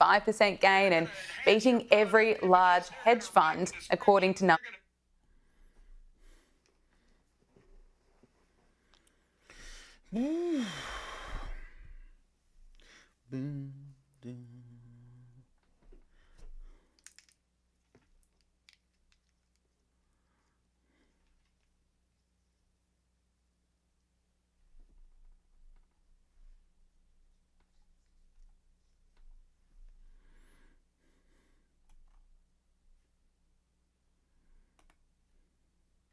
25% gain and beating every large hedge fund, according to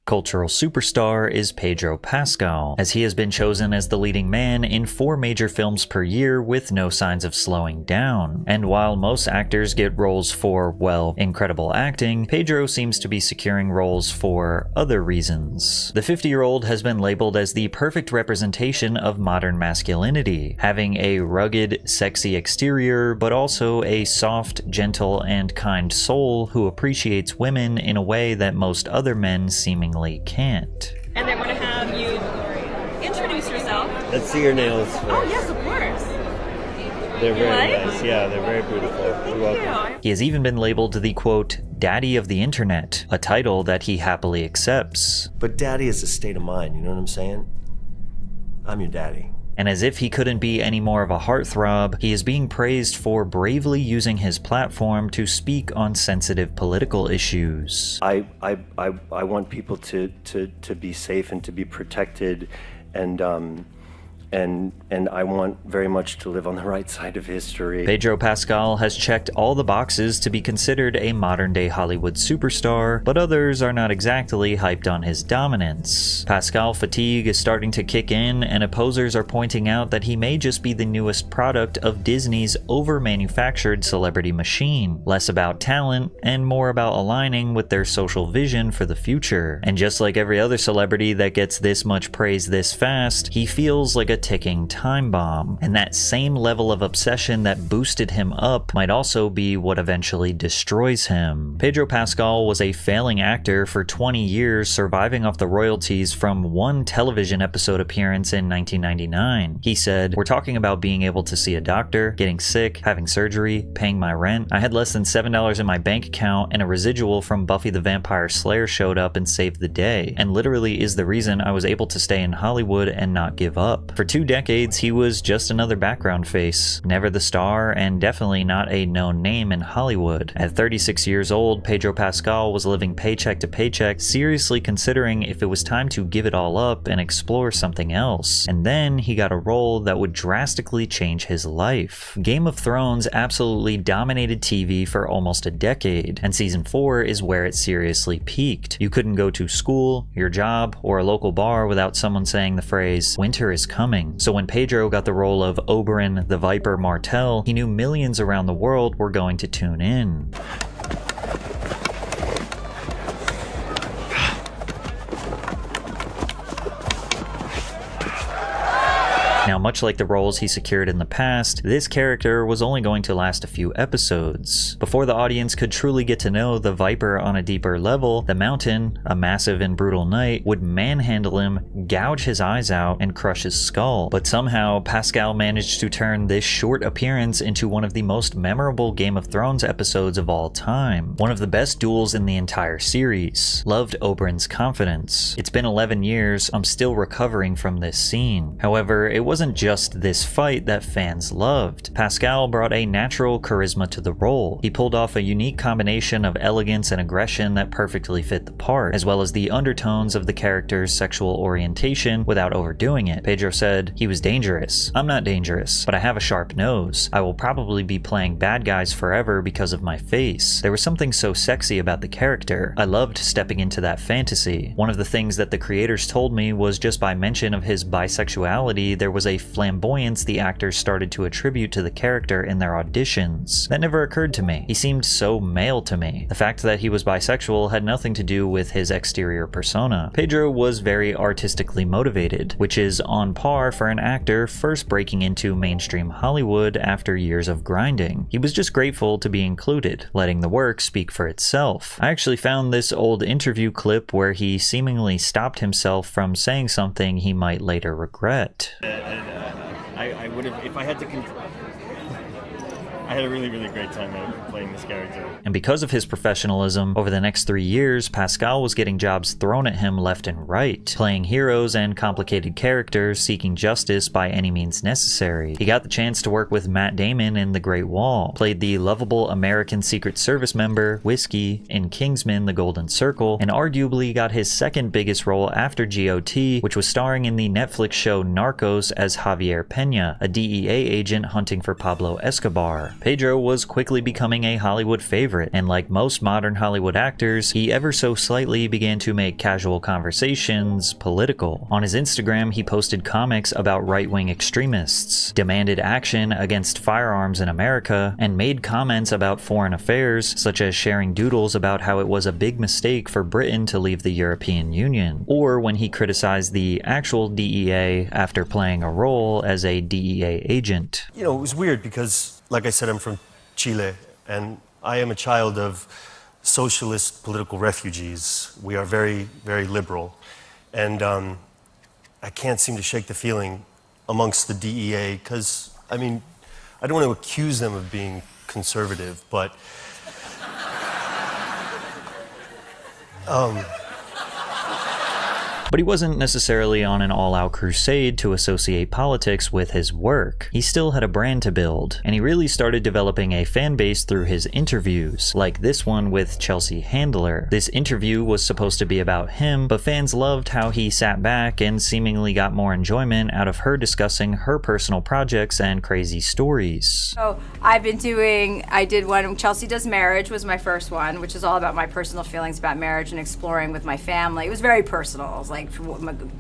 Cultural superstar is Pedro Pascal, as he has been chosen as the leading man in 4 major films per year with no signs of slowing down. And while most actors get roles for, well, incredible acting, Pedro seems to be securing roles for other reasons. The 50-year-old has been labeled as the perfect representation of modern masculinity, having a rugged, sexy exterior, but also a soft, gentle, and kind soul who appreciates women in a way that most other men seemingly can't. And they want to have you introduce yourself. Let's see your nails first. Oh yes, of course. They're very nice. Yeah, they're very beautiful. You're welcome. He has even been labeled the quote, "Daddy of the Internet," a title that he happily accepts. But daddy is a state of mind, you know what I'm saying? I'm your daddy. And as if he couldn't be any more of a heartthrob, he is being praised for bravely using his platform to speak on sensitive political issues. I want people to be safe and to be protected, and I want very much to live on the right side of history. Pedro Pascal has checked all the boxes to be considered a modern-day Hollywood superstar, but others are not exactly hyped on his dominance. Pascal fatigue is starting to kick in, and opposers are pointing out that he may just be the newest product of Disney's over-manufactured celebrity machine, less about talent and more about aligning with their social vision for the future. And just like every other celebrity that gets this much praise this fast, he feels like a ticking time bomb, and that same level of obsession that boosted him up might also be what eventually destroys him. Pedro Pascal was a failing actor for 20 years, surviving off the royalties from one television episode appearance in 1999. He said, "We're talking about being able to see a doctor, getting sick, having surgery, paying my rent. I had less than $7 in my bank account, and a residual from Buffy the Vampire Slayer showed up and saved the day, and literally is the reason I was able to stay in Hollywood and not give up." For 2 decades, he was just another background face, never the star, and definitely not a known name in Hollywood. At 36 years old, Pedro Pascal was living paycheck to paycheck, seriously considering if it was time to give it all up and explore something else. And then he got a role that would drastically change his life. Game of Thrones absolutely dominated TV for almost a decade, and season 4 is where it seriously peaked. You couldn't go to school, your job, or a local bar without someone saying the phrase, "Winter is coming." So when Pedro got the role of Oberyn the Viper Martell, he knew millions around the world were going to tune in. Now, much like the roles he secured in the past, this character was only going to last a few episodes. Before the audience could truly get to know the Viper on a deeper level, the Mountain, a massive and brutal knight, would manhandle him, gouge his eyes out, and crush his skull. But somehow, Pascal managed to turn this short appearance into one of the most memorable Game of Thrones episodes of all time. One of the best duels in the entire series. Loved Oberyn's confidence. It's been 11 years, I'm still recovering from this scene. However, it wasn't just this fight that fans loved. Pascal brought a natural charisma to the role. He pulled off a unique combination of elegance and aggression that perfectly fit the part, as well as the undertones of the character's sexual orientation without overdoing it. Pedro said, "He was dangerous. I'm not dangerous, but I have a sharp nose. I will probably be playing bad guys forever because of my face." There was something so sexy about the character. I loved stepping into that fantasy. One of the things that the creators told me was just by mention of his bisexuality, there was a flamboyance the actors started to attribute to the character in their auditions. That never occurred to me. He seemed so male to me. The fact that he was bisexual had nothing to do with his exterior persona. Pedro was very artistically motivated, which is on par for an actor first breaking into mainstream Hollywood after years of grinding. He was just grateful to be included, letting the work speak for itself. I actually found this old interview clip where he seemingly stopped himself from saying something he might later regret. I would have, if I had to I had a really, really great time playing this character. And because of his professionalism, over the next 3 years, Pascal was getting jobs thrown at him left and right, playing heroes and complicated characters seeking justice by any means necessary. He got the chance to work with Matt Damon in The Great Wall, played the lovable American Secret Service member, Whiskey, in Kingsman: The Golden Circle, and arguably got his second biggest role after GOT, which was starring in the Netflix show Narcos as Javier Peña, a DEA agent hunting for Pablo Escobar. Pedro was quickly becoming a Hollywood favorite, and like most modern Hollywood actors, he ever so slightly began to make casual conversations political. On his Instagram, he posted comics about right-wing extremists, demanded action against firearms in America, and made comments about foreign affairs, such as sharing doodles about how it was a big mistake for Britain to leave the European Union, or when he criticized the actual DEA after playing a role as a DEA agent. You know, it was weird because, like I said, I'm from Chile, and I am a child of socialist political refugees. We are very, very liberal. And I can't seem to shake the feeling amongst the DEA because, I mean, I don't want to accuse them of being conservative, but But he wasn't necessarily on an all-out crusade to associate politics with his work. He still had a brand to build, and he really started developing a fan base through his interviews, like this one with Chelsea Handler. This interview was supposed to be about him, but fans loved how he sat back and seemingly got more enjoyment out of her discussing her personal projects and crazy stories. So I did one, Chelsea Does Marriage was my first one, which is all about my personal feelings about marriage and exploring with my family. It was very personal. It was like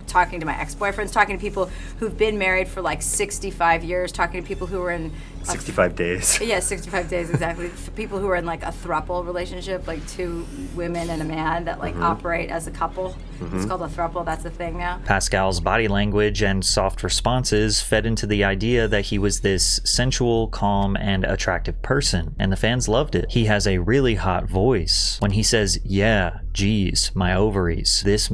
talking to my ex-boyfriends, talking to people who've been married for like 65 years, talking to people who were in 65 days. Yeah, 65 days, exactly. People who are in like a throuple relationship, like two women and a man that like operate as a couple. It's called a throuple, that's a thing now. Pascal's body language and soft responses fed into the idea that he was this sensual, calm, and attractive person, and the fans loved it. He has a really hot voice. When he says, "Yeah, geez, my ovaries, this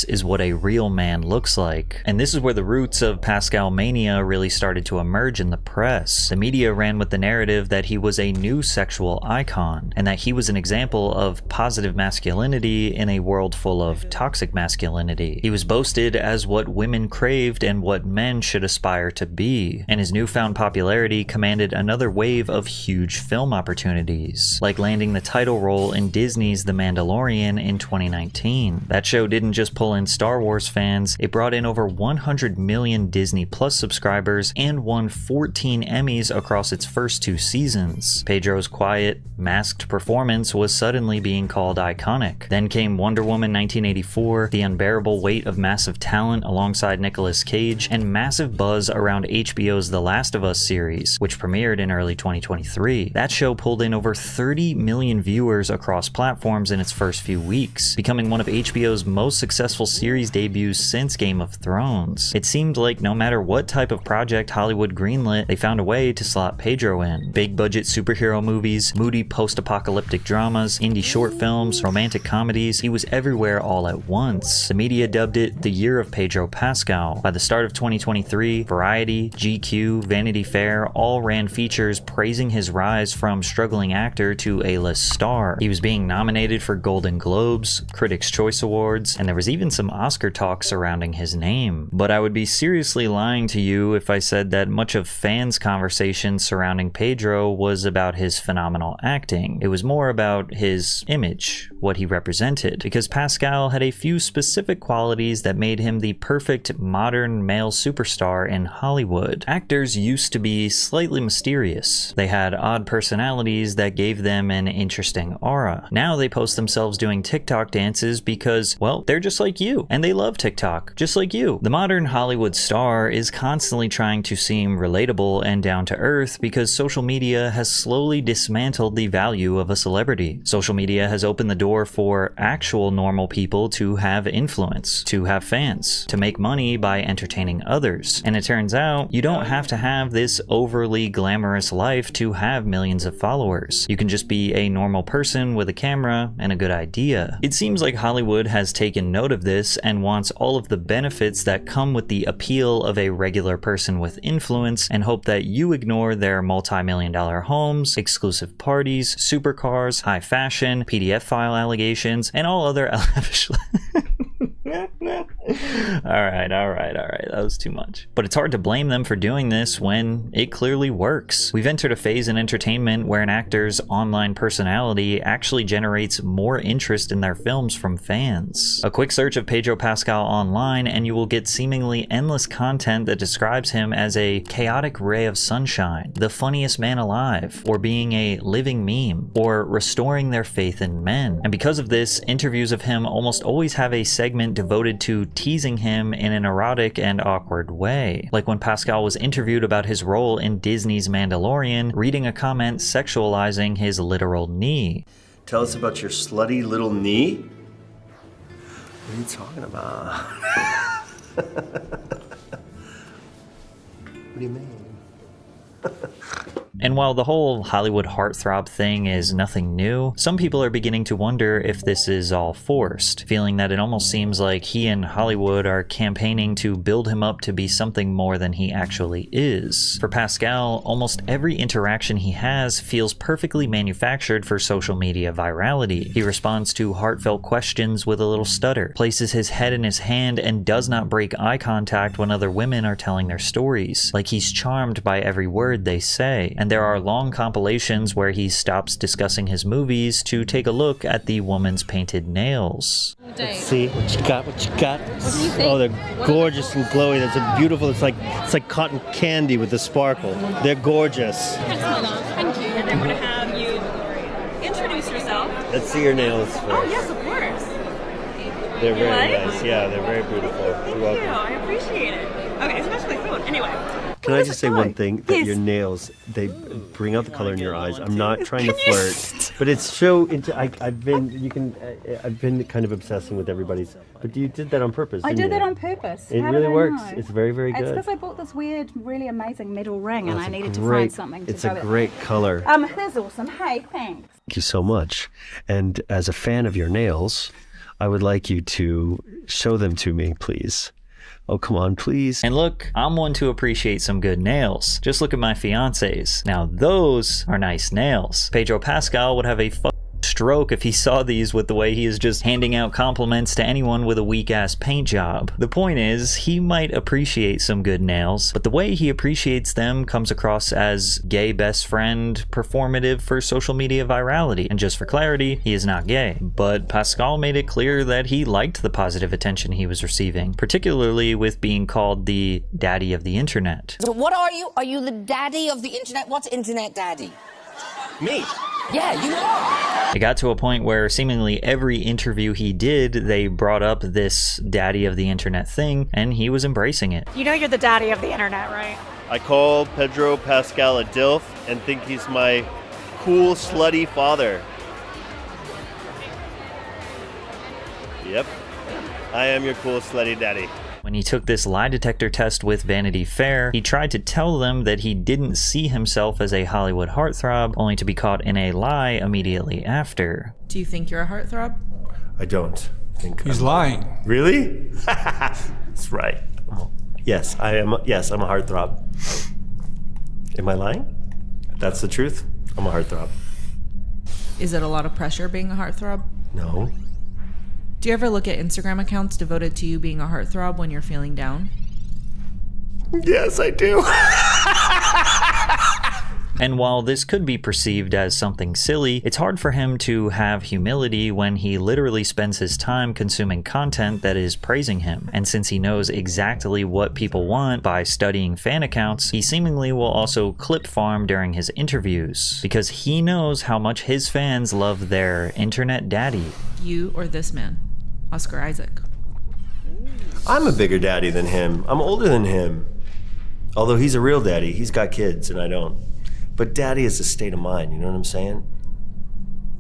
is what a real man looks like." And this is where the roots of Pascal mania really started to emerge in the press. The media ran with the narrative that he was a new sexual icon, and that he was an example of positive masculinity in a world full of toxic masculinity. He was boasted as what women craved and what men should aspire to be, and his newfound popularity commanded another wave of huge film opportunities, like landing the title role in Disney's The Mandalorian in 2019. That show didn't just pull in Star Wars fans, it brought in over 100 million Disney Plus subscribers and won 14 Emmys across its first 2 seasons. Pedro's quiet, masked performance was suddenly being called iconic. Then came Wonder Woman 1984, the unbearable weight of massive talent alongside Nicolas Cage, and massive buzz around HBO's The Last of Us series, which premiered in early 2023. That show pulled in over 30 million viewers across platforms in its first few weeks, becoming one of HBO's most successful series debuts since Game of Thrones. It seemed like no matter what type of project Hollywood greenlit, they found a way to slot Pedro in. Big budget superhero movies, moody post-apocalyptic dramas, indie short films, romantic comedies, he was everywhere all at once. The media dubbed it the year of Pedro Pascal. By the start of 2023, Variety, GQ, Vanity Fair all ran features praising his rise from struggling actor to A-list star. He was being nominated for Golden Globes, Critics' Choice Awards, and there was even some Oscar talk surrounding his name. But I would be seriously lying to you if I said that much of fans' conversation surrounding Pedro was about his phenomenal acting. It was more about his image, what he represented, because Pascal had a few specific qualities that made him the perfect modern male superstar in Hollywood. Actors used to be slightly mysterious. They had odd personalities that gave them an interesting aura. Now they post themselves doing TikTok dances because, well, they're just like you, and they love TikTok, just like you. The modern Hollywood star is constantly trying to seem relatable and down to earth because social media has slowly dismantled the value of a celebrity. Social media has opened the door for actual normal people to have influence, to have fans, to make money by entertaining others. And it turns out, you don't have to have this overly glamorous life to have millions of followers. You can just be a normal person with a camera and a good idea. It seems like Hollywood has taken note of this and wants all of the benefits that come with the appeal of a regular person with influence and hope that you you ignore their multi-million-dollar homes, exclusive parties, supercars, high fashion, PDF file allegations, and all other lavish... Alright, that was too much. But it's hard to blame them for doing this when it clearly works. We've entered a phase in entertainment where an actor's online personality actually generates more interest in their films from fans. A quick search of Pedro Pascal online and you will get seemingly endless content that describes him as a chaotic ray of sunshine, the funniest man alive, or being a living meme, or restoring their faith in men. And because of this, interviews of him almost always have a segment devoted to teasing him in an erotic and awkward way. Like when Pascal was interviewed about his role in Disney's Mandalorian, reading a comment sexualizing his literal knee. Tell us about your slutty little knee? What are you talking about? What do you mean? And while the whole Hollywood heartthrob thing is nothing new, some people are beginning to wonder if this is all forced, feeling that it almost seems like he and Hollywood are campaigning to build him up to be something more than he actually is. For Pascal, almost every interaction he has feels perfectly manufactured for social media virality. He responds to heartfelt questions with a little stutter, places his head in his hand, and does not break eye contact when other women are telling their stories, like he's charmed by every word they say. And there are long compilations where he stops discussing his movies to take a look at the woman's painted nails. Let's see what you got. What do you think? Oh, they're gorgeous and glowy. That's a beautiful. It's like cotton candy with the sparkle. They're gorgeous. Thank you. And I'm going to have you introduce yourself. Let's see your nails first. Oh, yes, of course. They're very like? nice. Yeah, they're very beautiful. You're Thank you. welcome. I appreciate it. Okay, especially food. Anyway. Can I just say one thing? That Yes. your nails, they bring out the color in your eyes. I'm not trying to flirt, but it's so into. I've been kind of obsessing with everybody's. But you did that on purpose. I didn't did that you? on purpose. It How really did I works. know? It's very, very It's good. because I bought this weird, really amazing metal ring, and It's I a needed to great- find something to It's go a with. great color. That's awesome. Hey, thanks. Thank you so much. And as a fan of your nails, I would like you to show them to me, please. Oh, come on, please. And look, I'm one to appreciate some good nails. Just look at my fiance's. Now those are nice nails. Pedro Pascal would have a stroke if he saw these with the way he is just handing out compliments to anyone with a weak-ass paint job. The point is, he might appreciate some good nails, but the way he appreciates them comes across as gay best friend, performative for social media virality. And just for clarity, he is not gay. But Pascal made it clear that he liked the positive attention he was receiving, particularly with being called the daddy of the internet. So what are you? Are you the daddy of the internet? What's internet daddy? Me. Yeah, you are. It got to a point where seemingly every interview he did, they brought up this daddy of the internet thing, and he was embracing it. You know you're the daddy of the internet, right? I call Pedro Pascal a DILF and think he's my cool, slutty father. Yep. I am your cool, slutty daddy. When he took this lie detector test with Vanity Fair, he tried to tell them that he didn't see himself as a Hollywood heartthrob, only to be caught in a lie immediately after. Do you think you're a heartthrob? I don't think He's lying. Really? That's right. Yes, I am. Yes, I'm a heartthrob. Am I lying? That's the truth. I'm a heartthrob. Is it a lot of pressure being a heartthrob? No. Do you ever look at Instagram accounts devoted to you being a heartthrob when you're feeling down? Yes, I do. And while this could be perceived as something silly, it's hard for him to have humility when he literally spends his time consuming content that is praising him. And since he knows exactly what people want by studying fan accounts, he seemingly will also clip farm during his interviews, because he knows how much his fans love their internet daddy. You or this man? Oscar Isaac. I'm a bigger daddy than him. I'm older than him. Although he's a real daddy. He's got kids and I don't. But daddy is a state of mind, you know what I'm saying?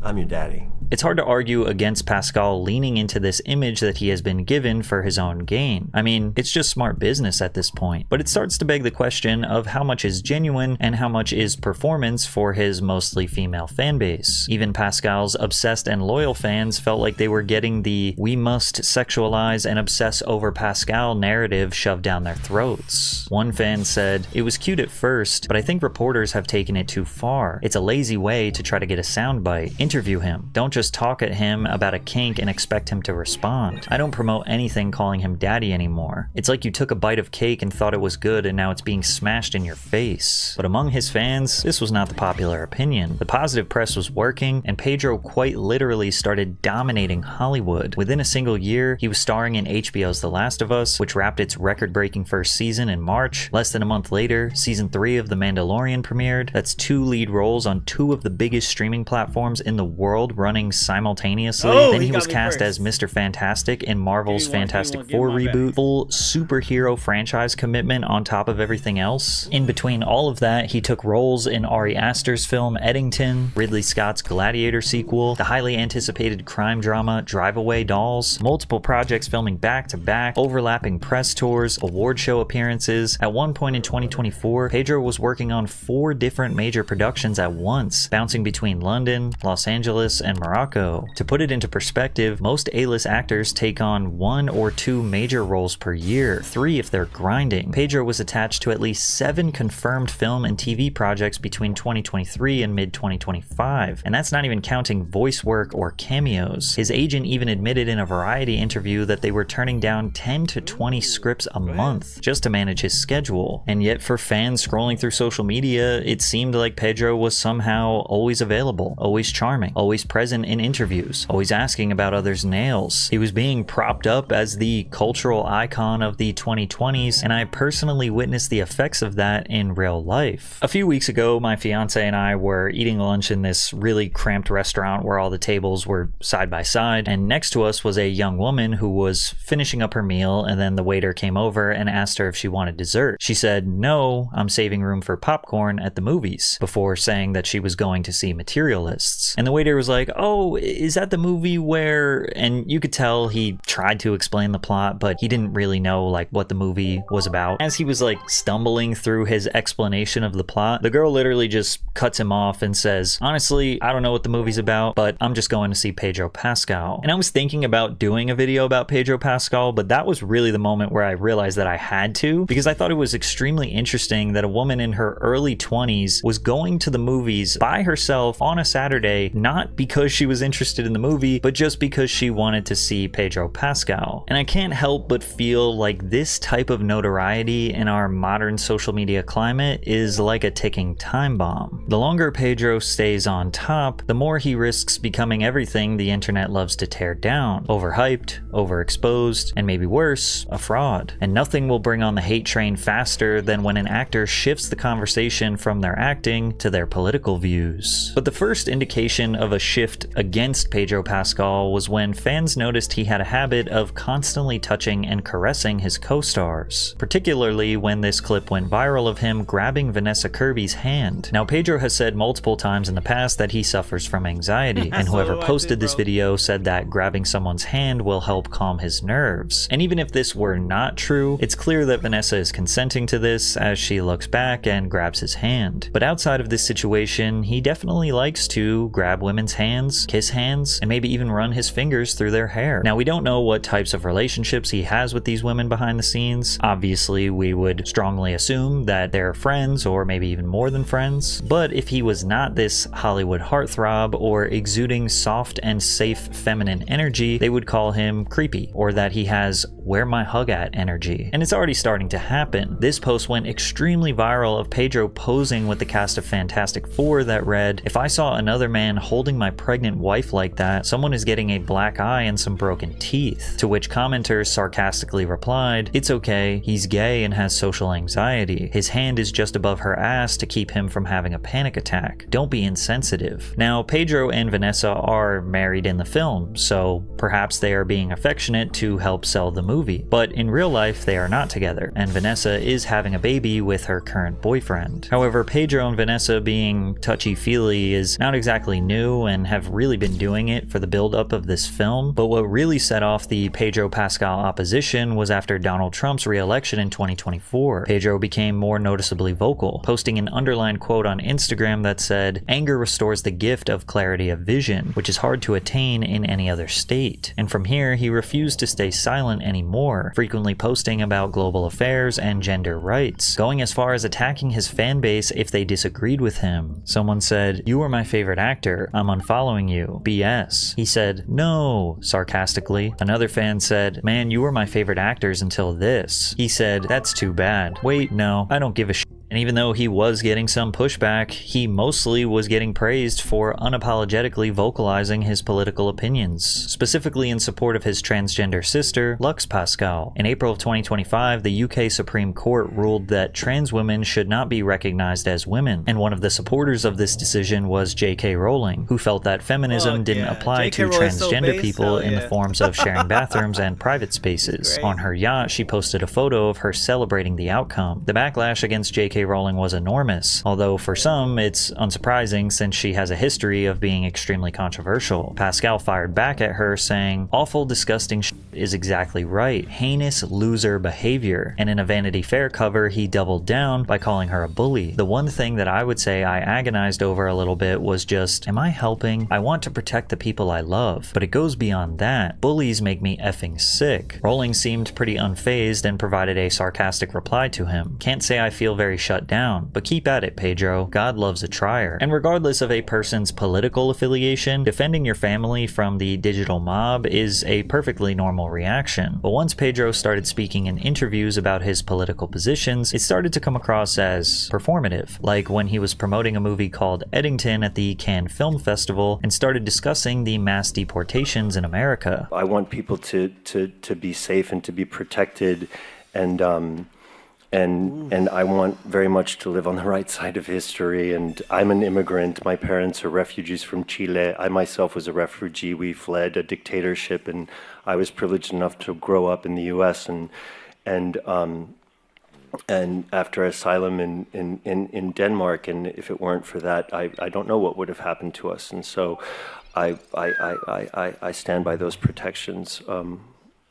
I'm your daddy. It's hard to argue against Pascal leaning into this image that he has been given for his own gain. I mean, it's just smart business at this point. But it starts to beg the question of how much is genuine and how much is performance for his mostly female fan base. Even Pascal's obsessed and loyal fans felt like they were getting the "we must sexualize and obsess over Pascal" narrative shoved down their throats. One fan said, "It was cute at first, but I think reporters have taken it too far. It's a lazy way to try to get a soundbite. Interview him. Don't just talk at him about a kink and expect him to respond. I don't promote anything calling him daddy anymore. It's like you took a bite of cake and thought it was good and now it's being smashed in your face." But among his fans, this was not the popular opinion. The positive press was working, and Pedro quite literally started dominating Hollywood. Within a single year, he was starring in HBO's The Last of Us, which wrapped its record-breaking first season in March. Less than a month later, season 3 of The Mandalorian premiered. That's 2 lead roles on 2 of the biggest streaming platforms in the world running simultaneously. Then he was cast as Mr. Fantastic in Marvel's Fantastic Four reboot. Full superhero franchise commitment on top of everything else. In between all of that, he took roles in Ari Aster's film Eddington, Ridley Scott's Gladiator sequel, the highly anticipated crime drama Drive Away Dolls, multiple projects filming back to back, overlapping press tours, award show appearances. At one point in 2024, Pedro was working on 4 different major productions at once, bouncing between London, Los Angeles, and Morocco. To put it into perspective, most A-list actors take on 1 or 2 major roles per year, 3 if they're grinding. Pedro was attached to at least 7 confirmed film and TV projects between 2023 and mid-2025, and that's not even counting voice work or cameos. His agent even admitted in a Variety interview that they were turning down 10 to 20 scripts a month just to manage his schedule. And yet for fans scrolling through social media, it seemed like Pedro was somehow always available, always charming, always present in interviews, always asking about others' nails. He was being propped up as the cultural icon of the 2020s, and I personally witnessed the effects of that in real life. A few weeks ago, my fiance and I were eating lunch in this really cramped restaurant where all the tables were side by side, and next to us was a young woman who was finishing up her meal, and then the waiter came over and asked her if she wanted dessert. She said, "No, I'm saving room for popcorn at the movies," before saying that she was going to see Materialists. And the waiter was like, "Oh, is that the movie where..." And you could tell he tried to explain the plot, but he didn't really know like what the movie was about. As he was like stumbling through his explanation of the plot, the girl literally just cuts him off and says, "Honestly, I don't know what the movie's about, but I'm just going to see Pedro Pascal." And I was thinking about doing a video about Pedro Pascal, but that was really the moment where I realized that I had to, because I thought it was extremely interesting that a woman in her early 20s was going to the movies by herself on a Saturday, not because she was interested in the movie, but just because she wanted to see Pedro Pascal. And I can't help but feel like this type of notoriety in our modern social media climate is like a ticking time bomb. The longer Pedro stays on top, the more he risks becoming everything the internet loves to tear down: overhyped, overexposed, and maybe worse, a fraud. And nothing will bring on the hate train faster than when an actor shifts the conversation from their acting to their political views. But the first indication of a shift against Pedro Pascal was when fans noticed he had a habit of constantly touching and caressing his co-stars, particularly when this clip went viral of him grabbing Vanessa Kirby's hand. Now, Pedro has said multiple times in the past that he suffers from anxiety, and whoever posted this video said that grabbing someone's hand will help calm his nerves. And even if this were not true, it's clear that Vanessa is consenting to this as she looks back and grabs his hand. But outside of this situation, he definitely likes to grab women's hands, kiss hands, and maybe even run his fingers through their hair. Now, we don't know what types of relationships he has with these women behind the scenes. Obviously, we would strongly assume that they're friends, or maybe even more than friends. But if he was not this Hollywood heartthrob or exuding soft and safe feminine energy, they would call him creepy, or that he has "where my hug at" energy. And it's already starting to happen. This post went extremely viral of Pedro posing with the cast of Fantastic Four that read, "If I saw another man holding my pregnant wife like that, someone is getting a black eye and some broken teeth." To which commenters sarcastically replied, "It's okay, he's gay and has social anxiety. His hand is just above her ass to keep him from having a panic attack. Don't be insensitive." Now, Pedro and Vanessa are married in the film, so perhaps they are being affectionate to help sell the movie. But in real life, they are not together, and Vanessa is having a baby with her current boyfriend. However, Pedro and Vanessa being touchy-feely is not exactly new and have really been doing it for the buildup of this film, but what really set off the Pedro Pascal opposition was after Donald Trump's re-election in 2024. Pedro became more noticeably vocal, posting an underlined quote on Instagram that said, "Anger restores the gift of clarity of vision, which is hard to attain in any other state." And from here, he refused to stay silent anymore, frequently posting about global affairs and gender rights, going as far as attacking his fan base if they disagreed with him. Someone said, "You are my favorite actor. I'm unfollowing you. BS." He said, "No," sarcastically. Another fan said, "Man, you were my favorite actors until this." He said, "That's too bad. Wait, no, I don't give a shit." And even though he was getting some pushback, he mostly was getting praised for unapologetically vocalizing his political opinions, specifically in support of his transgender sister, Lux Pascal. In April of 2025, the UK Supreme Court ruled that trans women should not be recognized as women, and one of the supporters of this decision was J.K. Rowling, who felt that feminism didn't apply to transgender people in the forms of sharing bathrooms and private spaces. On her yacht, she posted a photo of her celebrating the outcome. The backlash against J.K. Rowling was enormous, although for some it's unsurprising since she has a history of being extremely controversial. Pascal fired back at her saying, "Awful, disgusting shit is exactly right. Heinous loser behavior." And in a Vanity Fair cover, he doubled down by calling her a bully. The one thing that I would say I agonized over a little bit was just, am I helping? I want to protect the people I love, but it goes beyond that. Bullies make me effing sick. Rowling seemed pretty unfazed and provided a sarcastic reply to him. "Can't say I feel very shut down, but keep at it, Pedro. God loves a trier." And regardless of a person's political affiliation, defending your family from the digital mob is a perfectly normal reaction. But once Pedro started speaking in interviews about his political positions, it started to come across as performative, like when he was promoting a movie called Eddington at the Cannes Film Festival and started discussing the mass deportations in America. I want people to be safe and to be protected, and I want very much to live on the right side of history. And I'm an immigrant. My parents are refugees from Chile. I myself was a refugee. We fled a dictatorship, and I was privileged enough to grow up in the U.S. and after asylum in Denmark. And if it weren't for that, I don't know what would have happened to us. And so I stand by those protections.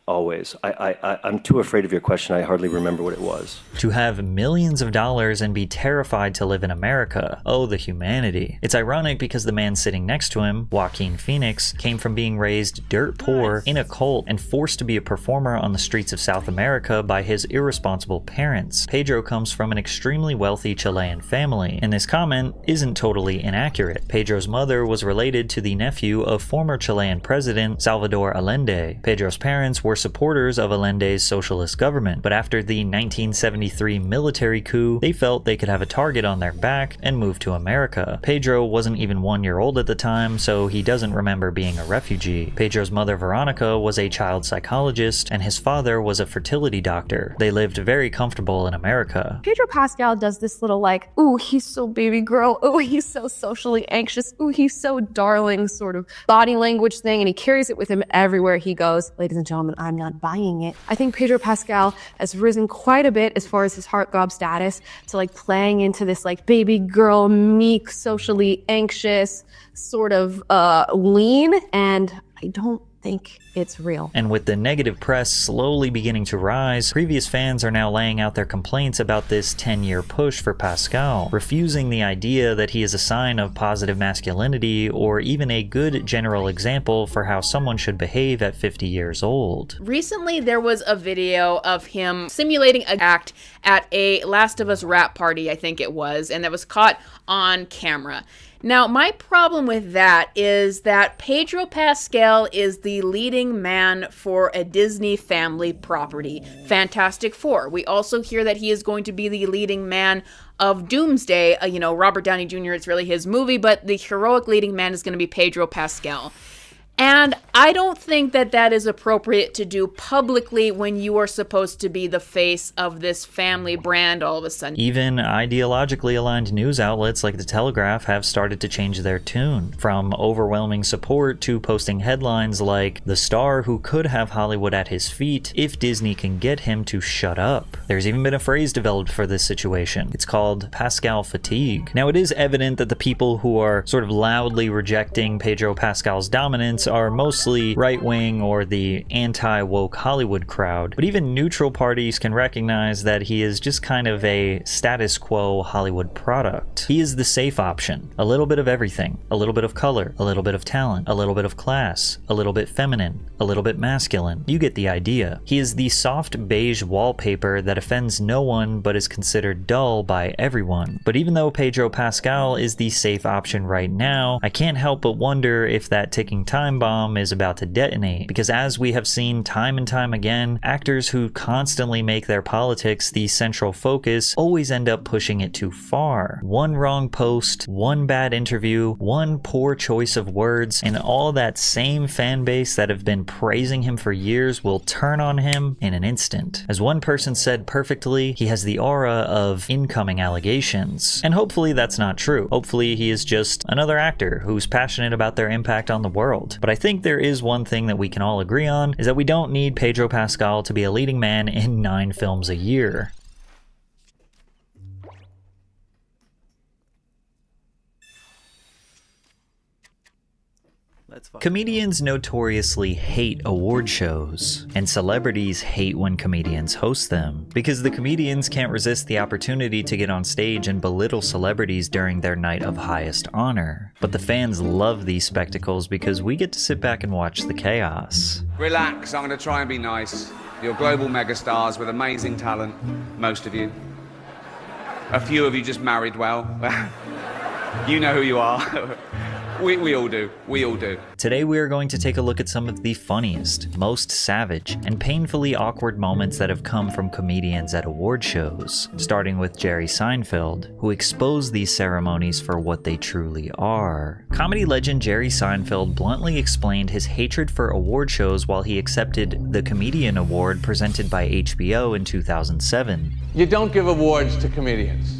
Always. I'm too afraid of your question. I hardly remember what it was. To have millions of dollars and be terrified to live in America. Oh, the humanity. It's ironic because the man sitting next to him, Joaquin Phoenix, came from being raised dirt poor in a cult and forced to be a performer on the streets of South America by his irresponsible parents. Pedro comes from an extremely wealthy Chilean family, and this comment isn't totally inaccurate. Pedro's mother was related to the nephew of former Chilean president Salvador Allende. Pedro's parents were supporters of Allende's socialist government, but after the 1973 military coup, they felt they could have a target on their back and moved to America. Pedro wasn't even 1 year old at the time, so he doesn't remember being a refugee. Pedro's mother Veronica was a child psychologist, and his father was a fertility doctor. They lived very comfortable in America. Pedro Pascal does this little like, ooh, he's so baby girl, ooh, he's so socially anxious, ooh, he's so darling sort of body language thing, and he carries it with him everywhere he goes. Ladies and gentlemen, I'm not buying it. I think Pedro Pascal has risen quite a bit as far as his heartthrob status to like playing into this like baby girl, meek, socially anxious sort of lean, and I don't think it's real. And with the negative press slowly beginning to rise, previous fans are now laying out their complaints about this 10-year push for Pascal, refusing the idea that he is a sign of positive masculinity or even a good general example for how someone should behave at 50 years old. Recently, there was a video of him simulating an act at a Last of Us rap party, I think it was, and that was caught on camera. Now, my problem with that is that Pedro Pascal is the leading man for a Disney family property, Fantastic Four. We also hear that he is going to be the leading man of Doomsday. Robert Downey Jr., it's really his movie, but the heroic leading man is going to be Pedro Pascal. And I don't think that that is appropriate to do publicly when you are supposed to be the face of this family brand all of a sudden. Even ideologically aligned news outlets like The Telegraph have started to change their tune, from overwhelming support to posting headlines like, "The star who could have Hollywood at his feet if Disney can get him to shut up." There's even been a phrase developed for this situation. It's called Pascal fatigue. Now, it is evident that the people who are sort of loudly rejecting Pedro Pascal's dominance are mostly right-wing or the anti-woke Hollywood crowd, but even neutral parties can recognize that he is just kind of a status quo Hollywood product. He is the safe option. A little bit of everything. A little bit of color, a little bit of talent, a little bit of class, a little bit feminine, a little bit masculine. You get the idea. He is the soft beige wallpaper that offends no one but is considered dull by everyone. But even though Pedro Pascal is the safe option right now, I can't help but wonder if that ticking time bomb is about to detonate, because as we have seen time and time again, actors who constantly make their politics the central focus always end up pushing it too far. One wrong post, one bad interview, one poor choice of words, and all that same fan base that have been praising him for years will turn on him in an instant. As one person said perfectly, he has the aura of incoming allegations. And hopefully that's not true. Hopefully he is just another actor who's passionate about their impact on the world. But I think there is one thing that we can all agree on, is that we don't need Pedro Pascal to be a leading man in 9 films a year. Comedians notoriously hate award shows, and celebrities hate when comedians host them, because the comedians can't resist the opportunity to get on stage and belittle celebrities during their night of highest honor. But the fans love these spectacles because we get to sit back and watch the chaos. Relax, I'm going to try and be nice. You're global megastars with amazing talent, most of you. A few of you just married well. You know who you are. We all do. We all do. Today we are going to take a look at some of the funniest, most savage, and painfully awkward moments that have come from comedians at award shows, starting with Jerry Seinfeld, who exposed these ceremonies for what they truly are. Comedy legend Jerry Seinfeld bluntly explained his hatred for award shows while he accepted the Comedian Award presented by HBO in 2007. You don't give awards to comedians.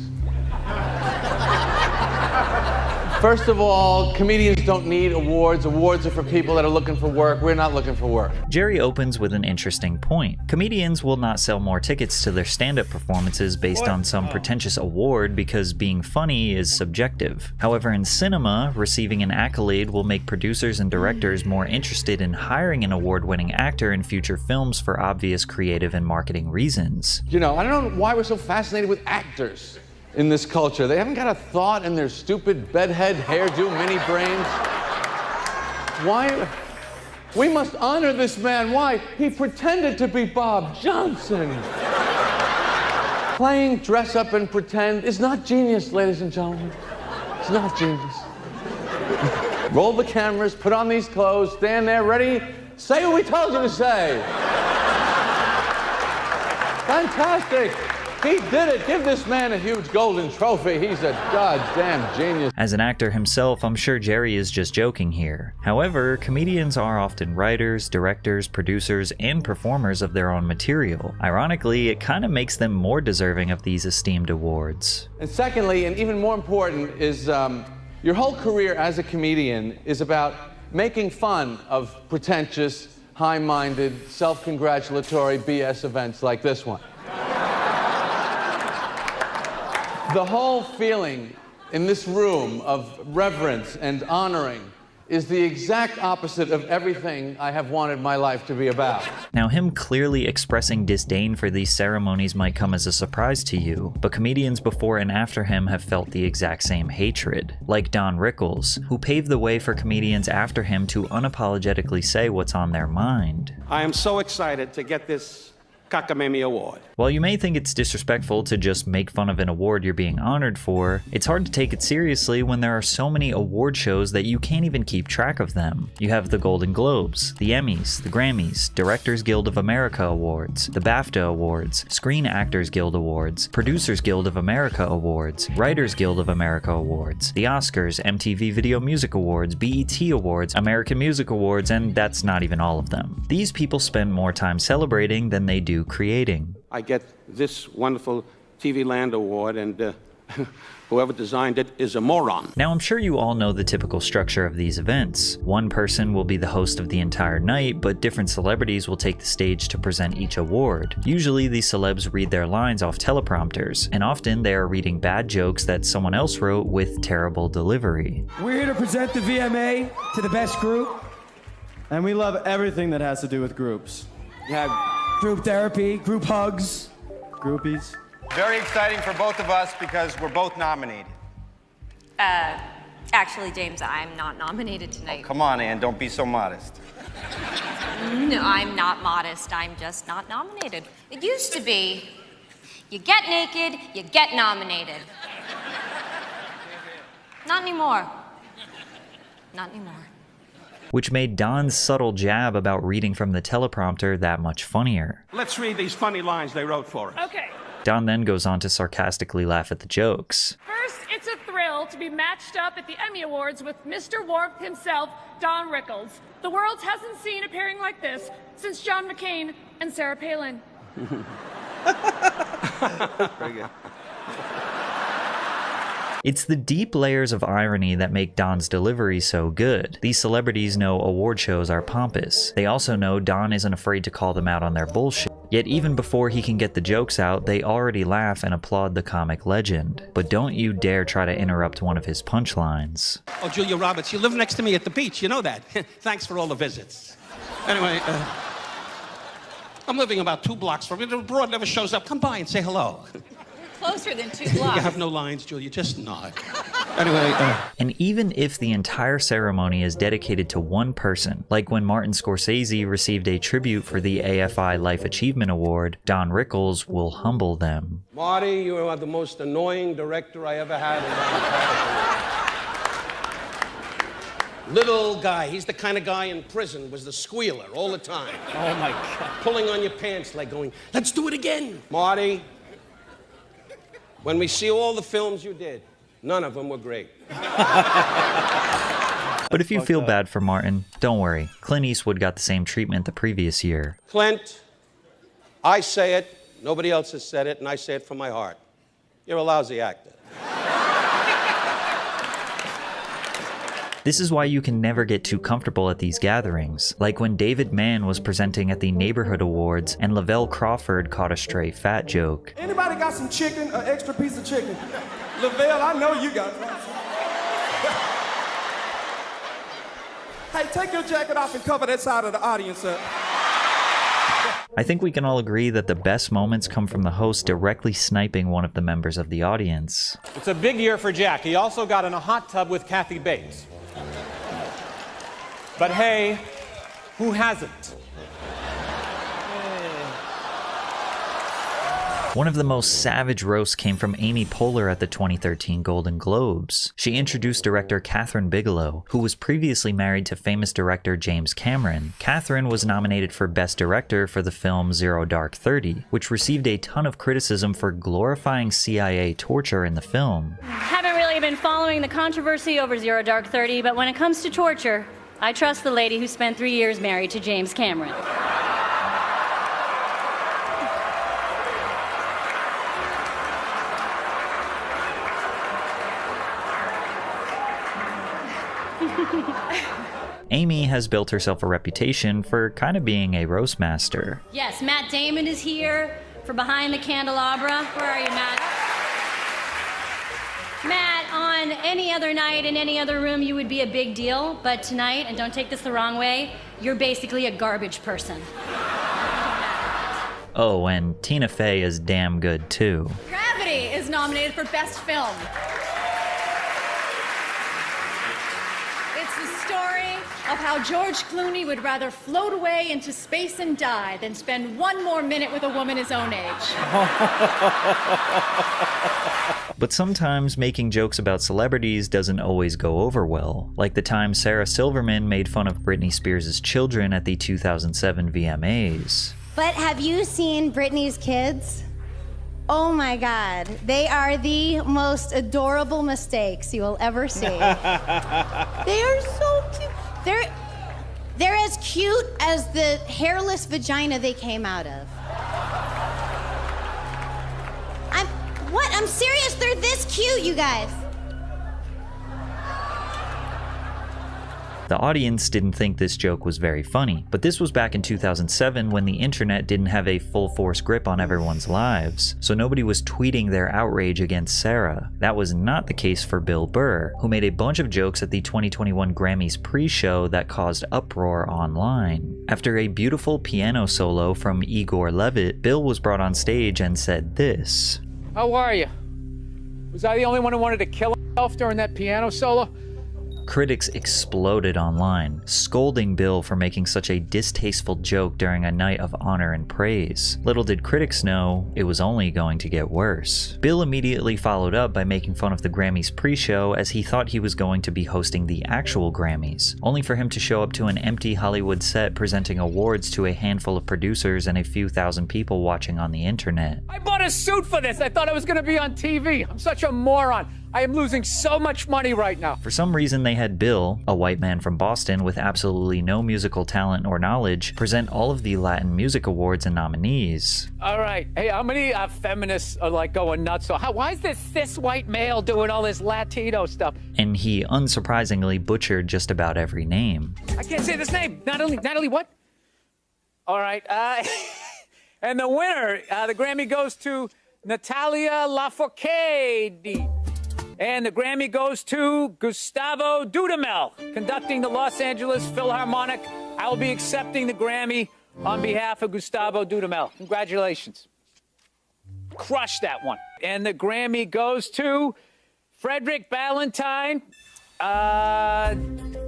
First of all, comedians don't need awards. Awards are for people that are looking for work. We're not looking for work. Jerry opens with an interesting point. Comedians will not sell more tickets to their stand-up performances based on some pretentious award because being funny is subjective. However, in cinema, receiving an accolade will make producers and directors more interested in hiring an award-winning actor in future films for obvious creative and marketing reasons. You know, I don't know why we're so fascinated with actors in this culture. They haven't got a thought in their stupid bedhead, hairdo, mini brains. Why? We must honor this man. Why? He pretended to be Bob Johnson. Playing dress up and pretend is not genius, ladies and gentlemen. It's not genius. Roll the cameras, put on these clothes, stand there, ready, say what we told you to say. Fantastic. He did it. Give this man a huge golden trophy. He's a goddamn genius. As an actor himself, I'm sure Jerry is just joking here. However, comedians are often writers, directors, producers, and performers of their own material. Ironically, it kind of makes them more deserving of these esteemed awards. And secondly, and even more important, is your whole career as a comedian is about making fun of pretentious, high-minded, self-congratulatory BS events like this one. The whole feeling in this room of reverence and honoring is the exact opposite of everything I have wanted my life to be about. Now, him clearly expressing disdain for these ceremonies might come as a surprise to you, but comedians before and after him have felt the exact same hatred, like Don Rickles, who paved the way for comedians after him to unapologetically say what's on their mind. I am so excited to get this Cockamamie Award. While you may think it's disrespectful to just make fun of an award you're being honored for, it's hard to take it seriously when there are so many award shows that you can't even keep track of them. You have the Golden Globes, the Emmys, the Grammys, Directors Guild of America Awards, the BAFTA Awards, Screen Actors Guild Awards, Producers Guild of America Awards, Writers Guild of America Awards, the Oscars, MTV Video Music Awards, BET Awards, American Music Awards, and that's not even all of them. These people spend more time celebrating than they do creating. I get this wonderful TV Land Award, and whoever designed it is a moron. Now, I'm sure you all know the typical structure of these events. One person will be the host of the entire night, but different celebrities will take the stage to present each award. Usually, these celebs read their lines off teleprompters, and often they are reading bad jokes that someone else wrote with terrible delivery. We're here to present the VMA to the best group, and we love everything that has to do with groups. You have group therapy, group hugs, groupies. Very exciting for both of us because we're both nominated. Actually, James, I'm not nominated tonight. Oh, come on, Ann, don't be so modest. No, I'm not modest. I'm just not nominated. It used to be, you get naked, you get nominated. Not anymore. Not anymore. Which made Don's subtle jab about reading from the teleprompter that much funnier. Let's read these funny lines they wrote for us. Okay. Don then goes on to sarcastically laugh at the jokes. First, it's a thrill to be matched up at the Emmy Awards with Mr. Warmth himself, Don Rickles. The world hasn't seen a pairing like this since John McCain and Sarah Palin. Very good. It's the deep layers of irony that make Don's delivery so good. These celebrities know award shows are pompous. They also know Don isn't afraid to call them out on their bullshit. Yet even before he can get the jokes out, they already laugh and applaud the comic legend. But don't you dare try to interrupt one of his punchlines. Oh, Julia Roberts, you live next to me at the beach, you know that. Thanks for all the visits. Anyway, I'm living about 2 blocks from you. The broad never shows up. Come by and say hello. Closer than 2 You blocks. have no lines, Julia, just nod. Anyway, And even if the entire ceremony is dedicated to one person, like when Martin Scorsese received a tribute for the AFI Life Achievement Award, Don Rickles will humble them. Marty, you are the most annoying director I ever had in my entire career. Little guy, he's the kind of guy in prison, was the squealer all the time. Oh my God. Pulling on your pants like going, let's do it again. Marty, when we see all the films you did, none of them were great. But if you feel bad for Martin, don't worry. Clint Eastwood got the same treatment the previous year. Clint, I say it, nobody else has said it, and I say it from my heart. You're a lousy actor. This is why you can never get too comfortable at these gatherings, like when David Mann was presenting at the Neighborhood Awards and Lavelle Crawford caught a stray fat joke. Anybody got some chicken, an extra piece of chicken? Lavelle, I know you got some. Hey, take your jacket off and cover that side of the audience up. I think we can all agree that the best moments come from the host directly sniping one of the members of the audience. It's a big year for Jack. He also got in a hot tub with Kathy Bates. But hey, who hasn't? One of the most savage roasts came from Amy Poehler at the 2013 Golden Globes. She introduced director Kathryn Bigelow, who was previously married to famous director James Cameron. Kathryn was nominated for Best Director for the film Zero Dark 30, which received a ton of criticism for glorifying CIA torture in the film. Haven't really been following the controversy over Zero Dark 30, but when it comes to torture, I trust the lady who spent 3 years married to James Cameron. Amy has built herself a reputation for kind of being a roast master. Yes, Matt Damon is here for Behind the Candelabra. Where are you, Matt? Matt, on any other night in any other room, you would be a big deal, but tonight, and don't take this the wrong way, you're basically a garbage person. Oh, and Tina Fey is damn good too. Gravity is nominated for Best Film. It's It's the story of how George Clooney would rather float away into space and die than spend one more minute with a woman his own age. But sometimes making jokes about celebrities doesn't always go over well, like the time Sarah Silverman made fun of Britney Spears' children at the 2007 VMAs. But have you seen Britney's kids? Oh my God, they are the most adorable mistakes you will ever see. They are so cute. They're as cute as the hairless vagina they came out of. I'm serious, they're this cute, you guys. The audience didn't think this joke was very funny, but this was back in 2007 when the internet didn't have a full-force grip on everyone's lives, so nobody was tweeting their outrage against Sarah. That was not the case for Bill Burr, who made a bunch of jokes at the 2021 Grammys pre-show that caused uproar online. After a beautiful piano solo from Igor Levit, Bill was brought on stage and said this. How are you? Was I the only one who wanted to kill himself during that piano solo? Critics exploded online, scolding Bill for making such a distasteful joke during a night of honor and praise. Little did critics know, it was only going to get worse. Bill immediately followed up by making fun of the Grammys pre-show as he thought he was going to be hosting the actual Grammys, only for him to show up to an empty Hollywood set presenting awards to a handful of producers and a few thousand people watching on the internet. I bought a suit for this. I thought I was going to be on TV. I'm such a moron. I am losing so much money right now. For some reason, they had Bill, a white man from Boston with absolutely no musical talent or knowledge, present all of the Latin Music Awards and nominees. All right. Hey, how many feminists are like going nuts? So why is this cis white male doing all this Latino stuff? And he unsurprisingly butchered just about every name. I can't say this name. Natalie what? All right. And the winner, the Grammy goes to Natalia Lafourcade. And the Grammy goes to Gustavo Dudamel, conducting the Los Angeles Philharmonic. I will be accepting the Grammy on behalf of Gustavo Dudamel. Congratulations. Crush that one. And the Grammy goes to Frederick Ballantyne,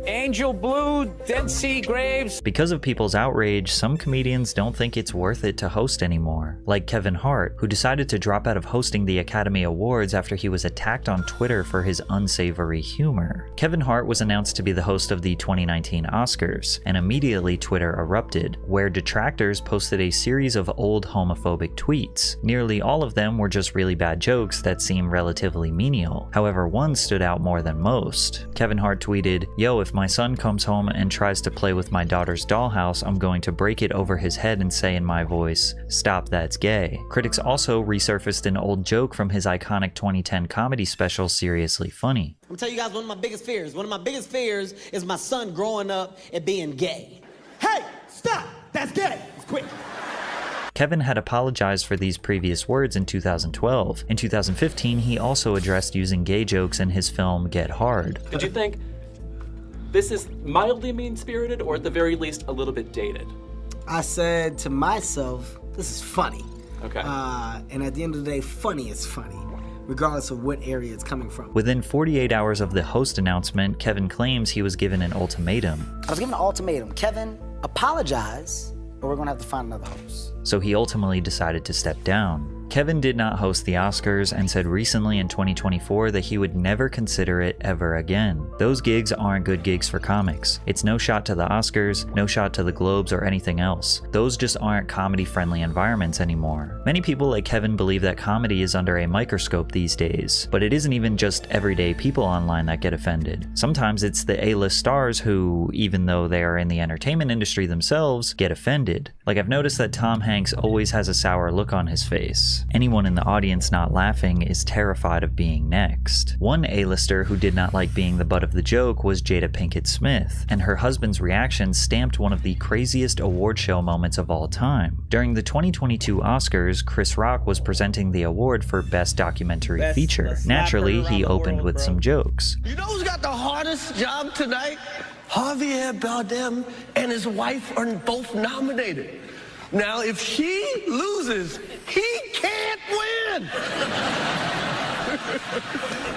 Angel Blue, Dead Sea Graves. Because of people's outrage, some comedians don't think it's worth it to host anymore. Like Kevin Hart, who decided to drop out of hosting the Academy Awards after he was attacked on Twitter for his unsavory humor. Kevin Hart was announced to be the host of the 2019 Oscars, and immediately Twitter erupted, where detractors posted a series of old homophobic tweets. Nearly all of them were just really bad jokes that seem relatively menial. However, one stood out more than most. Kevin Hart tweeted, "Yo, if my son comes home and tries to play with my daughter's dollhouse, I'm going to break it over his head and say in my voice, 'Stop, that's gay.'" Critics also resurfaced an old joke from his iconic 2010 comedy special, Seriously Funny. I'm gonna tell you guys one of my biggest fears. One of my biggest fears is my son growing up and being gay. Hey, stop! That's gay! It's quick. Kevin had apologized for these previous words in 2012. In 2015, he also addressed using gay jokes in his film Get Hard. Did you think this is mildly mean-spirited or at the very least a little bit dated? I said to myself, this is funny. Okay. And at the end of the day, funny is funny, regardless of what area it's coming from. Within 48 hours of the host announcement, Kevin claims he was given an ultimatum. I was given an ultimatum. Kevin, apologize, or we're gonna have to find another host. So he ultimately decided to step down. Kevin did not host the Oscars and said recently in 2024 that he would never consider it ever again. Those gigs aren't good gigs for comics. It's no shot to the Oscars, no shot to the Globes or anything else. Those just aren't comedy-friendly environments anymore. Many people like Kevin believe that comedy is under a microscope these days, but it isn't even just everyday people online that get offended. Sometimes it's the A-list stars who, even though they are in the entertainment industry themselves, get offended. Like I've noticed that Tom Hanks always has a sour look on his face. Anyone in the audience not laughing is terrified of being next. One A-lister who did not like being the butt of the joke was Jada Pinkett Smith, and her husband's reaction stamped one of the craziest award show moments of all time. During the 2022 Oscars, Chris Rock was presenting the award for Best Documentary Feature. Naturally, he opened with some jokes. You know who's got the hardest job tonight? Javier Bardem and his wife are both nominated. Now, if she loses, he can't win.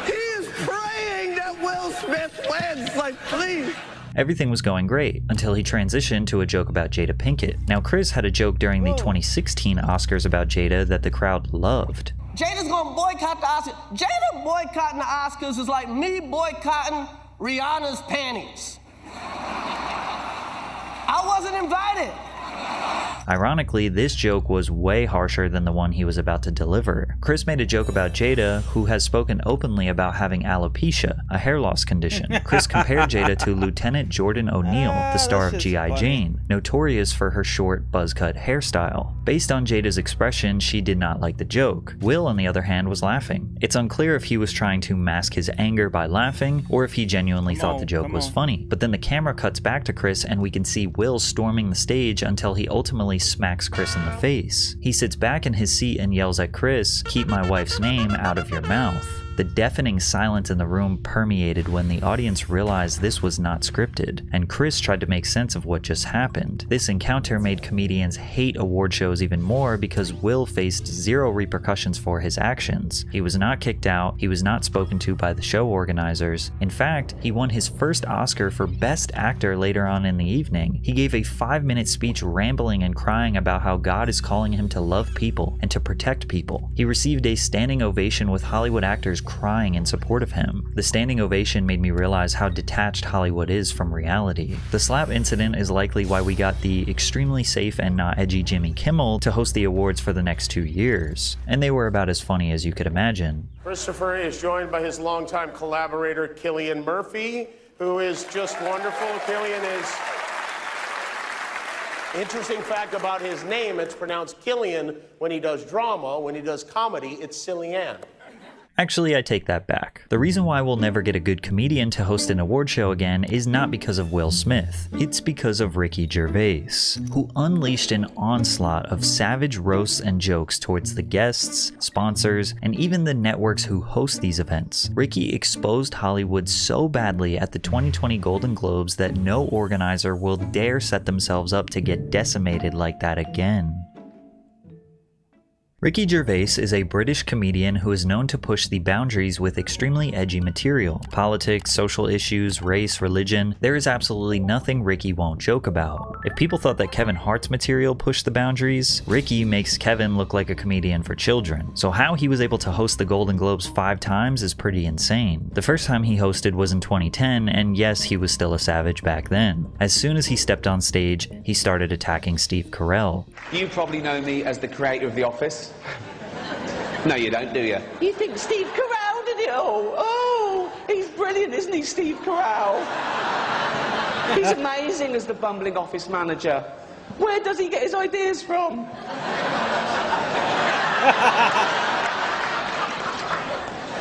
He is praying that Will best friends. Like, please. Everything was going great until he transitioned to a joke about Jada Pinkett. Now, Chris had a joke during the 2016 Oscars about Jada that the crowd loved. Jada's gonna boycott the Oscars. Jada boycotting the Oscars is like me boycotting Rihanna's panties. I wasn't invited. Ironically, this joke was way harsher than the one he was about to deliver. Chris made a joke about Jada, who has spoken openly about having alopecia, a hair loss condition. Chris compared Jada to Lieutenant Jordan O'Neill, the star of G.I. Jane, notorious for her short, buzz-cut hairstyle. Based on Jada's expression, she did not like the joke. Will, on the other hand, was laughing. It's unclear if he was trying to mask his anger by laughing, or if he genuinely thought the joke was funny. But then the camera cuts back to Chris and we can see Will storming the stage until he ultimately smacks Chris in the face. He sits back in his seat and yells at Chris, "Keep my wife's name out of your mouth." The deafening silence in the room permeated when the audience realized this was not scripted, and Chris tried to make sense of what just happened. This encounter made comedians hate award shows even more because Will faced zero repercussions for his actions. He was not kicked out, he was not spoken to by the show organizers. In fact, he won his first Oscar for Best Actor later on in the evening. He gave a 5-minute speech rambling and crying about how God is calling him to love people and to protect people. He received a standing ovation with Hollywood actors crying in support of him. The standing ovation made me realize how detached Hollywood is from reality. The slap incident is likely why we got the extremely safe and not edgy Jimmy Kimmel to host the awards for the next 2 years, and they were about as funny as you could imagine. Christopher is joined by his longtime collaborator, Cillian Murphy, who is just wonderful. Cillian is... Interesting fact about his name, it's pronounced Killian when he does drama. When he does comedy, it's Cillian. Actually, I take that back. The reason why we'll never get a good comedian to host an award show again is not because of Will Smith. It's because of Ricky Gervais, who unleashed an onslaught of savage roasts and jokes towards the guests, sponsors, and even the networks who host these events. Ricky exposed Hollywood so badly at the 2020 Golden Globes that no organizer will dare set themselves up to get decimated like that again. Ricky Gervais is a British comedian who is known to push the boundaries with extremely edgy material. Politics, social issues, race, religion, there is absolutely nothing Ricky won't joke about. If people thought that Kevin Hart's material pushed the boundaries, Ricky makes Kevin look like a comedian for children. So how he was able to host the Golden Globes 5 times is pretty insane. The first time he hosted was in 2010, and yes, he was still a savage back then. As soon as he stepped on stage, he started attacking Steve Carell. You probably know me as the creator of The Office. No, you don't, do you? You think Steve Carell did it all? Oh, he's brilliant, isn't he, Steve Carell? He's amazing as the bumbling office manager. Where does he get his ideas from?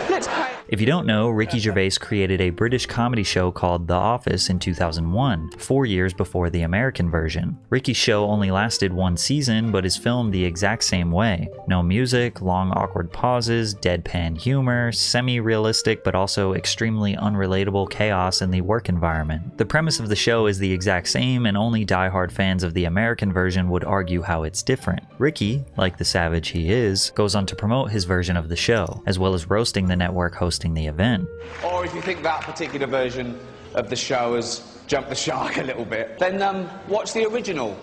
Let's play. If you don't know, Ricky Gervais created a British comedy show called The Office in 2001, 4 years before the American version. Ricky's show only lasted 1 season, but is filmed the exact same way. No music, long awkward pauses, deadpan humor, semi-realistic but also extremely unrelatable chaos in the work environment. The premise of the show is the exact same, and only diehard fans of the American version would argue how it's different. Ricky, like the savage he is, goes on to promote his version of the show, as well as roasting the network hosting the event. Or if you think that particular version of the show has jumped the shark a little bit, then watch the original,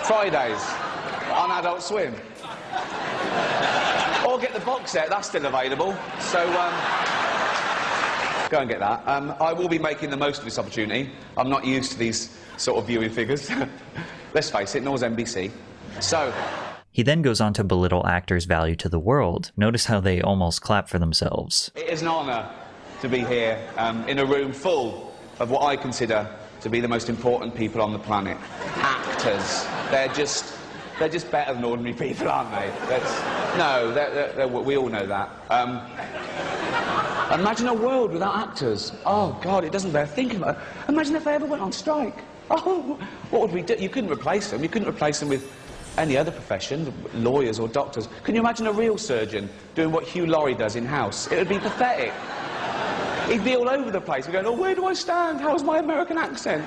Fridays, on Adult Swim. Or get the box set, that's still available. So, go and get that. I will be making the most of this opportunity. I'm not used to these sort of viewing figures. Let's face it, nor is NBC. So... He then goes on to belittle actors' value to the world. Notice how they almost clap for themselves. It is an honour to be here in a room full of what I consider to be the most important people on the planet. Actors. They're just better than ordinary people, aren't they? We all know that. Imagine a world without actors. Oh, God, it doesn't bear thinking about it. Imagine if they ever went on strike. Oh, what would we do? You couldn't replace them. You couldn't replace them with any other profession, lawyers or doctors. Can you imagine a real surgeon doing what Hugh Laurie does in-house? It would be pathetic. He'd be all over the place. We're going, oh, where do I stand? How's my American accent?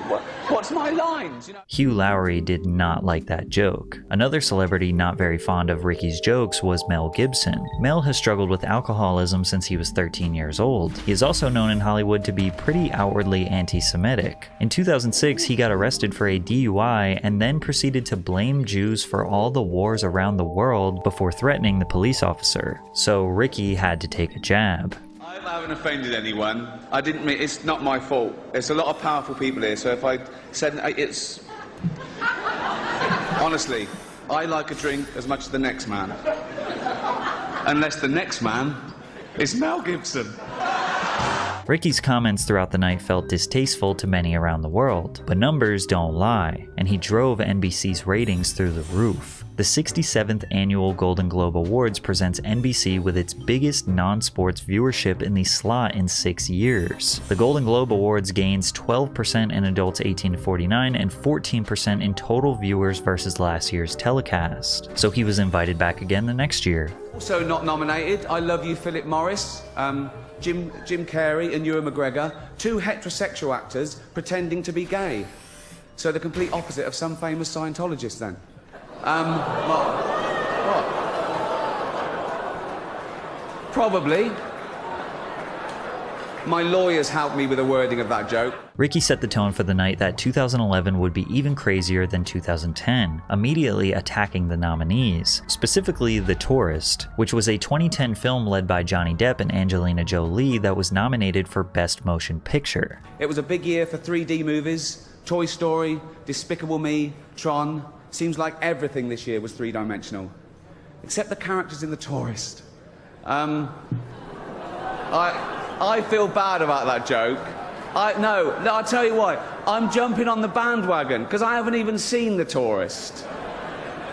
What's my lines? You know? Hugh Lowry did not like that joke. Another celebrity not very fond of Ricky's jokes was Mel Gibson. Mel has struggled with alcoholism since he was 13 years old. He is also known in Hollywood to be pretty outwardly anti-Semitic. In 2006, he got arrested for a DUI and then proceeded to blame Jews for all the wars around the world before threatening the police officer. So Ricky had to take a jab. I haven't offended anyone. I didn't mean, it's not my fault. There's a lot of powerful people here, so if I said it's... Honestly, I like a drink as much as the next man. Unless the next man is Mel Gibson. Ricky's comments throughout the night felt distasteful to many around the world, but numbers don't lie, and he drove NBC's ratings through the roof. The 67th Annual Golden Globe Awards presents NBC with its biggest non-sports viewership in the slot in 6 years. The Golden Globe Awards gains 12% in adults 18 to 49 and 14% in total viewers versus last year's telecast. So he was invited back again the next year. Also not nominated, I Love You, Philip Morris, Jim Carrey and Ewan McGregor, two heterosexual actors pretending to be gay. So the complete opposite of some famous Scientologists then. What? Probably. My lawyers helped me with the wording of that joke. Ricky set the tone for the night that 2011 would be even crazier than 2010, immediately attacking the nominees, specifically The Tourist, which was a 2010 film led by Johnny Depp and Angelina Jolie that was nominated for Best Motion Picture. It was a big year for 3D movies. Toy Story, Despicable Me, Tron. Seems like everything this year was three-dimensional. Except the characters in The Tourist. I feel bad about that joke. No, I'll tell you why. I'm jumping on the bandwagon, because I haven't even seen The Tourist.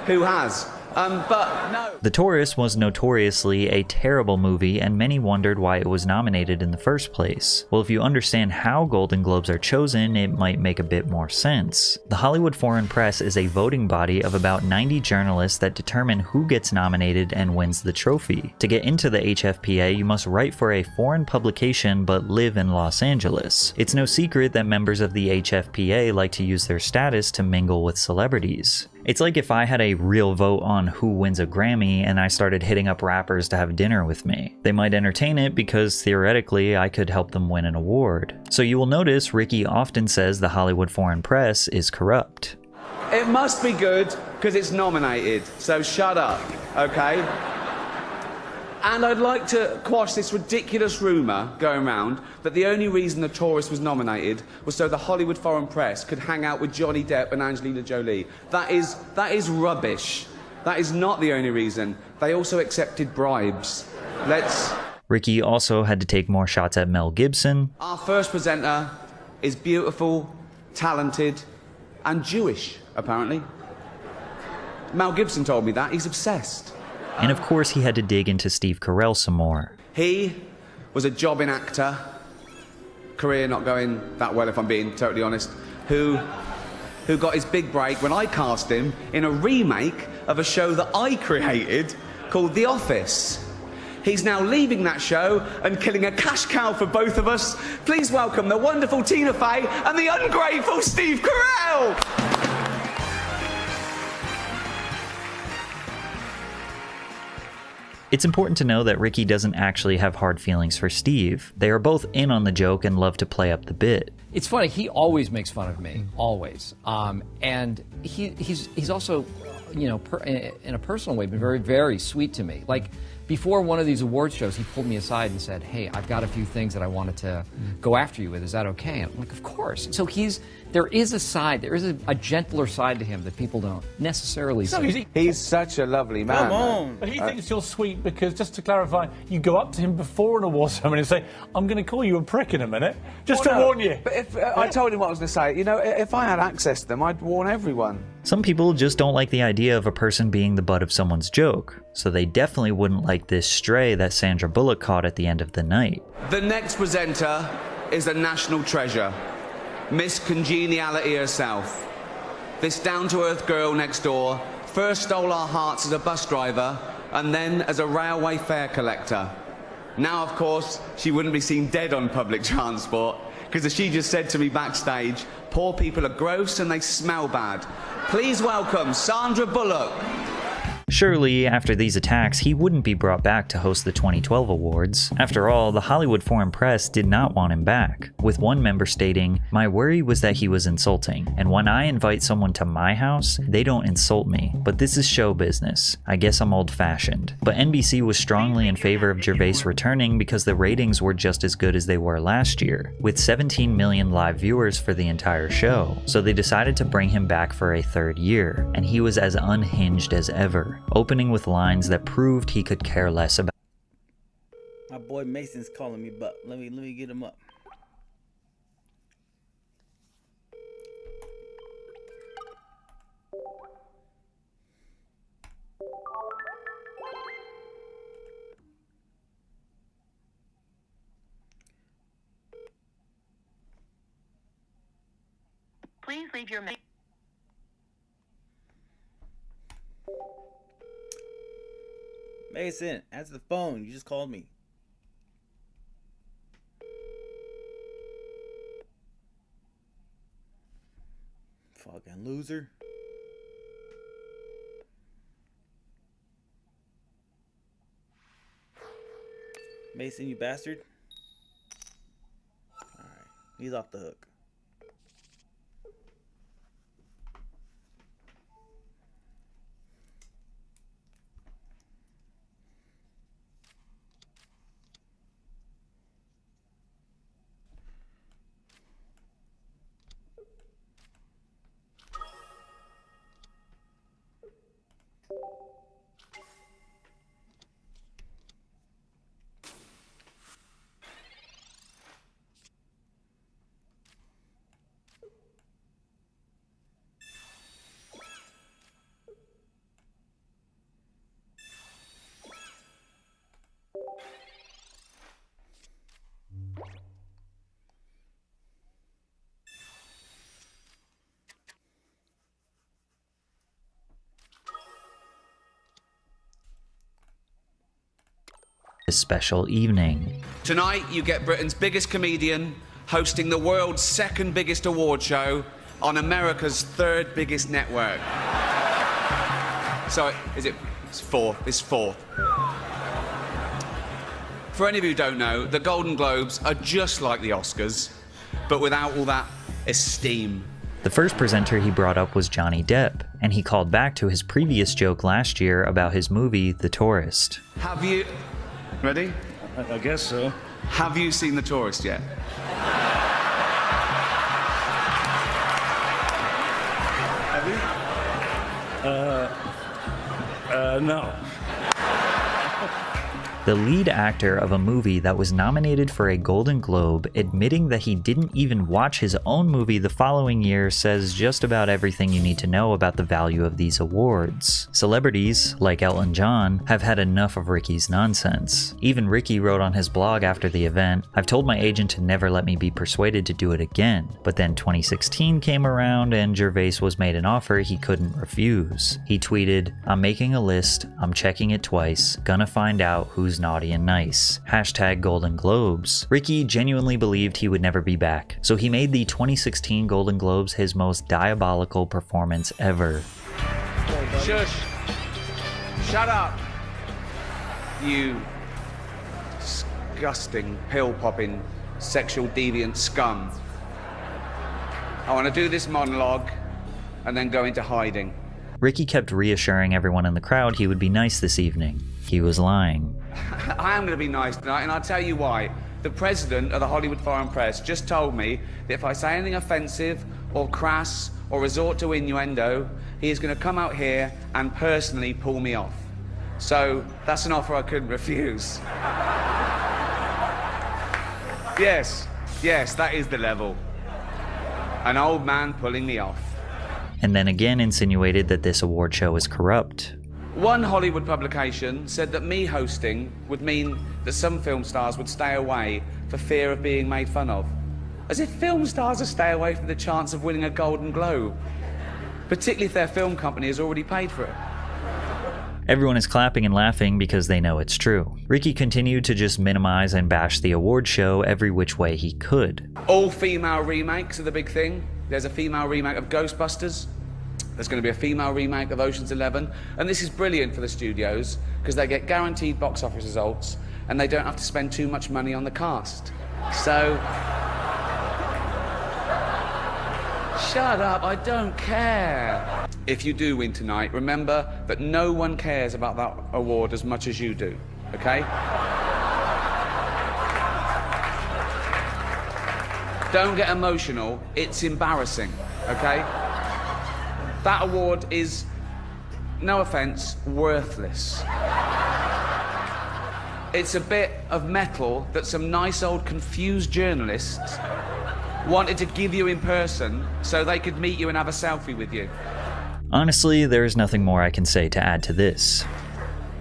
Who has? But no. The Tourist was notoriously a terrible movie, and many wondered why it was nominated in the first place. Well, if you understand how Golden Globes are chosen, it might make a bit more sense. The Hollywood Foreign Press is a voting body of about 90 journalists that determine who gets nominated and wins the trophy. To get into the HFPA, you must write for a foreign publication but live in Los Angeles. It's no secret that members of the HFPA like to use their status to mingle with celebrities. It's like if I had a real vote on who wins a Grammy and I started hitting up rappers to have dinner with me. They might entertain it because theoretically I could help them win an award. So you will notice Ricky often says the Hollywood Foreign Press is corrupt. It must be good because it's nominated, so shut up, okay? And I'd like to quash this ridiculous rumour going around that the only reason The Tourist was nominated was so the Hollywood Foreign Press could hang out with Johnny Depp and Angelina Jolie. That is rubbish. That is not the only reason. They also accepted bribes. Ricky also had to take more shots at Mel Gibson. Our first presenter is beautiful, talented, and Jewish, apparently. Mel Gibson told me that. He's obsessed. And of course he had to dig into Steve Carell some more. He was a jobbing actor, career not going that well if I'm being totally honest, who got his big break when I cast him in a remake of a show that I created called The Office. He's now leaving that show and killing a cash cow for both of us. Please welcome the wonderful Tina Fey and the ungrateful Steve Carell! It's important to know that Ricky doesn't actually have hard feelings for Steve. They are both in on the joke and love to play up the bit. It's funny, he always makes fun of me, always. And he's also, you know, in a personal way, been very, very sweet to me. Like, before one of these award shows, he pulled me aside and said, hey, I've got a few things that I wanted to go after you with. Is that okay? And I'm like, of course. So there is a gentler side to him that people don't necessarily see. He's such a lovely man. Come on. But he thinks you're sweet because, just to clarify, you go up to him before an award ceremony and say, I'm going to call you a prick in a minute, just to warn you. But if I told him what I was going to say, you know, if I had access to them, I'd warn everyone. Some people just don't like the idea of a person being the butt of someone's joke, so they definitely wouldn't like this stray that Sandra Bullock caught at the end of the night. The next presenter is a national treasure, Miss Congeniality herself. This down-to-earth girl next door first stole our hearts as a bus driver and then as a railway fare collector. Now, of course, she wouldn't be seen dead on public transport, because as she just said to me backstage, poor people are gross and they smell bad. Please welcome Sandra Bullock. Surely, after these attacks, he wouldn't be brought back to host the 2012 awards. After all, the Hollywood Foreign Press did not want him back, with one member stating, "My worry was that he was insulting, and when I invite someone to my house, they don't insult me, but this is show business. I guess I'm old-fashioned." But NBC was strongly in favor of Gervais returning because the ratings were just as good as they were last year, with 17 million live viewers for the entire show. So they decided to bring him back for a third year, and he was as unhinged as ever, opening with lines that proved he could care less about. My boy Mason's calling me, but let me get him up. Please leave your message. Mason, answer the phone. You just called me. Fucking loser. Mason, you bastard. Alright, he's off the hook. Special evening. Tonight, you get Britain's biggest comedian hosting the world's second biggest award show on America's third biggest network. So, it's fourth. It's fourth. For any of you who don't know, the Golden Globes are just like the Oscars, but without all that esteem. The first presenter he brought up was Johnny Depp, and he called back to his previous joke last year about his movie, The Tourist. Have you... Ready? I guess so. Have you seen The Tourist yet? Have you? No. The lead actor of a movie that was nominated for a Golden Globe, admitting that he didn't even watch his own movie the following year, says just about everything you need to know about the value of these awards. Celebrities, like Elton John, have had enough of Ricky's nonsense. Even Ricky wrote on his blog after the event, "I've told my agent to never let me be persuaded to do it again, but then 2016 came around and Gervais was made an offer he couldn't refuse." He tweeted, "I'm making a list, I'm checking it twice, gonna find out who's naughty and nice. Hashtag Golden Globes." Ricky genuinely believed he would never be back, so he made the 2016 Golden Globes his most diabolical performance ever. Shush. Shut up. You disgusting, pill-popping, sexual deviant scum. I want to do this monologue and then go into hiding. Ricky kept reassuring everyone in the crowd he would be nice this evening. He was lying. I am going to be nice tonight, and I'll tell you why. The president of the Hollywood Foreign Press just told me that if I say anything offensive or crass or resort to innuendo, he is going to come out here and personally pull me off. So that's an offer I couldn't refuse. Yes, that is the level. An old man pulling me off. And then again insinuated that this award show is corrupt. One Hollywood publication said that me hosting would mean that some film stars would stay away for fear of being made fun of. As if film stars would stay away from the chance of winning a Golden Globe, particularly if their film company has already paid for it. Everyone is clapping and laughing because they know it's true. Ricky continued to just minimize and bash the award show every which way he could. All female remakes are the big thing. There's a female remake of Ghostbusters. There's going to be a female remake of Ocean's 11. And this is brilliant for the studios because they get guaranteed box office results and they don't have to spend too much money on the cast. So... shut up, I don't care. If you do win tonight, remember that no one cares about that award as much as you do, okay? Don't get emotional, it's embarrassing, okay? That award is, no offense, worthless. It's a bit of metal that some nice old confused journalists wanted to give you in person so they could meet you and have a selfie with you. Honestly, there is nothing more I can say to add to this.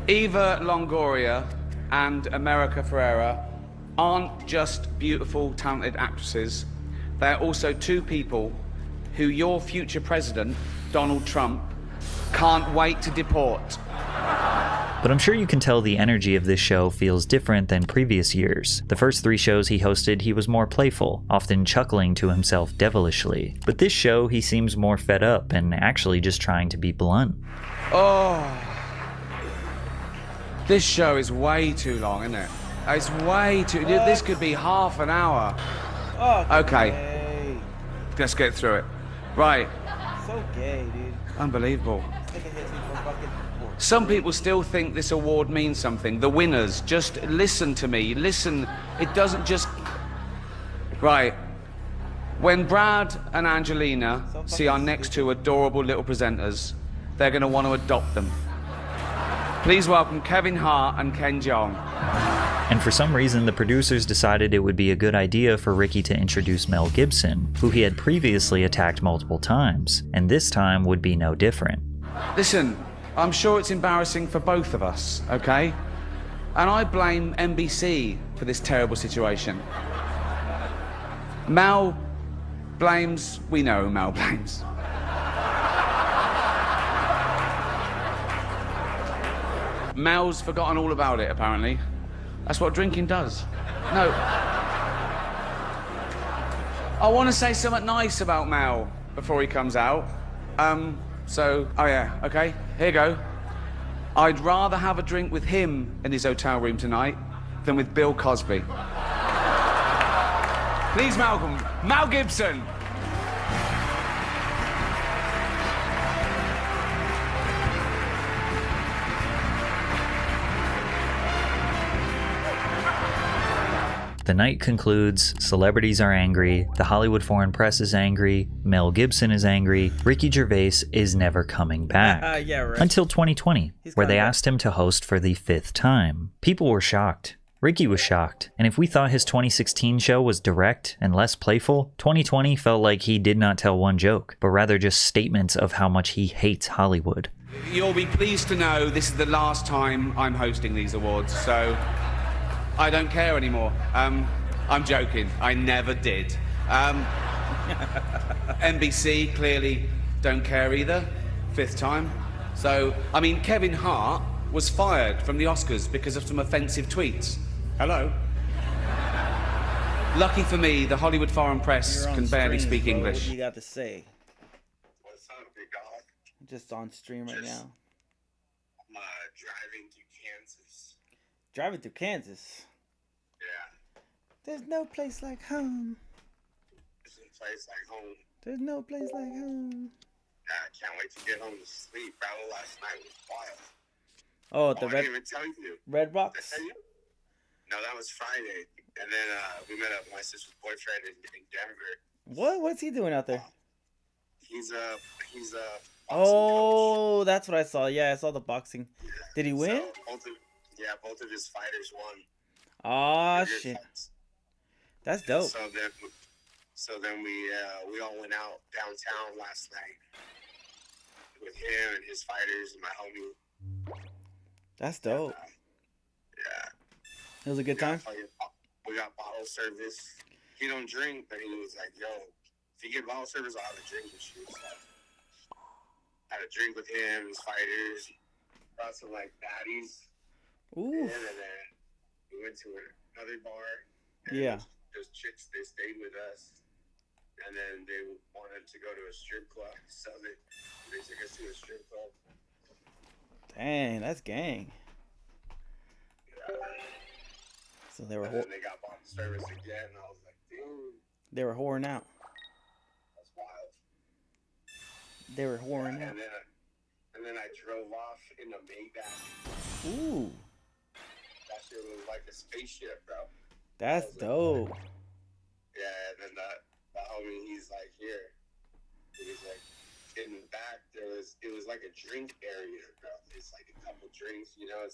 Eva Longoria and America Ferrera aren't just beautiful, talented actresses. They're also two people who your future president, Donald Trump, can't wait to deport. But I'm sure you can tell the energy of this show feels different than previous years. The first 3 shows he hosted, he was more playful, often chuckling to himself devilishly. But this show, he seems more fed up and actually just trying to be blunt. Oh, this show is way too long, isn't it? It's way too... This could be half an hour. Okay, let's get through it. Right. So gay, dude. Unbelievable. Some people still think this award means something. The winners, just listen to me. Listen, it doesn't just... Right. When Brad and Angelina see our next 2 adorable little presenters, they're going to want to adopt them. Please welcome Kevin Hart and Ken Jeong. And for some reason, the producers decided it would be a good idea for Ricky to introduce Mel Gibson, who he had previously attacked multiple times, and this time would be no different. Listen, I'm sure it's embarrassing for both of us, okay? And I blame NBC for this terrible situation. Mel blames... We know who Mel blames. Mel's forgotten all about it, apparently. That's what drinking does. No. I want to say something nice about Mel before he comes out. Oh yeah, okay, here you go. I'd rather have a drink with him in his hotel room tonight than with Bill Cosby. Please welcome Mel Gibson. The night concludes, celebrities are angry, the Hollywood foreign press is angry, Mel Gibson is angry, Ricky Gervais is never coming back. Yeah, right. Until 2020, where they asked him to host for the 5th time. People were shocked. Ricky was shocked, and if we thought his 2016 show was direct and less playful, 2020 felt like he did not tell one joke, but rather just statements of how much he hates Hollywood. You'll be pleased to know this is the last time I'm hosting these awards, so I don't care anymore. I'm joking, I never did. NBC clearly don't care either, 5th time. So, I mean, Kevin Hart was fired from the Oscars because of some offensive tweets. Hello? Lucky for me, the Hollywood foreign press can barely speak English. What do you got to say? What's up, big dog? I'm just on stream right now. I'm driving through Kansas. Driving through Kansas? Yeah. There's no place like home. There's no place like home. There's no place like home. I can't wait to get home to sleep. Bro, last night was wild. Oh, the I red. didn't even tell you. Red Box. Did I tell you? No, that was Friday, and then we met up with my sister's boyfriend in Denver. What? What's he doing out there? He's Oh, that's what I saw. Yeah, I saw the boxing. Did he win? So both of his fighters won. Oh shit. That's dope. So then we all went out downtown last night with him and his fighters and my homie. That's dope. Yeah. It was a good time. We got bottle service. He don't drink, but he was like, "Yo, if you get bottle service, I'll have a drink with you." So I had a drink with him, his fighters. brought some like baddies. Ooh. And then we went to another bar. And Yeah. Those chicks, they stayed with us. And then they wanted to go to a strip club. So they took us to a strip club. Dang, that's gang. So they were And then they got bottle service again. I was like, dude, they were whoring out. that's wild. They were whoring out. And then I drove off in a Maybach. Ooh, That shit was like a spaceship, bro. that's dope. Yeah, and then the homie, he's like, here. He's like, in the back, it was like a drink area, bro. It's like a couple drinks, you know? It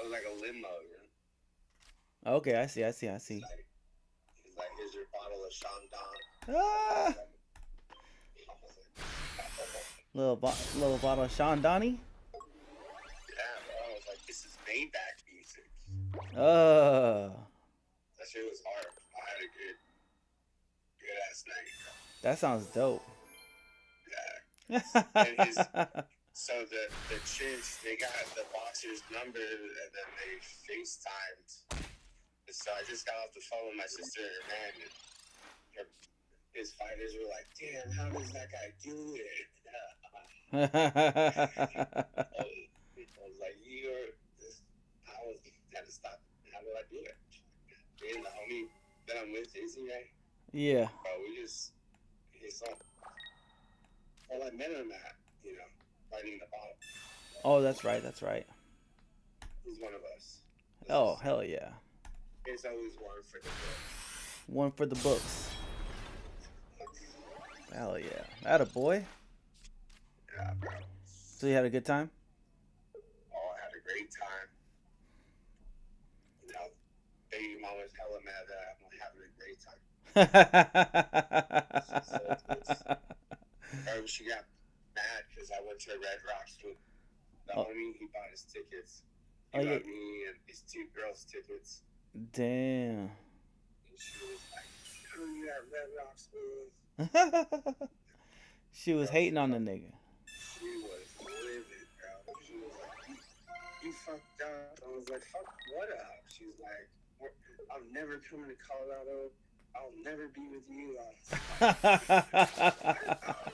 was like a limo, you know? Okay, I see. He's like, here's your bottle of Chandon. Ah, little bottle of Sean Donnie. Yeah, bro. I was like, this is Maybach music. That shit was hard. I had a good ass night, bro. That sounds dope. And so the chicks, they got the boxer's number and then they FaceTimed. So I just got off the phone with my sister and her man. His fighters were like, damn, how does that guy do it? I was like, I had to stop. How do I do it? Me and the homie that I'm with, Izzy, right? Yeah. Bro, he's like, well, I met him at, fighting the bottle. Oh, that's right. That's right. He's one of us. Oh, hell yeah. There's always one for the book. One for the books. Hell yeah. That a boy. Yeah, bro. So you had a good time? Oh, I had a great time. Baby mama's hella mad that I'm having a great time. Bro, she got mad because I went to Red Rocks with the homie. He bought his tickets. He got me and his 2 girls tickets. Damn. And she was like, "Who you at Red Rocks with?" She was hating on the nigga. She was livid, bro. She was like, you fucked up. I was like, fuck what up? She was like, I'm never coming to Colorado. I'll never be with you. I was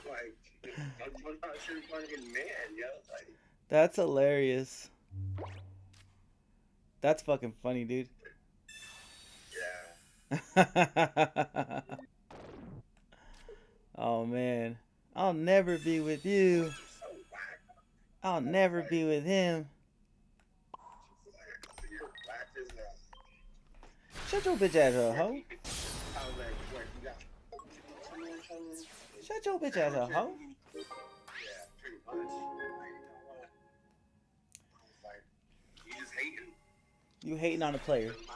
like, I'm not sure fucking man, yo. Like, That's hilarious. That's fucking funny, dude. yeah. Oh man. I'll never be with you. I'll never be with him. You're whack as hell. Shut your bitch ass up, ho. I was like, what, you got Shut your bitch ass up, ho. Yeah, pretty much. Like, you know what? I was like, you just hating. You hating on a player. Living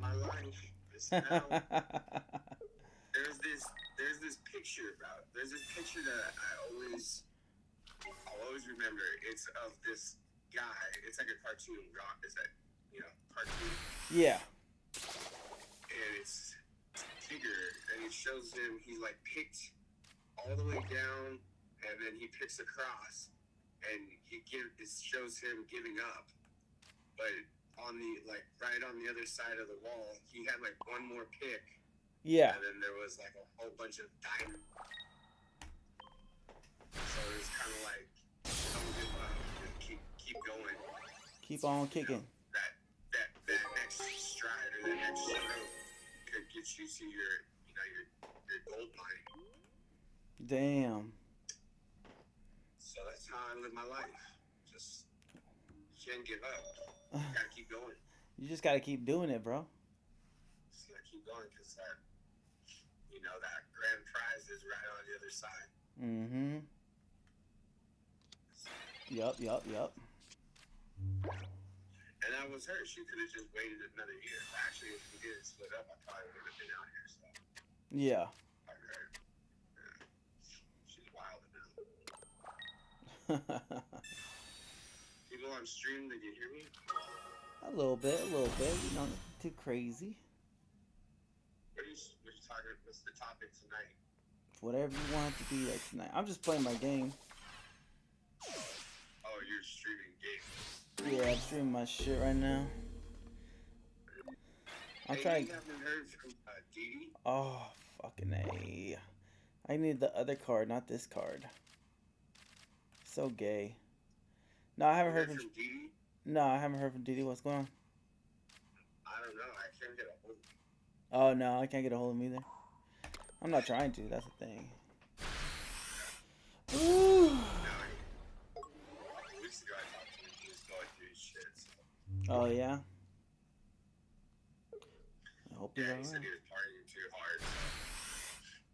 my life. This now. There's this picture, bro. There's this picture that I'll always remember. It's of this guy. It's like a cartoon. Is that, cartoon? Yeah. And it's Tigger, and it shows him, he's like picked all the way down, and then he picks across, and it shows him giving up. But on the, right on the other side of the wall, he had one more pick. Yeah. And then there was a whole bunch of diamonds. So it was kind of like, don't give up, just keep going. Keep on kicking. That next stride or that next stroke could get you to your gold mine. Damn. So that's how I live my life. Just can't give up. You gotta keep going. You just gotta keep doing it, bro. Just gotta keep going because that grand prize is right on the other side. Mm-hmm. Yup. And that was her. She could have just waited another year. Actually, if we did split up, I probably would have been out here. So. Yeah. Like her. Yeah. She's wild enough. People on stream, did you hear me? A little bit. Not too crazy. What are you talking? What's the topic tonight? Whatever you want it to be like tonight. I'm just playing my game. Oh, you're streaming games. Yeah, I'm streaming my shit right now. I'm trying. You haven't heard from Didi? Oh, fucking A. I need the other card, not this card. So gay. No, I haven't heard from Didi. No, I haven't heard from Didi. What's going on? I don't know. I can't get a hold of him. Oh no, I can't get a hold of him either. I'm not trying to. That's the thing. Ooh. Weeks ago, I talked to him. He was going through his shit. So. Oh yeah. I hope he's Yeah, he alright. said he was partying too hard.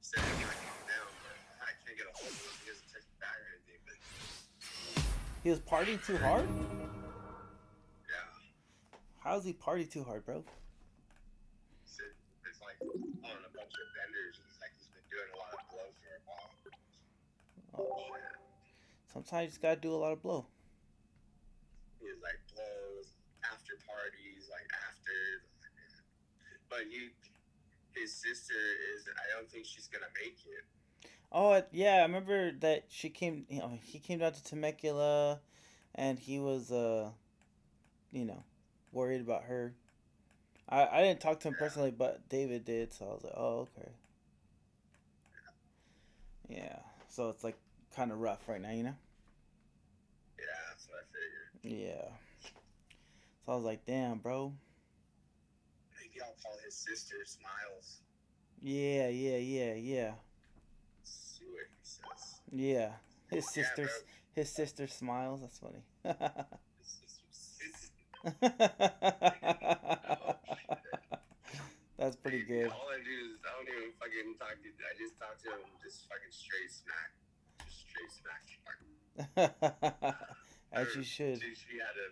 So he said he might calm down, but I can't get a hold of him. He doesn't text me back or anything. But He was partying too hard? yeah, How's he party too hard, bro? he said it's like on a bunch of vendors. He's like he's been doing a lot of blow for a while. Oh shit. Sometimes you just gotta do a lot of blow. He was like blows after parties, like after. But his sister is. I don't think she's gonna make it. Oh yeah, I remember that she came. You know, he came down to Temecula, and he was you know, worried about her. I didn't talk to him personally, but David did, so I was like, oh okay. Yeah, so it's like kind of rough right now, you know. Yeah, that's what I figured. Yeah. So I was like, damn, bro. Maybe I'll call his sister Smiles. Yeah. See what he says. Yeah. His Yeah, sister, bro. his sister smiles. That's funny. That's pretty good. All I do is I don't even fucking talk to. I just talk to him just fucking straight smack, just straight smack. As you should. Teach me how to.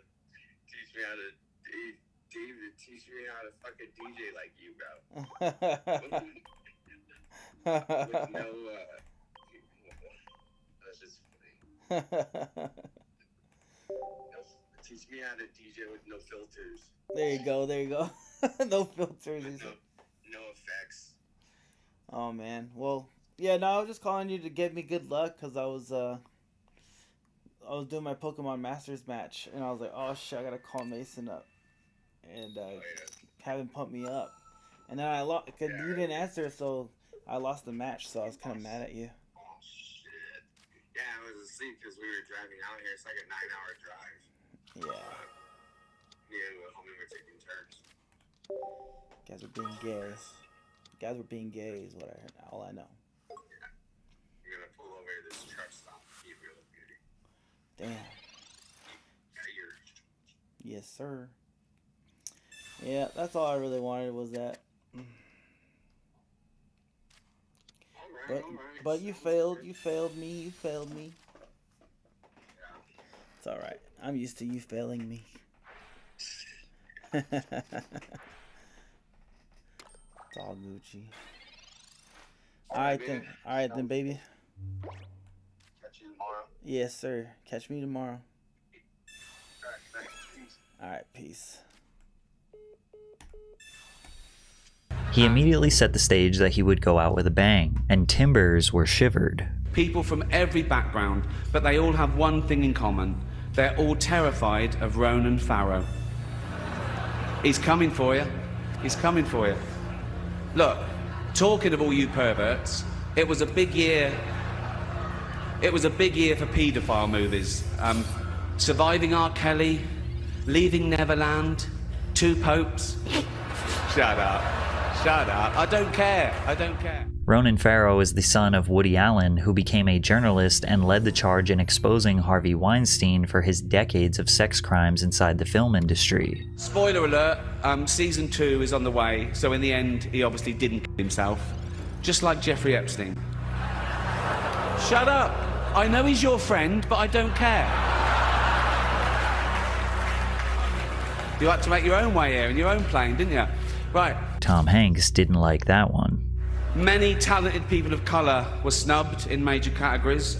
David, teach me how to fucking DJ like you, bro. With no. That's just funny. Teach me how to DJ with no filters. There you go. No filters. No effects. Oh man. Well, yeah. No, I was just calling you to give me good luck because I was doing my Pokemon Masters match and I was like, oh shit, I gotta call Mason up and have him pump me up. And then I lost because you didn't answer, so I lost the match. So I was kind of mad at you. Oh shit. Yeah, I was asleep because we were driving out here. It's like a 9-hour drive. Yeah. Yeah, well, we were taking turns. Guys were being gay. Guys were being gay is what I heard. All I know. You're gonna pull over to this truck stop. You real beauty. Damn. Yeah, Yes, sir. Yeah, that's all I really wanted was that. But you failed. You failed me. It's all right. I'm used to you failing me. It's all Gucci. All right then, baby. Catch you tomorrow. Yes, sir. Catch me tomorrow. Alright, thanks. Peace. All right, peace. He immediately set the stage that he would go out with a bang, and timbers were shivered. People from every background, but they all have one thing in common. They're all terrified of Ronan Farrow. He's coming for you. He's coming for you. Look, talking of all you perverts, it was a big year. It was a big year for paedophile movies. Surviving R. Kelly, Leaving Neverland, Two Popes. Shut up. I don't care. Ronan Farrow is the son of Woody Allen, who became a journalist and led the charge in exposing Harvey Weinstein for his decades of sex crimes inside the film industry. Spoiler alert, season 2 is on the way, so in the end, he obviously didn't kill himself. Just like Jeffrey Epstein. Shut up! I know he's your friend, but I don't care. You had to make your own way here in your own plane, didn't you? Right. Tom Hanks didn't like that one. Many talented people of colour were snubbed in major categories.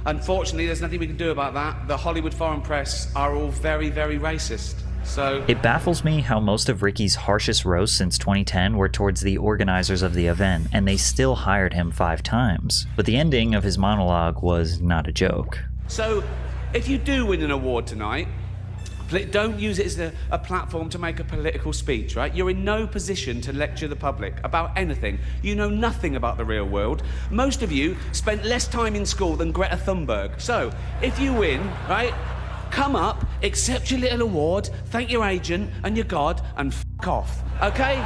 Unfortunately, there's nothing we can do about that. The Hollywood foreign press are all very, very racist. So It baffles me how most of Ricky's harshest roasts since 2010 were towards the organizers of the event, and they still hired him 5 times. But the ending of his monologue was not a joke. So, if you do win an award tonight, don't use it as a platform to make a political speech, right? You're in no position to lecture the public about anything. You know nothing about the real world. Most of you spent less time in school than Greta Thunberg. So, if you win, right, come up, accept your little award, thank your agent and your God, and f*** off, okay?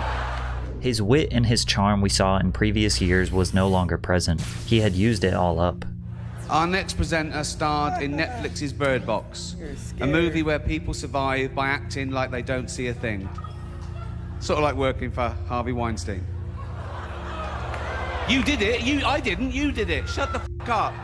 His wit and his charm we saw in previous years was no longer present. He had used it all up. Our next presenter starred in Netflix's Bird Box, a movie where people survive by acting like they don't see a thing. Sort of like working for Harvey Weinstein. You did it. I didn't. You did it. Shut the f*** up.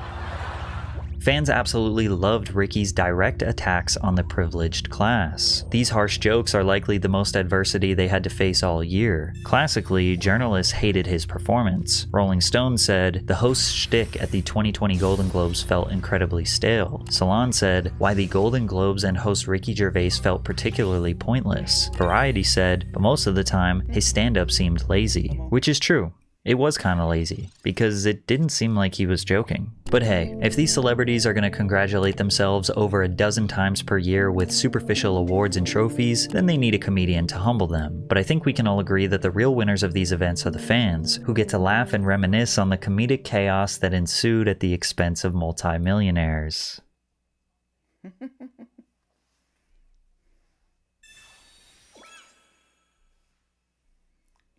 Fans absolutely loved Ricky's direct attacks on the privileged class. These harsh jokes are likely the most adversity they had to face all year. Classically, journalists hated his performance. Rolling Stone said, the host's shtick at the 2020 Golden Globes felt incredibly stale. Salon said, why the Golden Globes and host Ricky Gervais felt particularly pointless. Variety said, but most of the time, his stand-up seemed lazy. Which is true. It was kinda lazy, because it didn't seem like he was joking. But hey, if these celebrities are gonna congratulate themselves over a dozen times per year with superficial awards and trophies, then they need a comedian to humble them. But I think we can all agree that the real winners of these events are the fans, who get to laugh and reminisce on the comedic chaos that ensued at the expense of multimillionaires.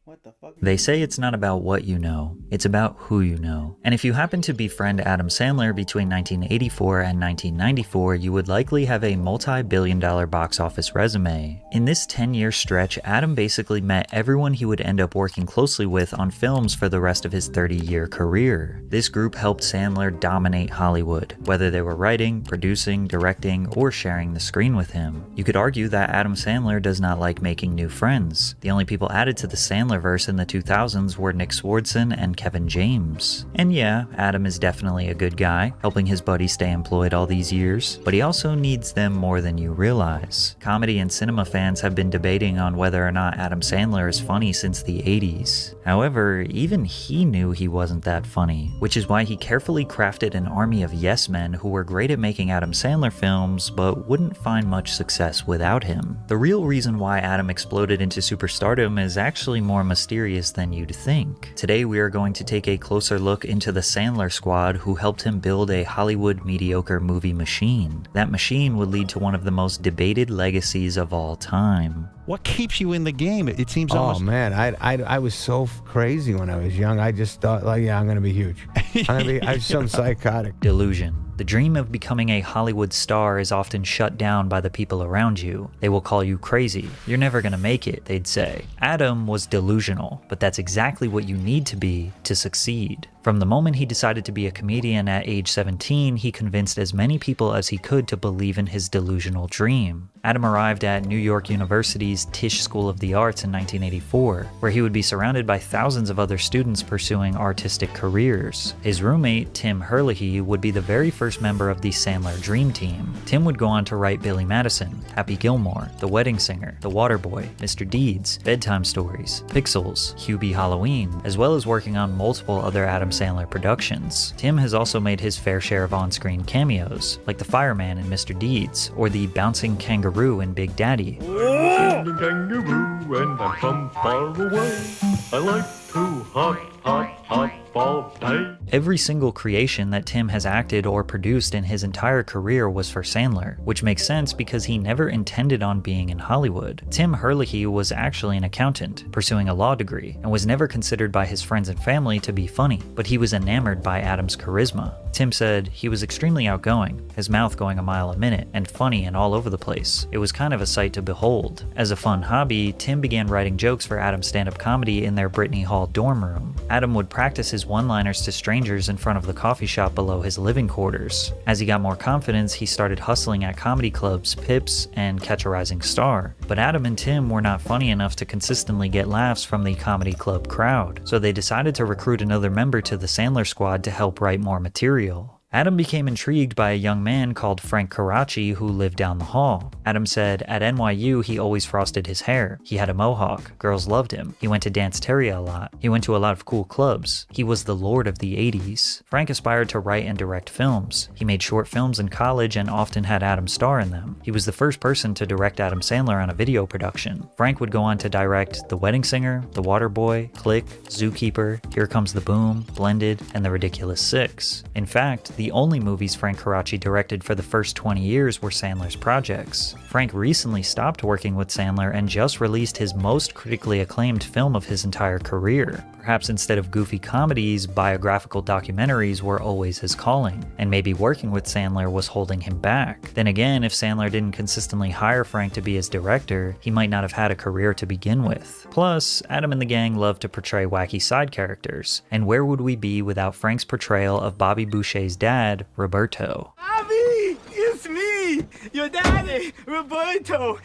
What the fuck? They say it's not about what you know, it's about who you know. And if you happen to befriend Adam Sandler between 1984 and 1994, you would likely have a multi-billion-dollar box office resume. In this 10-year stretch, Adam basically met everyone he would end up working closely with on films for the rest of his 30-year career. This group helped Sandler dominate Hollywood, whether they were writing, producing, directing, or sharing the screen with him. You could argue that Adam Sandler does not like making new friends. The only people added to the Sandlerverse in the 2000s were Nick Swardson and Kevin James. And yeah, Adam is definitely a good guy, helping his buddy stay employed all these years, but he also needs them more than you realize. Comedy and cinema fans have been debating on whether or not Adam Sandler is funny since the 80s. However, even he knew he wasn't that funny, which is why he carefully crafted an army of yes men who were great at making Adam Sandler films, but wouldn't find much success without him. The real reason why Adam exploded into superstardom is actually more mysterious than you'd think. Today we are going to take a closer look into the Sandler squad who helped him build a Hollywood mediocre movie machine. That machine would lead to one of the most debated legacies of all time. What keeps you in the game? It seems almost... Oh man, I was so crazy when I was young. I just thought, like, yeah, I'm gonna be huge. I'm some psychotic. Delusion. The dream of becoming a Hollywood star is often shut down by the people around you. They will call you crazy. You're never gonna make it, they'd say. Adam was delusional, but that's exactly what you need to be to succeed. From the moment he decided to be a comedian at age 17, he convinced as many people as he could to believe in his delusional dream. Adam arrived at New York University's Tisch School of the Arts in 1984, where he would be surrounded by thousands of other students pursuing artistic careers. His roommate, Tim Herlihy, would be the very first member of the Sandler Dream Team. Tim would go on to write Billy Madison, Happy Gilmore, The Wedding Singer, The Waterboy, Mr. Deeds, Bedtime Stories, Pixels, Hubie Halloween, as well as working on multiple other Adam Sandler productions. Tim has also made his fair share of on-screen cameos, like the fireman in Mr. Deeds, or the bouncing kangaroo in Big Daddy. Kangaroo, and I'm from far away. I like to hop all day. Every single creation that Tim has acted or produced in his entire career was for Sandler, which makes sense because he never intended on being in Hollywood. Tim Herlihy was actually an accountant, pursuing a law degree, and was never considered by his friends and family to be funny, but he was enamored by Adam's charisma. Tim said he was extremely outgoing, his mouth going a mile a minute, and funny and all over the place. It was kind of a sight to behold. As a fun hobby, Tim began writing jokes for Adam's stand-up comedy in their Brittany Hall dorm room. Adam would practice his one-liners to strangers in front of the coffee shop below his living quarters. As he got more confidence, he started hustling at comedy clubs, Pips, and Catch a Rising Star. But Adam and Tim were not funny enough to consistently get laughs from the comedy club crowd, so they decided to recruit another member to the Sandler squad to help write more material. Adam became intrigued by a young man called Frank Karachi who lived down the hall. Adam said at NYU he always frosted his hair. He had a mohawk. Girls loved him. He went to Danceteria a lot. He went to a lot of cool clubs. He was the lord of the 80s. Frank aspired to write and direct films. He made short films in college and often had Adam star in them. He was the first person to direct Adam Sandler on a video production. Frank would go on to direct The Wedding Singer, The Waterboy, Click, Zookeeper, Here Comes the Boom, Blended, and The Ridiculous Six. In fact, the only movies Frank Karachi directed for the first 20 years were Sandler's projects. Frank recently stopped working with Sandler and just released his most critically acclaimed film of his entire career. Perhaps instead of goofy comedies, biographical documentaries were always his calling, and maybe working with Sandler was holding him back. Then again, if Sandler didn't consistently hire Frank to be his director, he might not have had a career to begin with. Plus, Adam and the gang loved to portray wacky side characters, and where would we be without Frank's portrayal of Bobby Boucher's dad, Roberto? Bobby, it's me, your daddy, Roberto.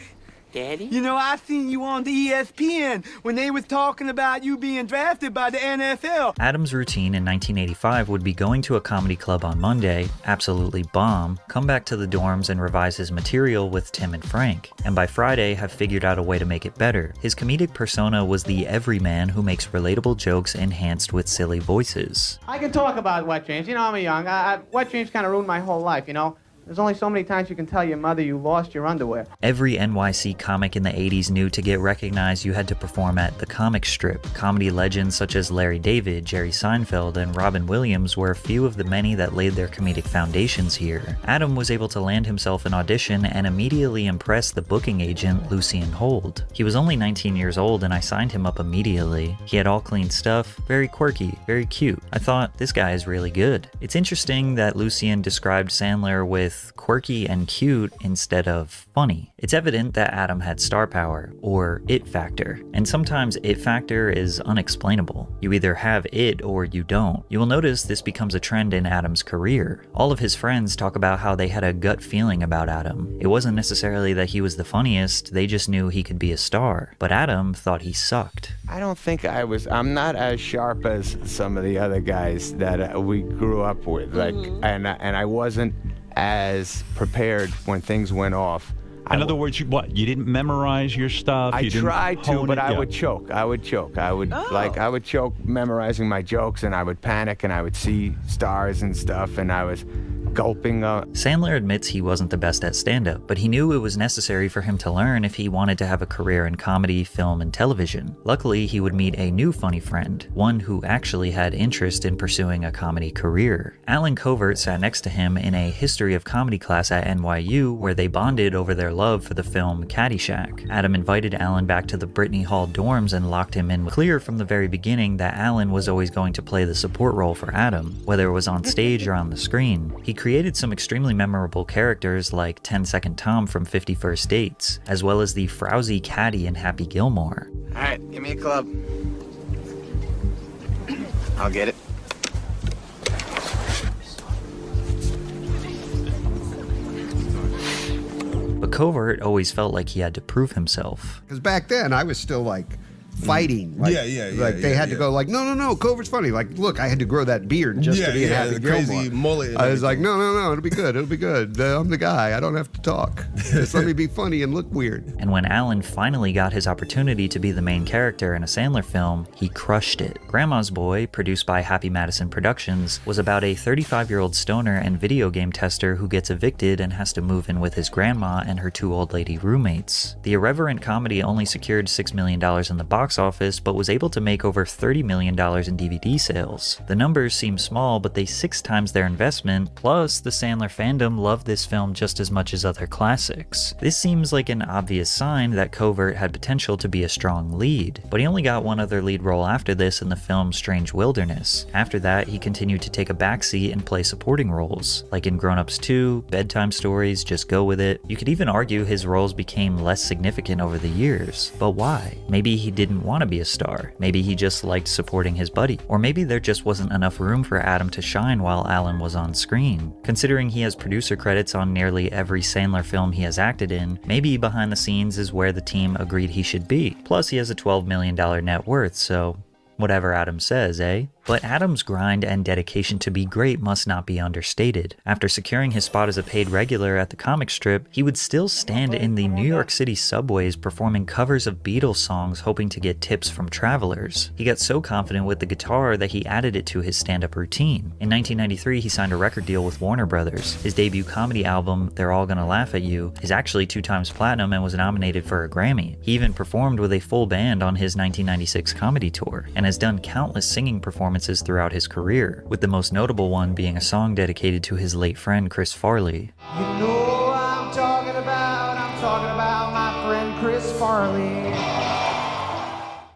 Daddy? You know, I seen you on the ESPN when they was talking about you being drafted by the NFL. Adam's routine in 1985 would be going to a comedy club on Monday, absolutely bomb, come back to the dorms and revise his material with Tim and Frank, and by Friday have figured out a way to make it better. His comedic persona was the everyman who makes relatable jokes enhanced with silly voices. I can talk about wet dreams. You know, I'm young. Wet dreams kind of ruined my whole life, you know? There's only so many times you can tell your mother you lost your underwear. Every NYC comic in the 80s knew to get recognized you had to perform at the comic strip. Comedy legends such as Larry David, Jerry Seinfeld, and Robin Williams were a few of the many that laid their comedic foundations here. Adam was able to land himself an audition and immediately impress the booking agent, Lucien Hold. He was only 19 years old and I signed him up immediately. He had all clean stuff, very quirky, very cute. I thought, this guy is really good. It's interesting that Lucien described Sandler with quirky and cute instead of funny. It's evident that Adam had star power, or it factor, and sometimes it factor is unexplainable. You either have it or you don't. You will notice this becomes a trend in Adam's career. All of his friends talk about how they had a gut feeling about Adam. It wasn't necessarily that he was the funniest, they just knew he could be a star. But Adam thought he sucked. I don't think I'm not as sharp as some of the other guys that we grew up with. And I wasn't as prepared when things went off. In other words, you didn't memorize your stuff? I tried to, but I would choke. I would choke memorizing my jokes, and I would panic, and I would see stars and stuff, and I was gulping up. Sandler admits he wasn't the best at stand-up, but he knew it was necessary for him to learn if he wanted to have a career in comedy, film, and television. Luckily, he would meet a new funny friend, one who actually had interest in pursuing a comedy career. Alan Covert sat next to him in a history of comedy class at NYU where they bonded over their love for the film Caddyshack. Adam invited Alan back to the Brittany Hall dorms and locked him in. Clear from the very beginning that Alan was always going to play the support role for Adam, whether it was on stage or on the screen. He created some extremely memorable characters like 10-Second Tom from 50 First Dates, as well as the frowsy caddy in Happy Gilmore. All right, give me a club. I'll get it. But Covert always felt like he had to prove himself. Because back then, I was still like fighting. Like, they had to go like, no, Covert's funny. Like, look, I had to grow that beard just to be in Happy Gilmore. Crazy mullet. I was like, no, it'll be good. I'm the guy. I don't have to talk. Just let me be funny and look weird. And when Alan finally got his opportunity to be the main character in a Sandler film, he crushed it. Grandma's Boy, produced by Happy Madison Productions, was about a 35-year-old stoner and video game tester who gets evicted and has to move in with his grandma and her two old lady roommates. The irreverent comedy only secured $6 million in the box office, but was able to make over $30 million in DVD sales. The numbers seem small, but they 6 times their investment, plus the Sandler fandom loved this film just as much as other classics. This seems like an obvious sign that Covert had potential to be a strong lead, but he only got one other lead role after this in the film Strange Wilderness. After that, he continued to take a backseat and play supporting roles, like in Grown Ups 2, Bedtime Stories, Just Go With It. You could even argue his roles became less significant over the years, but why? Maybe he didn't want to be a star. Maybe he just liked supporting his buddy. Or maybe there just wasn't enough room for Adam to shine while Alan was on screen. Considering he has producer credits on nearly every Sandler film he has acted in, maybe behind the scenes is where the team agreed he should be. Plus, he has a $12 million net worth, so whatever Adam says, eh? But Adam's grind and dedication to be great must not be understated. After securing his spot as a paid regular at the comic strip, he would still stand in the New York City subways performing covers of Beatles songs hoping to get tips from travelers. He got so confident with the guitar that he added it to his stand-up routine. In 1993, he signed a record deal with Warner Brothers. His debut comedy album, They're All Gonna Laugh at You, is actually 2 times platinum and was nominated for a Grammy. He even performed with a full band on his 1996 comedy tour, and has done countless singing performances throughout his career, with the most notable one being a song dedicated to his late friend Chris Farley. You know I'm talking about my friend Chris Farley.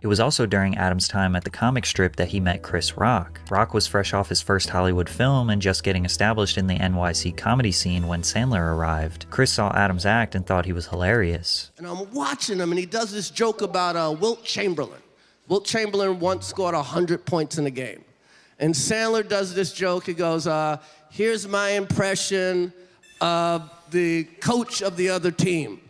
It was also during Adam's time at the comic strip that he met Chris Rock. Rock was fresh off his first Hollywood film and just getting established in the NYC comedy scene when Sandler arrived. Chris saw Adam's act and thought he was hilarious. And I'm watching him, and he does this joke about Wilt Chamberlain. Wilt Chamberlain once scored 100 points in a game. And Sandler does this joke. He goes, here's my impression of the coach of the other team.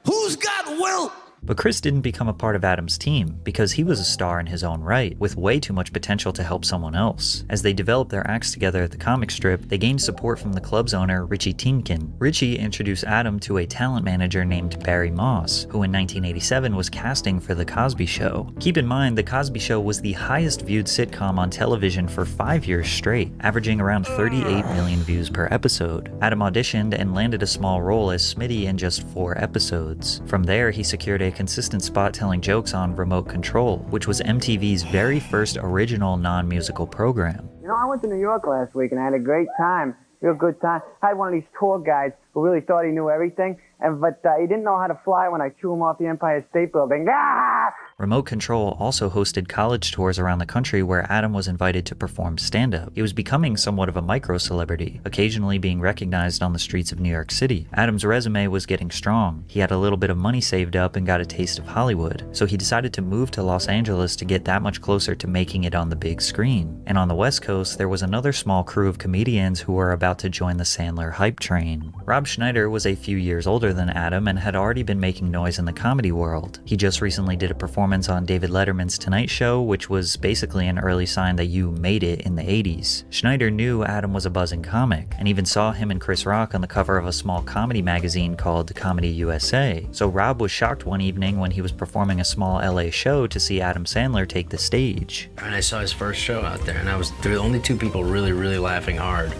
Who's got Wilt? But Chris didn't become a part of Adam's team because he was a star in his own right, with way too much potential to help someone else. As they developed their acts together at the comic strip, they gained support from the club's owner, Richie Tienken. Richie introduced Adam to a talent manager named Barry Moss, who in 1987 was casting for The Cosby Show. Keep in mind, The Cosby Show was the highest viewed sitcom on television for 5 years straight, averaging around 38 million views per episode. Adam auditioned and landed a small role as Smitty in just 4 episodes. From there, he secured a consistent spot telling jokes on Remote Control, which was MTV's very first original non-musical program. You know, I went to New York last week and I had a great time, real good time. I had one of these tour guides who really thought he knew everything, but he didn't know how to fly when I threw him off the Empire State Building. Ah! Remote Control also hosted college tours around the country where Adam was invited to perform stand-up. He was becoming somewhat of a micro-celebrity, occasionally being recognized on the streets of New York City. Adam's resume was getting strong. He had a little bit of money saved up and got a taste of Hollywood, so he decided to move to Los Angeles to get that much closer to making it on the big screen. And on the West Coast, there was another small crew of comedians who were about to join the Sandler hype train. Rob Schneider was a few years older than Adam and had already been making noise in the comedy world. He just recently did a performance on David Letterman's Tonight Show, which was basically an early sign that you made it in the 80s. Schneider knew Adam was a buzzing comic, and even saw him and Chris Rock on the cover of a small comedy magazine called Comedy USA. So Rob was shocked one evening when he was performing a small LA show to see Adam Sandler take the stage. And I saw his first show out there, and the only 2 people really laughing hard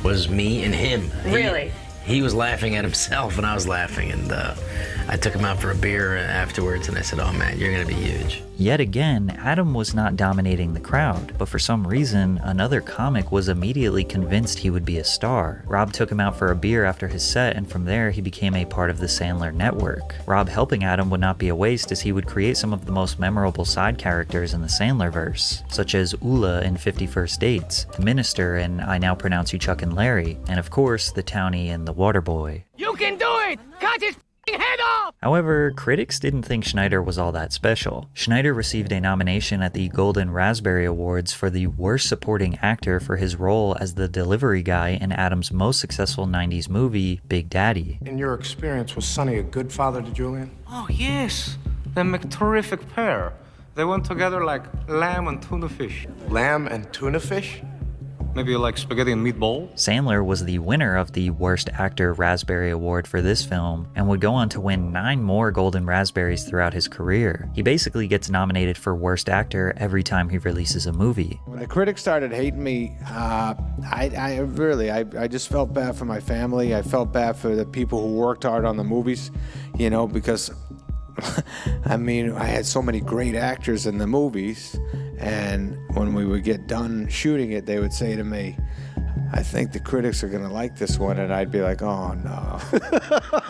was me and him. Really? He was laughing at himself and I was laughing, and I took him out for a beer afterwards and I said, oh man, you're gonna be huge. Yet again, Adam was not dominating the crowd, but for some reason, another comic was immediately convinced he would be a star. Rob took him out for a beer after his set, and from there he became a part of the Sandler network. Rob helping Adam would not be a waste, as he would create some of the most memorable side characters in the Sandlerverse, such as Ula in 50 First Dates, the Minister in I Now Pronounce You Chuck and Larry, and of course, the Townie in The Waterboy. You can do it! Cut his head off! However, critics didn't think Schneider was all that special. Schneider received a nomination at the Golden Raspberry Awards for the Worst Supporting Actor for his role as the delivery guy in Adam's most successful 90s movie, Big Daddy. In your experience, was Sonny a good father to Julian? Oh, yes. They make a terrific pair. They went together like lamb and tuna fish. Lamb and tuna fish? Maybe you like spaghetti and meatball? Sandler was the winner of the Worst Actor Raspberry Award for this film, and would go on to win 9 more Golden Raspberries throughout his career. He basically gets nominated for Worst Actor every time he releases a movie. When the critics started hating me, I just felt bad for my family. I felt bad for the people who worked hard on the movies, you know, because I mean, I had so many great actors in the movies, and when we would get done shooting it, they would say to me, I think the critics are going to like this one, and I'd be like, oh no.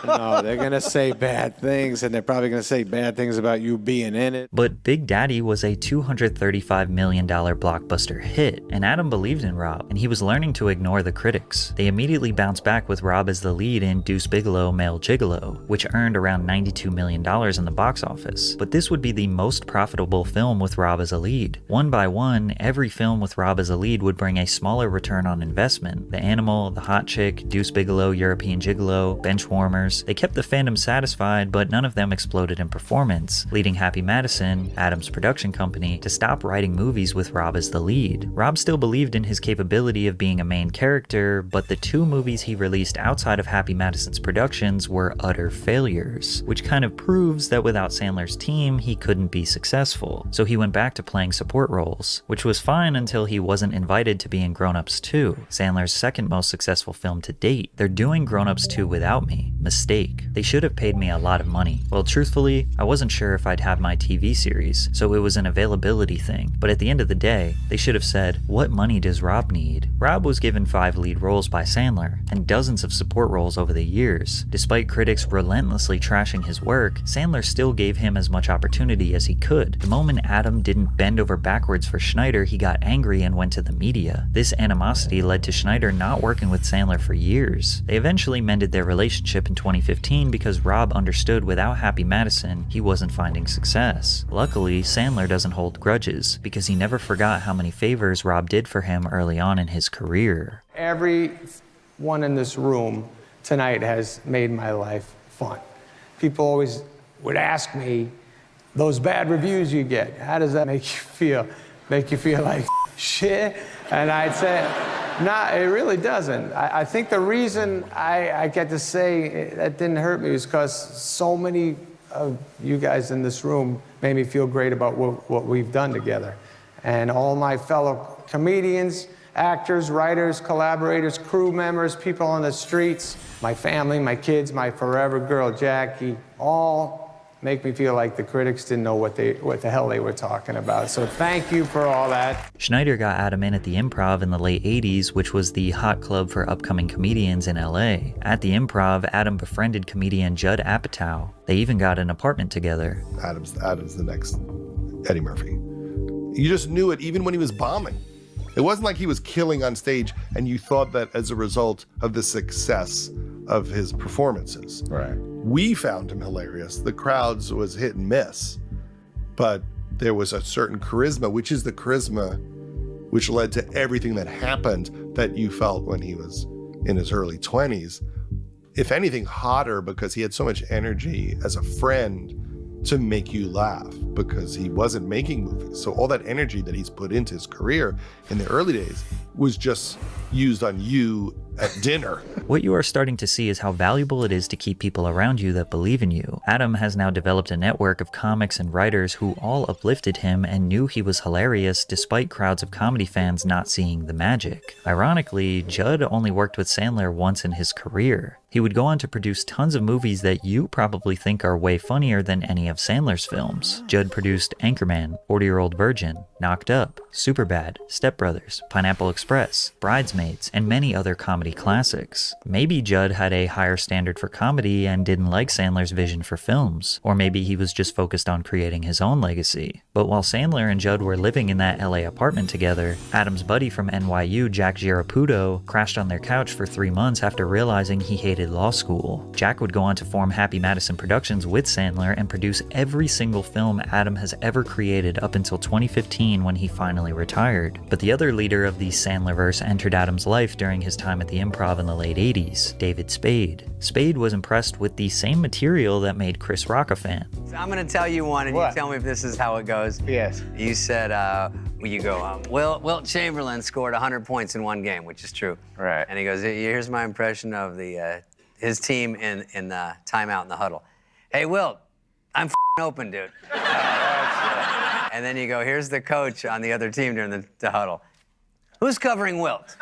No, they're going to say bad things, and they're probably going to say bad things about you being in it. But Big Daddy was a $235 million blockbuster hit, and Adam believed in Rob, and he was learning to ignore the critics. They immediately bounced back with Rob as the lead in Deuce Bigalow, Male Gigolo, which earned around $92 million in the box office. But this would be the most profitable film with Rob as a lead. One by one, every film with Rob as a lead would bring a smaller return on investment, investment. The Animal, The Hot Chick, Deuce Bigalow, European Gigolo, Benchwarmers, they kept the fandom satisfied, but none of them exploded in performance, leading Happy Madison, Adam's production company, to stop writing movies with Rob as the lead. Rob still believed in his capability of being a main character, but the 2 movies he released outside of Happy Madison's productions were utter failures, which kind of proves that without Sandler's team, he couldn't be successful. So he went back to playing support roles, which was fine until he wasn't invited to be in Grown Ups 2, Sandler's second most successful film to date. They're doing Grown Ups 2 without me. Mistake. They should have paid me a lot of money. Well, truthfully, I wasn't sure if I'd have my TV series, so it was an availability thing. But at the end of the day, they should have said, what money does Rob need? Rob was given 5 lead roles by Sandler, and dozens of support roles over the years. Despite critics relentlessly trashing his work, Sandler still gave him as much opportunity as he could. The moment Adam didn't bend over backwards for Schneider, he got angry and went to the media. This animosity led to Schneider not working with Sandler for years. They eventually mended their relationship in 2015 because Rob understood without Happy Madison, he wasn't finding success. Luckily, Sandler doesn't hold grudges, because he never forgot how many favors Rob did for him early on in his career. Everyone in this room tonight has made my life fun. People always would ask me, those bad reviews you get, how does that make you feel? Make you feel like shit? And I'd say, nah, it really doesn't. I think the reason I get to say that didn't hurt me is because so many of you guys in this room made me feel great about what we've done together. And all my fellow comedians, actors, writers, collaborators, crew members, people on the streets, my family, my kids, my forever girl, Jackie, all make me feel like the critics didn't know what the hell they were talking about. So thank you for all that. Schneider got Adam in at the Improv in the late 80s, which was the hot club for upcoming comedians in LA. At the Improv, Adam befriended comedian Judd Apatow. They even got an apartment together. Adam's the next Eddie Murphy. You just knew it even when he was bombing. It wasn't like he was killing on stage and you thought that as a result of the success of his performances. Right. We found him hilarious. The crowds was hit and miss, but there was a certain charisma, which is the charisma which led to everything that happened that you felt when he was in his early 20s. If anything, hotter because he had so much energy as a friend to make you laugh because he wasn't making movies. So all that energy that he's put into his career in the early days was just used on you at dinner. What you are starting to see is how valuable it is to keep people around you that believe in you. Adam has now developed a network of comics and writers who all uplifted him and knew he was hilarious despite crowds of comedy fans not seeing the magic. Ironically, Judd only worked with Sandler once in his career. He would go on to produce tons of movies that you probably think are way funnier than any of Sandler's films. Judd produced Anchorman, 40-Year-Old Virgin, Knocked Up, Superbad, Step Brothers, Pineapple Express, Bridesmaids, and many other comedy classics. Maybe Judd had a higher standard for comedy and didn't like Sandler's vision for films, or maybe he was just focused on creating his own legacy. But while Sandler and Judd were living in that LA apartment together, Adam's buddy from NYU, Jack Giaraputo, crashed on their couch for 3 months after realizing he hated law school. Jack would go on to form Happy Madison Productions with Sandler and produce every single film Adam has ever created up until 2015 when he finally retired. But the other leader of the Sandlerverse entered Adam's life during his time at the Improv in the late 80s, David Spade. Spade was impressed with the same material that made Chris Rock a fan. So I'm gonna tell you one and you tell me if this is how it goes. Yes. You said, Wilt Chamberlain scored 100 points in one game, which is true. Right. And he goes, here's my impression of his team in the timeout in the huddle. Hey, Wilt, I'm open, dude. And then you go, here's the coach on the other team during the huddle. Who's covering Wilt?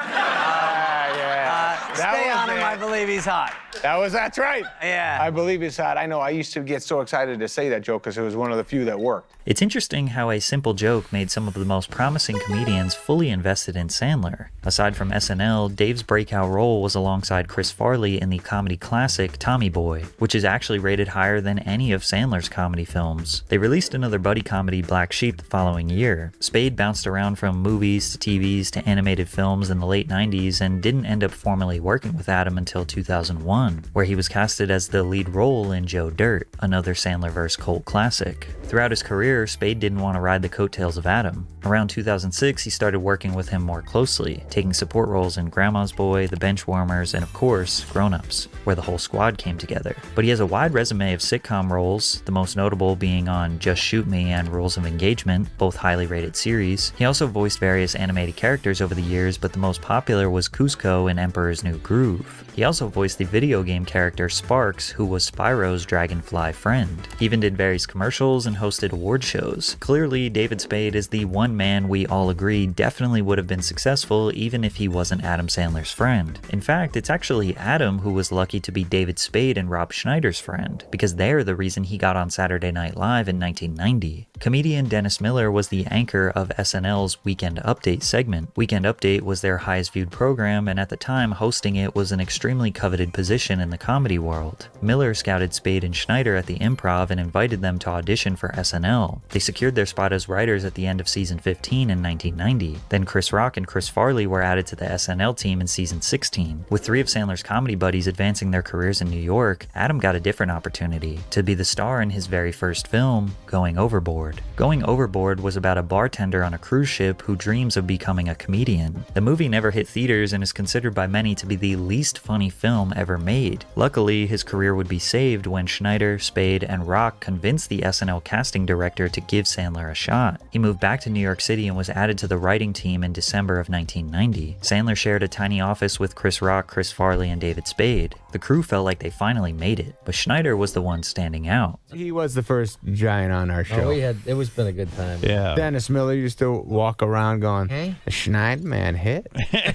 Stay on him, I believe he's hot. That's right. Yeah. I believe he's hot. I know, I used to get so excited to say that joke because it was one of the few that worked. It's interesting how a simple joke made some of the most promising comedians fully invested in Sandler. Aside from SNL, Dave's breakout role was alongside Chris Farley in the comedy classic Tommy Boy, which is actually rated higher than any of Sandler's comedy films. They released another buddy comedy, Black Sheep, the following year. Spade bounced around from movies to TVs to animated films in the late 90s and didn't end up formally working with Adam until 2001. 2001, where he was casted as the lead role in Joe Dirt, another Sandlerverse cult classic. Throughout his career, Spade didn't want to ride the coattails of Adam. Around 2006, he started working with him more closely, taking support roles in Grandma's Boy, The Benchwarmers, and of course, Grown Ups, where the whole squad came together. But he has a wide resume of sitcom roles, the most notable being on Just Shoot Me and Rules of Engagement, both highly rated series. He also voiced various animated characters over the years, but the most popular was Kuzco in Emperor's New Groove. He also voiced the video game character Sparks, who was Spyro's dragonfly friend. He even did various commercials and hosted award shows. Clearly, David Spade is the one man we all agree definitely would have been successful even if he wasn't Adam Sandler's friend. In fact, it's actually Adam who was lucky to be David Spade and Rob Schneider's friend, because they're the reason he got on Saturday Night Live in 1990. Comedian Dennis Miller was the anchor of SNL's Weekend Update segment. Weekend Update was their highest viewed program, and at the time, hosting it was an extremely coveted position in the comedy world. Miller scouted Spade and Schneider at the Improv and invited them to audition for SNL. They secured their spot as writers at the end of season 15 in 1990. Then Chris Rock and Chris Farley were added to the SNL team in season 16. With 3 of Sandler's comedy buddies advancing their careers in New York, Adam got a different opportunity to be the star in his very first film, Going Overboard. Going Overboard was about a bartender on a cruise ship who dreams of becoming a comedian. The movie never hit theaters and is considered by many to be the least funny film ever made. Luckily, his career would be saved when Schneider, Spade, and Rock convinced the SNL casting director to give Sandler a shot. He moved back to New York City and was added to the writing team in December of 1990. Sandler shared a tiny office with Chris Rock, Chris Farley, and David Spade. The crew felt like they finally made it, but Schneider was the one standing out. He was the first giant on our show. It was been a good time. Yeah. Dennis Miller used to walk around going, "The Schneidman hit,"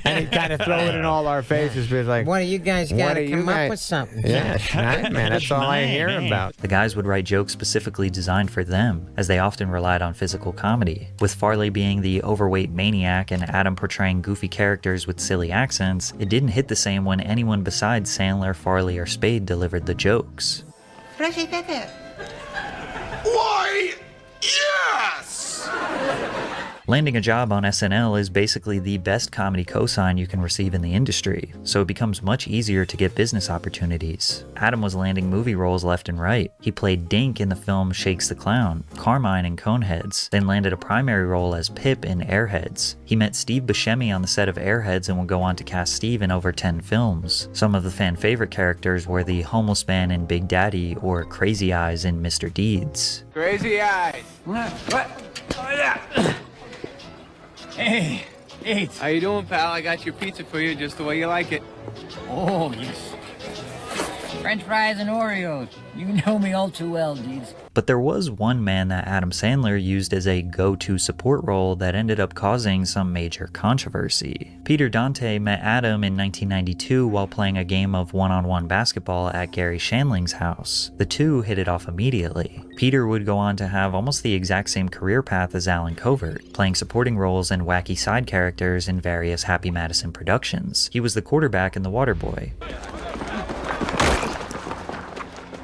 and he'd kind of throw it in all our faces. But like, "What do you guys got to come up with something?" Yeah, Schneidman. That's all I hear about. The guys would write jokes specifically designed for them, as they often relied on physical comedy. With Farley being the overweight maniac and Adam portraying goofy characters with silly accents, it didn't hit the same when anyone besides Sandler, Farley, or Spade delivered the jokes. Freshie Pepper. Why? Yes! Landing a job on SNL is basically the best comedy cosign you can receive in the industry, so it becomes much easier to get business opportunities. Adam was landing movie roles left and right. He played Dink in the film Shakes the Clown, Carmine in Coneheads, then landed a primary role as Pip in Airheads. He met Steve Buscemi on the set of Airheads and would go on to cast Steve in over 10 films. Some of the fan favorite characters were the homeless man in Big Daddy or Crazy Eyes in Mr. Deeds. Crazy eyes. What? Oh, yeah. Hey, eat. How you doing, pal? I got your pizza for you just the way you like it. Oh, yes. French fries and Oreos. You know me all too well, Deeds. But there was one man that Adam Sandler used as a go-to support role that ended up causing some major controversy. Peter Dante met Adam in 1992 while playing a game of one-on-one basketball at Gary Shandling's house. The two hit it off immediately. Peter would go on to have almost the exact same career path as Alan Covert, playing supporting roles and wacky side characters in various Happy Madison productions. He was the quarterback in The Waterboy.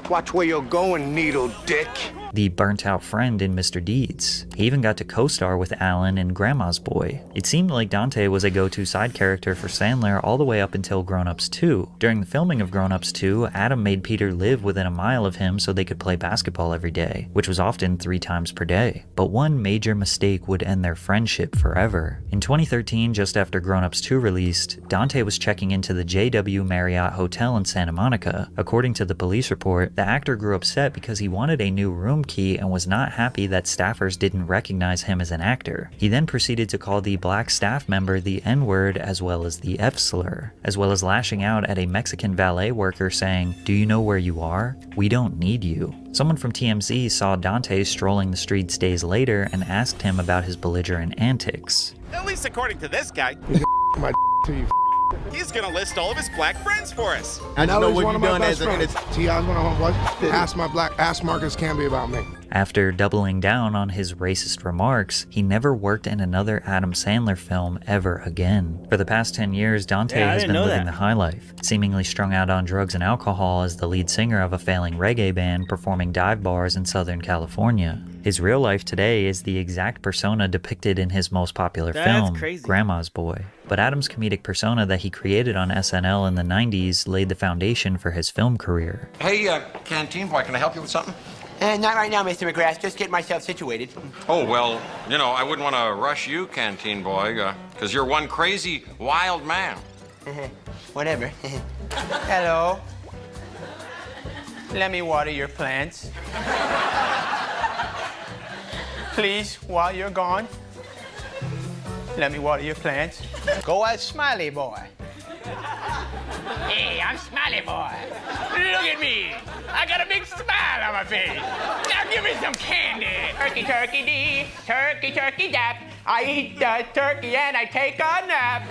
Watch where you're going, needle dick. The burnt-out friend in Mr. Deeds. He even got to co-star with Alan in Grandma's Boy. It seemed like Dante was a go-to side character for Sandler all the way up until Grown Ups 2. During the filming of Grown Ups 2, Adam made Peter live within a mile of him so they could play basketball every day, which was often 3 times per day. But one major mistake would end their friendship forever. In 2013, just after Grown Ups 2 released, Dante was checking into the JW Marriott Hotel in Santa Monica. According to the police report, the actor grew upset because he wanted a new room key and was not happy that staffers didn't recognize him as an actor. He then proceeded to call the black staff member the N-word as well as the F-slur, as well as lashing out at a Mexican valet worker saying, "Do you know where you are? We don't need you." Someone from TMZ saw Dante strolling the streets days later and asked him about his belligerent antics. At least according to this guy. My He's gonna list all of his black friends for us. I just know what you've done as T.I.'s one of my ask my black ass Marcus Camby about me. After doubling down on his racist remarks, he never worked in another Adam Sandler film ever again. For the past 10 years, Dante has been living the high life, seemingly strung out on drugs and alcohol as the lead singer of a failing reggae band performing dive bars in Southern California. His real life today is the exact persona depicted in his most popular That's film, crazy. Grandma's Boy. But Adam's comedic persona that he created on SNL in the 90s laid the foundation for his film career. Hey, Canteen Boy, can I help you with something? Not right now, Mr. McGrath. Just get myself situated. Oh, well, you know, I wouldn't want to rush you, Canteen Boy, because you're one crazy, wild man. Whatever. Hello. Let me water your plants. Please, while you're gone, let me water your plants. Go as Smiley Boy. Hey, I'm Smiley Boy. Look at me. I got a big smile on my face. Now give me some candy. Turkey, turkey, dee. Turkey, turkey, dap. I eat the turkey and I take a nap.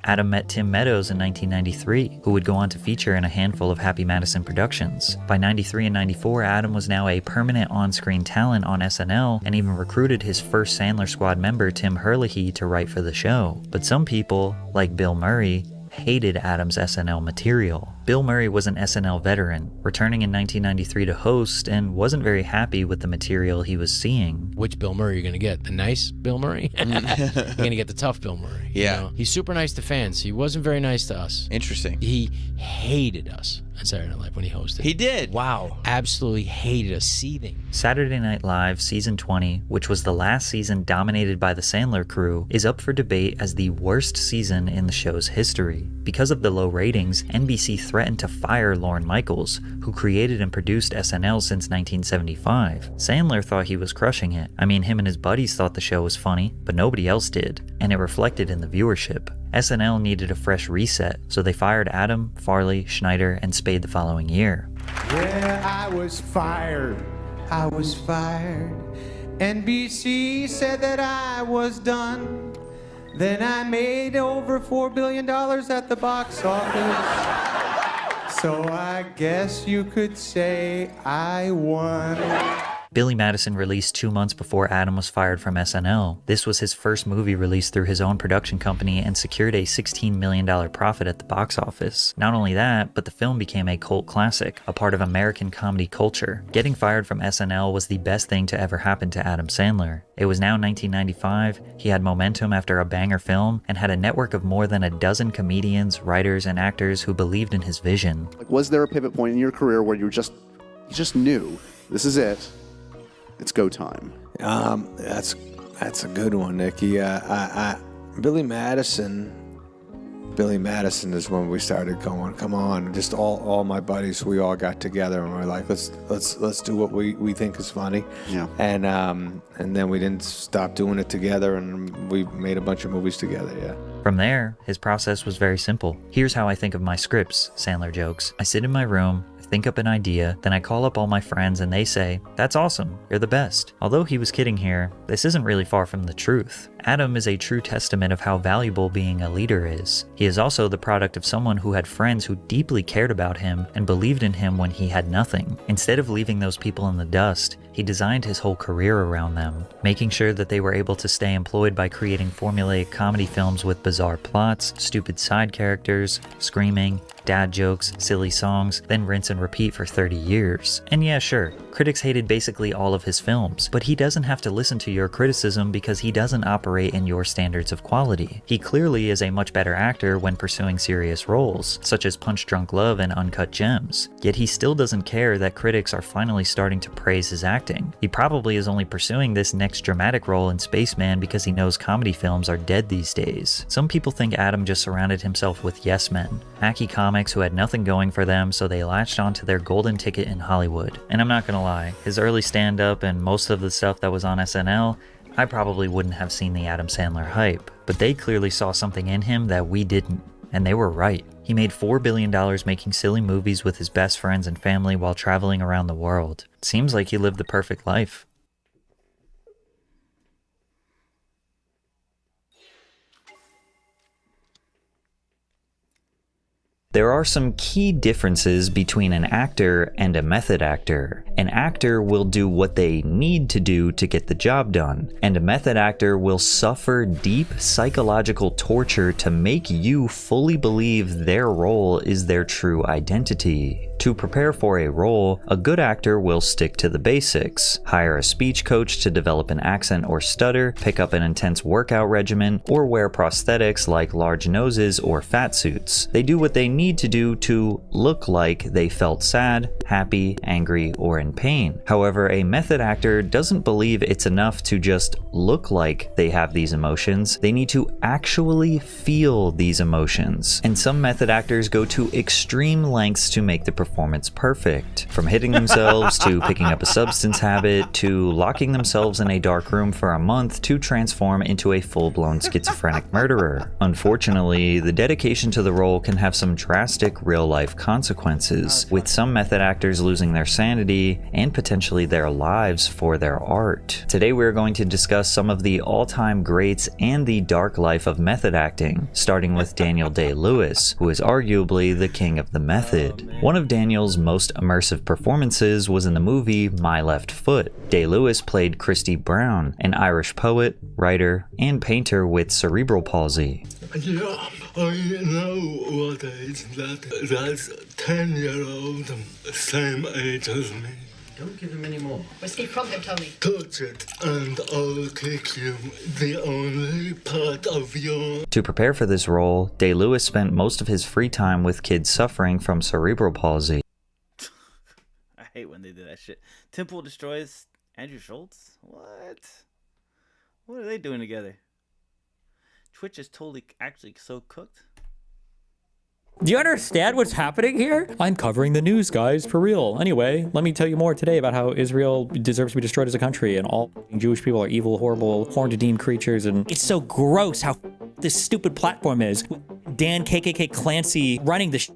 Adam met Tim Meadows in 1993, who would go on to feature in a handful of Happy Madison productions. By 93 and 94, Adam was now a permanent on-screen talent on SNL and even recruited his first Sandler Squad member, Tim Herlihy, to write for the show. But some people, like Bill Murray, hated Adam's SNL material. Bill Murray was an SNL veteran, returning in 1993 to host, and wasn't very happy with the material he was seeing. Which Bill Murray are you going to get? The nice Bill Murray? You're going to get the tough Bill Murray. Yeah. You know? He's super nice to fans. He wasn't very nice to us. Interesting. He hated us on Saturday Night Live when he hosted. He did? Wow. Absolutely hated us, seething. Saturday Night Live Season 20, which was the last season dominated by the Sandler crew, is up for debate as the worst season in the show's history. Because of the low ratings, NBC threatened to fire Lorne Michaels, who created and produced SNL since 1975. Sandler thought he was crushing it. I mean, him and his buddies thought the show was funny, but nobody else did, and it reflected in the viewership. SNL needed a fresh reset, so they fired Adam, Farley, Schneider, and Spade the following year. Yeah, I was fired. I was fired. NBC said that I was done. Then I made over $4 billion at the box office. So I guess you could say I won. Billy Madison released 2 months before Adam was fired from SNL. This was his first movie released through his own production company and secured a $16 million profit at the box office. Not only that, but the film became a cult classic, a part of American comedy culture. Getting fired from SNL was the best thing to ever happen to Adam Sandler. It was now 1995, he had momentum after a banger film, and had a network of more than a dozen comedians, writers, and actors who believed in his vision. Was there a pivot point in your career where you just knew, this is it? It's go time. That's a good one, Nicky. Billy Madison is when we started going, come on, just all my buddies, we all got together and we're like, let's do what we think is funny. Yeah. And then we didn't stop doing it together, and we made a bunch of movies together, yeah. From there, his process was very simple. Here's how I think of my scripts, Sandler jokes. I sit in my room, think up an idea, then I call up all my friends and they say, "That's awesome, you're the best." Although he was kidding here, this isn't really far from the truth. Adam is a true testament of how valuable being a leader is. He is also the product of someone who had friends who deeply cared about him and believed in him when he had nothing. Instead of leaving those people in the dust, he designed his whole career around them, making sure that they were able to stay employed by creating formulaic comedy films with bizarre plots, stupid side characters, screaming, dad jokes, silly songs, then rinse and repeat for 30 years. And yeah, sure, critics hated basically all of his films, but he doesn't have to listen to your criticism because he doesn't operate in your standards of quality. He clearly is a much better actor when pursuing serious roles, such as Punch Drunk Love and Uncut Gems, yet he still doesn't care that critics are finally starting to praise his acting. He probably is only pursuing this next dramatic role in Spaceman because he knows comedy films are dead these days. Some people think Adam just surrounded himself with yes men, hacky comics who had nothing going for them, so they latched onto their golden ticket in Hollywood. And I'm not gonna lie, his early stand-up and most of the stuff that was on SNL, I probably wouldn't have seen the Adam Sandler hype, but they clearly saw something in him that we didn't, and they were right. He made $4 billion making silly movies with his best friends and family while traveling around the world. It seems like he lived the perfect life. There are some key differences between an actor and a method actor. An actor will do what they need to do to get the job done, and a method actor will suffer deep psychological torture to make you fully believe their role is their true identity. To prepare for a role, a good actor will stick to the basics. Hire a speech coach to develop an accent or stutter, pick up an intense workout regimen, or wear prosthetics like large noses or fat suits. They do what they need to do to look like they felt sad, happy, angry, or in pain. However, a method actor doesn't believe it's enough to just look like they have these emotions. They need to actually feel these emotions. And some method actors go to extreme lengths to make the performance perfect. From hitting themselves to picking up a substance habit to locking themselves in a dark room for a month to transform into a full-blown schizophrenic murderer. Unfortunately, the dedication to the role can have some drastic real-life consequences, with some method actors losing their sanity and potentially their lives for their art. Today we're going to discuss some of the all-time greats and the dark life of method acting, starting with Daniel Day-Lewis, who is arguably the king of the method. One of Daniel's most immersive performances was in the movie My Left Foot. Day-Lewis played Christy Brown, an Irish poet, writer, and painter with cerebral palsy. Yeah, I know what is that. That's 10-year-old, same age as me. Don't give him any more. Where's Steve Crumpton, Tony? Touch it, and I'll kick you. The only part of your... To prepare for this role, Day-Lewis spent most of his free time with kids suffering from cerebral palsy. I hate when they do that shit. Temple destroys Andrew Schultz? What? What are they doing together? Twitch is totally actually so cooked. Do you understand what's happening here? I'm covering the news, guys, for real. Anyway, let me tell you more today about how Israel deserves to be destroyed as a country and all Jewish people are evil, horrible, horned creatures, and it's so gross how this stupid platform is. Dan KKK Clancy running the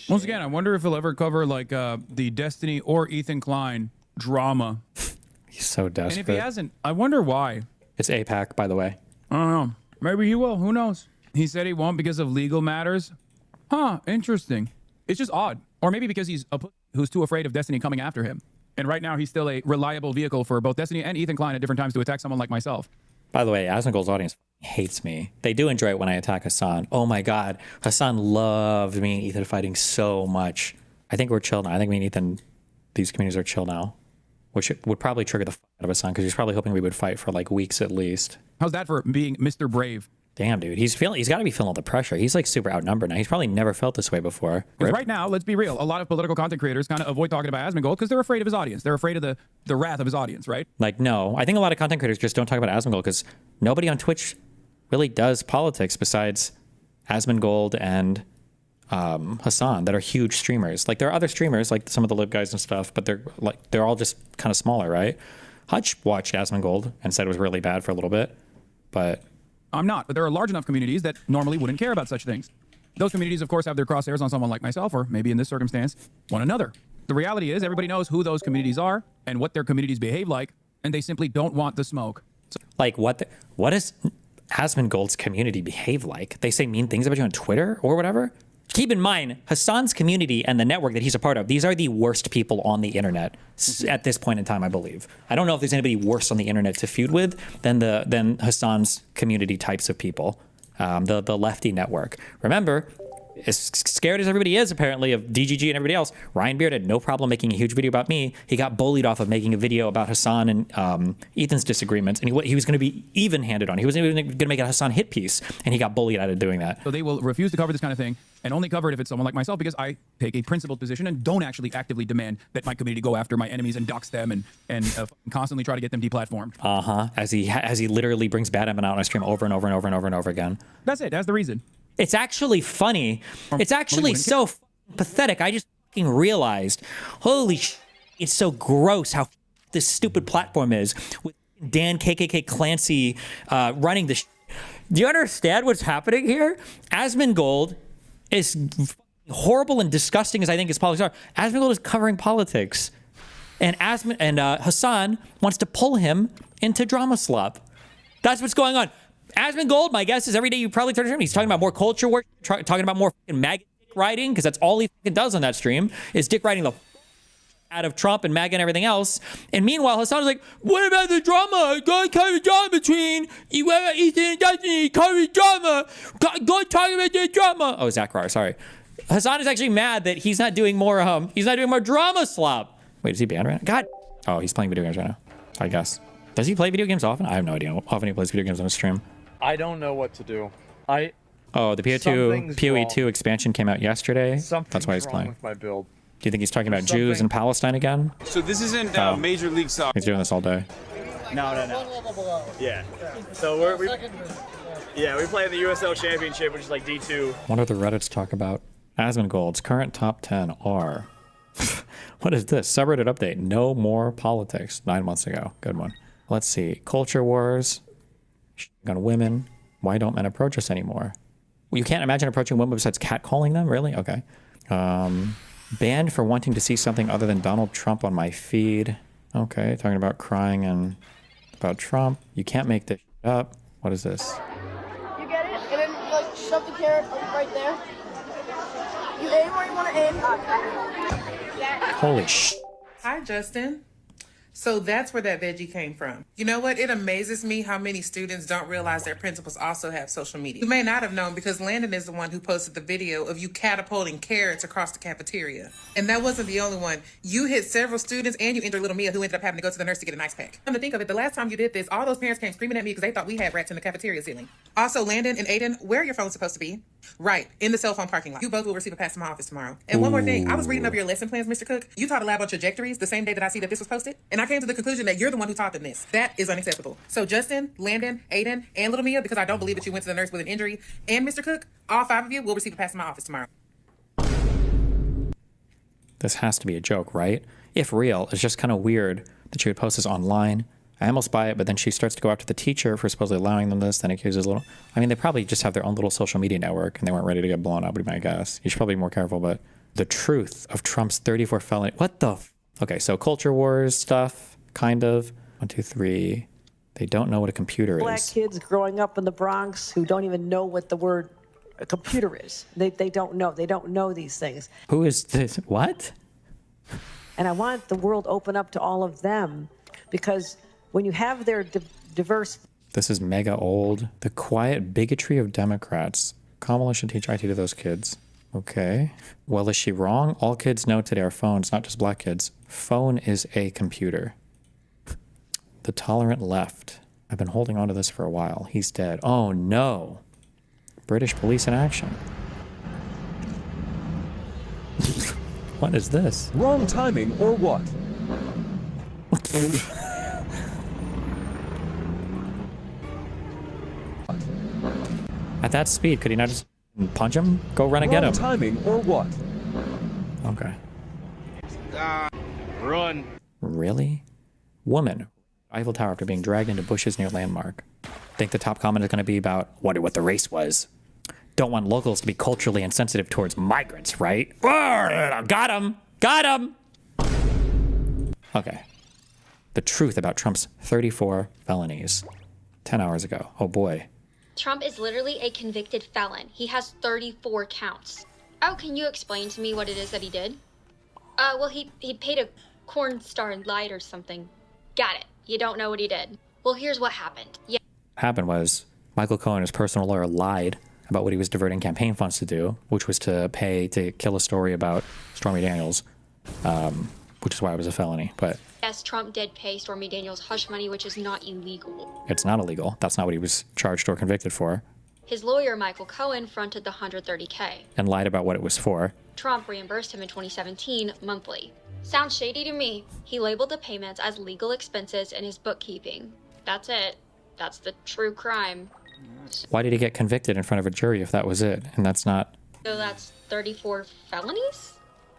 Once again, I wonder if he'll ever cover like the Destiny or Ethan Klein drama. He's so desperate. And if he hasn't, I wonder why. It's APAC, by the way. I don't know. Maybe he will. Who knows? He said he won't because of legal matters. Huh, interesting. It's just odd. Or maybe because he's a who's too afraid of Destiny coming after him. And right now he's still a reliable vehicle for both Destiny and Ethan Klein at different times to attack someone like myself. By the way, Asmongold's audience hates me. They do enjoy it when I attack Hassan. Oh my God. Hassan loved me and Ethan fighting so much. I think we're chill now. I think me and Ethan, these communities are chill now. Which would probably trigger the fight out of Hassan because he's probably hoping we would fight for like weeks at least. How's that for being Mr. Brave? Damn, dude. He's got to be feeling all the pressure. He's like super outnumbered now. He's probably never felt this way before. Because right now, let's be real, a lot of political content creators kind of avoid talking about Asmongold because they're afraid of his audience. They're afraid of the wrath of his audience, right? Like, no. I think a lot of content creators just don't talk about Asmongold because nobody on Twitch really does politics besides Asmongold and Hassan that are huge streamers. Like, there are other streamers, like some of the Lib guys and stuff, but they're all just kind of smaller, right? Hutch watched Asmongold and said it was really bad for a little bit, but... I'm not, but there are large enough communities that normally wouldn't care about such things. Those communities, of course, have their crosshairs on someone like myself, or maybe in this circumstance, one another. The reality is everybody knows who those communities are and what their communities behave like, and they simply don't want the smoke. So, like, what does Asmongold's community behave like? They say mean things about you on Twitter or whatever? Keep in mind, Hassan's community and the network that he's a part of, these are the worst people on the internet at this point in time, I believe. I don't know if there's anybody worse on the internet to feud with than Hassan's community types of people, the lefty network. Remember, as scared as everybody is, apparently, of DGG and everybody else, Ryan Beard had no problem making a huge video about me. He got bullied off of making a video about Hassan and Ethan's disagreements, and he was going to be even-handed on. He was even going to make a Hassan hit piece, and he got bullied out of doing that. So they will refuse to cover this kind of thing, and only cover it if it's someone like myself, because I take a principled position and don't actually actively demand that my community go after my enemies and dox them and constantly try to get them deplatformed. As he literally brings Bad Emin out on a stream over and over and over and over and over again. That's it. That's the reason. It's actually funny. It's actually so pathetic. I just fucking realized, holy sh**, it's so gross how this stupid platform is with Dan KKK Clancy running the Do you understand what's happening here? Asmongold is horrible and disgusting as I think his politics are. Asmongold is covering politics. And Hassan wants to pull him into drama slop. That's what's going on. Asmongold, my guess is every day you probably turn to him, he's talking about more culture work, talking about more fucking MAGA dick riding, because that's all he fucking does on that stream, is dick riding the out of Trump and MAGA and everything else. And meanwhile, Hassan was like, what about the drama? Go cover drama between Ethan and Destiny. Cover drama. Go talk about the drama. Oh, Zachary, sorry. Hassan is actually mad that he's not doing more drama slop. Wait, is he banned right now? God. Oh, he's playing video games right now, I guess. Does he play video games often? I have no idea how often he plays video games on his stream. I don't know what to do. Oh, the PoE 2 expansion came out yesterday. That's why he's playing. With my build. Do you think he's talking about Jews in Palestine again? So this isn't Major League Soccer. He's doing this all day. No. Yeah. So we play in the USL Championship, which is like D2. What are the Reddits talk about? Asmongold's current top 10 are... What is this? Subreddit update. No more politics. 9 months ago. Good one. Let's see. Culture wars. On women. Why don't men approach us anymore? Well, you can't imagine approaching women besides catcalling them? Really? Okay. Banned for wanting to see something other than Donald Trump on my feed. Okay. Talking about crying and about Trump. You can't make this up. What is this? You get it? And then like shove the carrot right there. You aim where you want to aim. Holy sh! Hi, Justin. So that's where that veggie came from. You know what? It amazes me how many students don't realize their principals also have social media. You may not have known because Landon is the one who posted the video of you catapulting carrots across the cafeteria. And that wasn't the only one. You hit several students and you injured little Mia who ended up having to go to the nurse to get an ice pack. Come to think of it, the last time you did this, all those parents came screaming at me because they thought we had rats in the cafeteria ceiling. Also, Landon and Aiden, where are your phones supposed to be? Right, in the cell phone parking lot. You both will receive a pass to my office tomorrow. And one more thing, I was reading over your lesson plans, Mr. Cook. You taught a lab on trajectories the same day that I see that this was posted. And I came to the conclusion that you're the one who taught them this. That is unacceptable. So Justin, Landon, Aiden, and little Mia, because I don't believe that you went to the nurse with an injury, and Mr. Cook, all 5 of you will receive a pass to my office tomorrow. This has to be a joke, right? If real, it's just kind of weird that she would post this online. I almost buy it, but then she starts to go after the teacher for supposedly allowing them this, then accuses little... I mean, they probably just have their own little social media network, and they weren't ready to get blown up, would be my guess. You should probably be more careful, but... The truth of Trump's 34 felony... What the... Okay, so culture wars stuff, kind of. 1, 2, 3... They don't know what a computer Black is. kids growing up in the Bronx who don't even know what the word a computer is. They don't know. They don't know these things. Who is this? What? And I want the world open up to all of them because when you have their diverse... This is mega old. The quiet bigotry of Democrats. Kamala should teach IT to those kids. Okay. Well, is she wrong? All kids know today are phones, not just black kids. Phone is a computer. The tolerant left. I've been holding on to this for a while. He's dead. Oh no. British police in action. What is this? Wrong timing or what? At that speed, could he not just punch him? Go run and get him. Wrong timing or what? Okay. Run. Really? Woman. Eiffel Tower after being dragged into bushes near landmark. Think the top comment is going to be about wonder what the race was. Don't want locals to be culturally insensitive towards migrants, right? Got him! Got him! Okay. The truth about Trump's 34 felonies. 10 hours ago. Oh boy. Trump is literally a convicted felon. He has 34 counts. Oh, can you explain to me what it is that he did? Well, he paid a corn star and lied or something. Got it. You don't know what he did. Well, here's what happened. Yeah. What happened was Michael Cohen, his personal lawyer, lied about what he was diverting campaign funds to do, which was to pay to kill a story about Stormy Daniels, which is why it was a felony. But Yes, Trump did pay Stormy Daniels hush money, which is not illegal. it's not illegal. That's not what he was charged or convicted for, His lawyer, Michael Cohen, fronted the $130K. and lied about what it was for. Trump reimbursed him in 2017 monthly. Sounds shady to me. He labeled the payments as legal expenses in his bookkeeping. That's it. That's the true crime. Why did he get convicted in front of a jury if that was it? And that's not... So that's 34 felonies?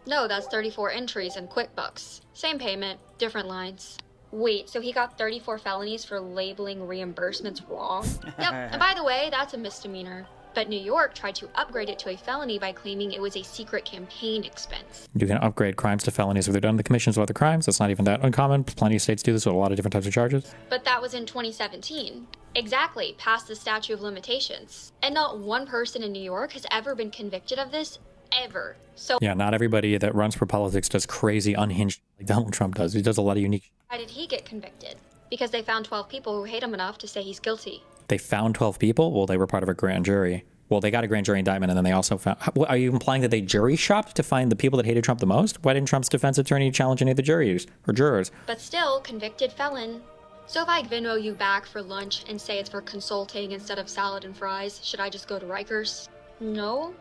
No, that's 34 entries in QuickBooks. Same payment, different lines. Wait, so he got 34 felonies for labeling reimbursements wrong? Yep, and by the way, that's a misdemeanor. But New York tried to upgrade it to a felony by claiming it was a secret campaign expense. You can upgrade crimes to felonies if they're done in the commissions of other crimes. That's not even that uncommon. Plenty of states do this with a lot of different types of charges. But that was in 2017. Exactly, past the statute of limitations. And not one person in New York has ever been convicted of this, ever. So Yeah, not everybody that runs for politics does crazy, unhinged like Donald Trump does. He does a lot of unique... why did he get convicted? Because they found 12 people who hate him enough to say he's guilty. They found 12 people? Well, they were part of a grand jury. Well, they got a grand jury indictment, and then they also found... Are you implying that they jury shopped to find the people that hated Trump the most? Why didn't Trump's defense attorney challenge any of the juries or jurors? But still, convicted felon. So if I Venmo you back for lunch and say it's for consulting instead of salad and fries, should I just go to Rikers? No?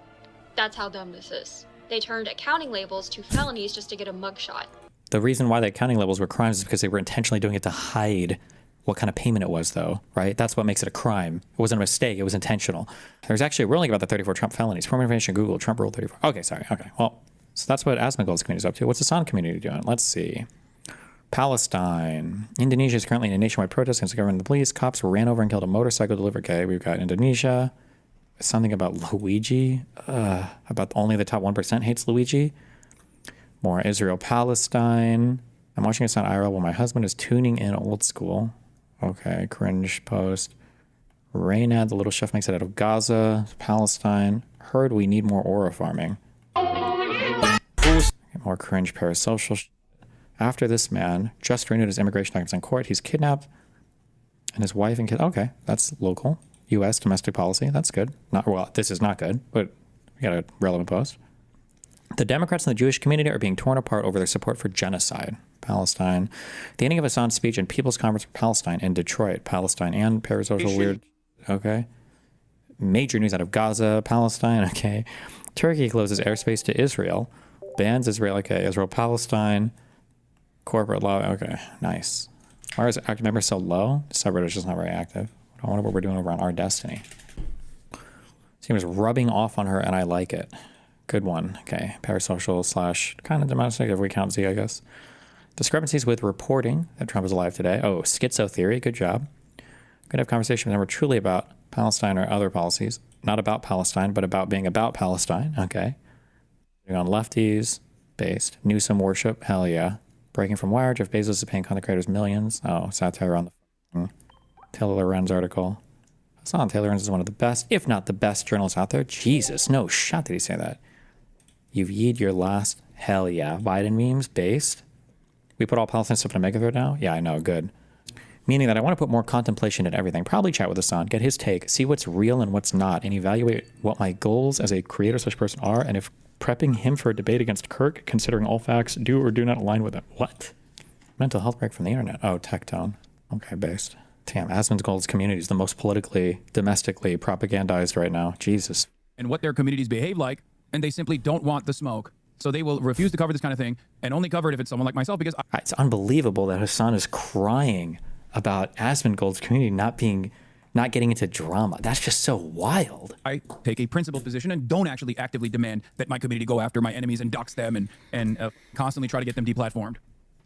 That's how dumb this is. They turned accounting labels to felonies just to get a mugshot. The reason why the accounting labels were crimes is because they were intentionally doing it to hide what kind of payment it was, though, right? That's what makes it a crime. It wasn't a mistake. It was intentional. There's actually a ruling about the 34 Trump felonies. For more information, Google Trump Rule 34. Okay, sorry. Okay, well, so that's what Asmongold's community is up to. What's the San community doing? Let's see. Palestine. Indonesia is currently in a nationwide protest against the government and the police. Cops ran over and killed a motorcycle delivery. Okay, we've got Indonesia. Something about Luigi. About only the top 1% hates Luigi. More Israel, Palestine. I'm watching this on IRL while my husband is tuning in old school. Okay, cringe post. Reynad, the little chef, makes it out of Gaza, Palestine. Heard we need more aura farming. More cringe parasocial. After this man just renewed his immigration documents in court, he's kidnapped and his wife and kid. Okay, that's local. U.S. domestic policy. That's good. Not well. This is not good, but we got a relevant post. The Democrats and the Jewish community are being torn apart over their support for genocide. Palestine. The ending of Hassan's speech in People's Conference for Palestine in Detroit. Palestine and parasocial weird. Okay. Major news out of Gaza, Palestine. Okay. Turkey closes airspace to Israel. Bans Israel. Okay. Israel, Palestine. Corporate law. Okay. Nice. Why is active member so low? The subreddit is just not very active. I wonder what we're doing over on Our Destiny. Seems rubbing off on her and I like it. Good one. Okay. Parasocial / kind of domestic if we count Z, I guess. Discrepancies with reporting that Trump is alive today. Oh, schizo theory. Good job. Could have conversation that were truly about Palestine or other policies. Not about Palestine, but about being about Palestine. Okay. On lefties. Based. Newsom worship. Hell yeah. Breaking from Wire. Jeff Bezos is paying content creators millions. Oh, satire on the Taylor Lorenz article. Hassan Taylor Lorenz is one of the best, if not the best journalists out there. Jesus, no shot did he say that. You've yeed your last. Hell yeah. Biden memes. Based. We put all Palestine stuff in a megathread now? Yeah, I know. Good. Meaning that I want to put more contemplation in everything. Probably chat with Hassan, get his take, see what's real and what's not, and evaluate what my goals as a creator/person are, and if prepping him for a debate against Kirk, considering all facts do or do not align with it. What? Mental health break from the internet. Oh, Tectone. Okay, based. Damn, Asmongold's community is the most politically, domestically propagandized right now. Jesus. And what their communities behave like, and they simply don't want the smoke. So they will refuse to cover this kind of thing and only cover it if it's someone like myself because it's unbelievable that Hassan is crying about Asmongold's community not getting into drama. That's just so wild. I take a principled position and don't actually actively demand that my community go after my enemies and dox them and constantly try to get them deplatformed.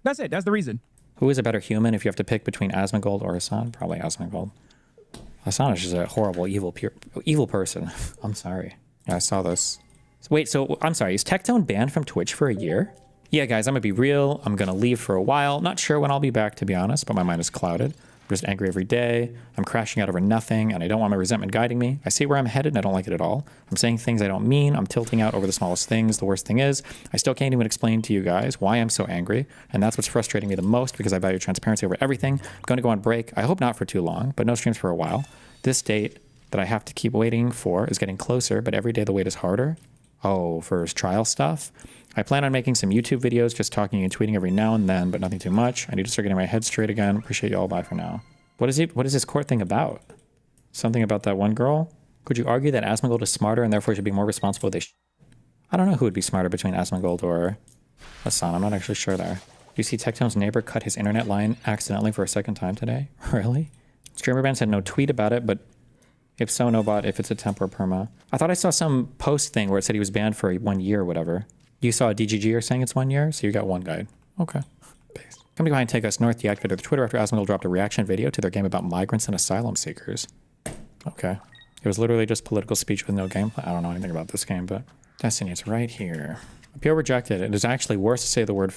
That's it. That's the reason. Who is a better human if you have to pick between Asmongold or Hassan? Probably Asmongold. Hassan is just a horrible, evil person. I'm sorry. Yeah, I saw this. Wait, so I'm sorry, is Tectone banned from Twitch for a year? Yeah, guys, I'm gonna be real. I'm gonna leave for a while. Not sure when I'll be back, to be honest, but my mind is clouded. I'm just angry every day. I'm crashing out over nothing, and I don't want my resentment guiding me. I see where I'm headed, and I don't like it at all. I'm saying things I don't mean. I'm tilting out over the smallest things. The worst thing is, I still can't even explain to you guys why I'm so angry, and that's what's frustrating me the most because I value transparency over everything. I'm going to go on break. I hope not for too long, but no streams for a while. This date that I have to keep waiting for is getting closer, but every day the wait is harder. Oh, for his trial stuff. I plan on making some YouTube videos, just talking and tweeting every now and then, but nothing too much. I need to start getting my head straight again. Appreciate you all. Bye for now. What is this court thing about? Something about that one girl? Could you argue that Asmongold is smarter and therefore should be more responsible? I don't know who would be smarter between Asmongold or Hassan. I'm not actually sure there. You see Tectone's neighbor cut his internet line accidentally for a second time today? Really? Streamer Band said no tweet about it, but if so, no bot if it's a temp or perma. I thought I saw some post thing where it said he was banned for 1 year or whatever. You saw a DGGer saying it's 1 year, so you got one guide. Okay. Company behind Take Us North deactivated their Twitter after Asmongold dropped a reaction video to their game about migrants and asylum seekers. Okay. It was literally just political speech with no gameplay. I don't know anything about this game, but Destiny, it's right here. Appeal rejected. It is actually worse to say the word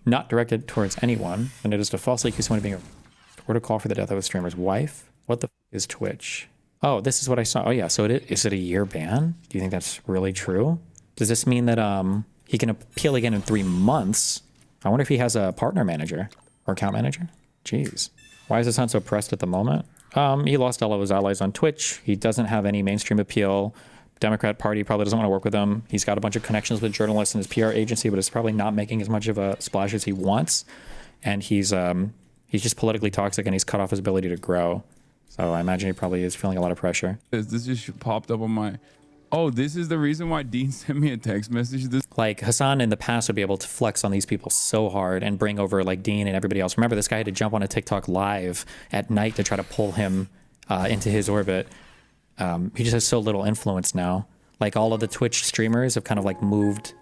not directed towards anyone than it is to falsely accuse someone of being or to call for the death of a streamer's wife. What the is Twitch? Oh, this is what I saw. Oh yeah, so is it a year ban? Do you think that's really true? Does this mean that he can appeal again in 3 months? I wonder if he has a partner manager or account manager. Jeez. Why is this hunt so pressed at the moment? He lost all of his allies on Twitch. He doesn't have any mainstream appeal. Democrat Party probably doesn't want to work with him. He's got a bunch of connections with journalists in his PR agency, but it's probably not making as much of a splash as he wants. And he's just politically toxic, and he's cut off his ability to grow. So I imagine he probably is feeling a lot of pressure. This just popped up on my... Oh, this is the reason why Dean sent me a text message. Like, Hassan in the past would be able to flex on these people so hard and bring over, like, Dean and everybody else. Remember, this guy had to jump on a TikTok live at night to try to pull him into his orbit. He just has so little influence now. Like, all of the Twitch streamers have kind of, like, moved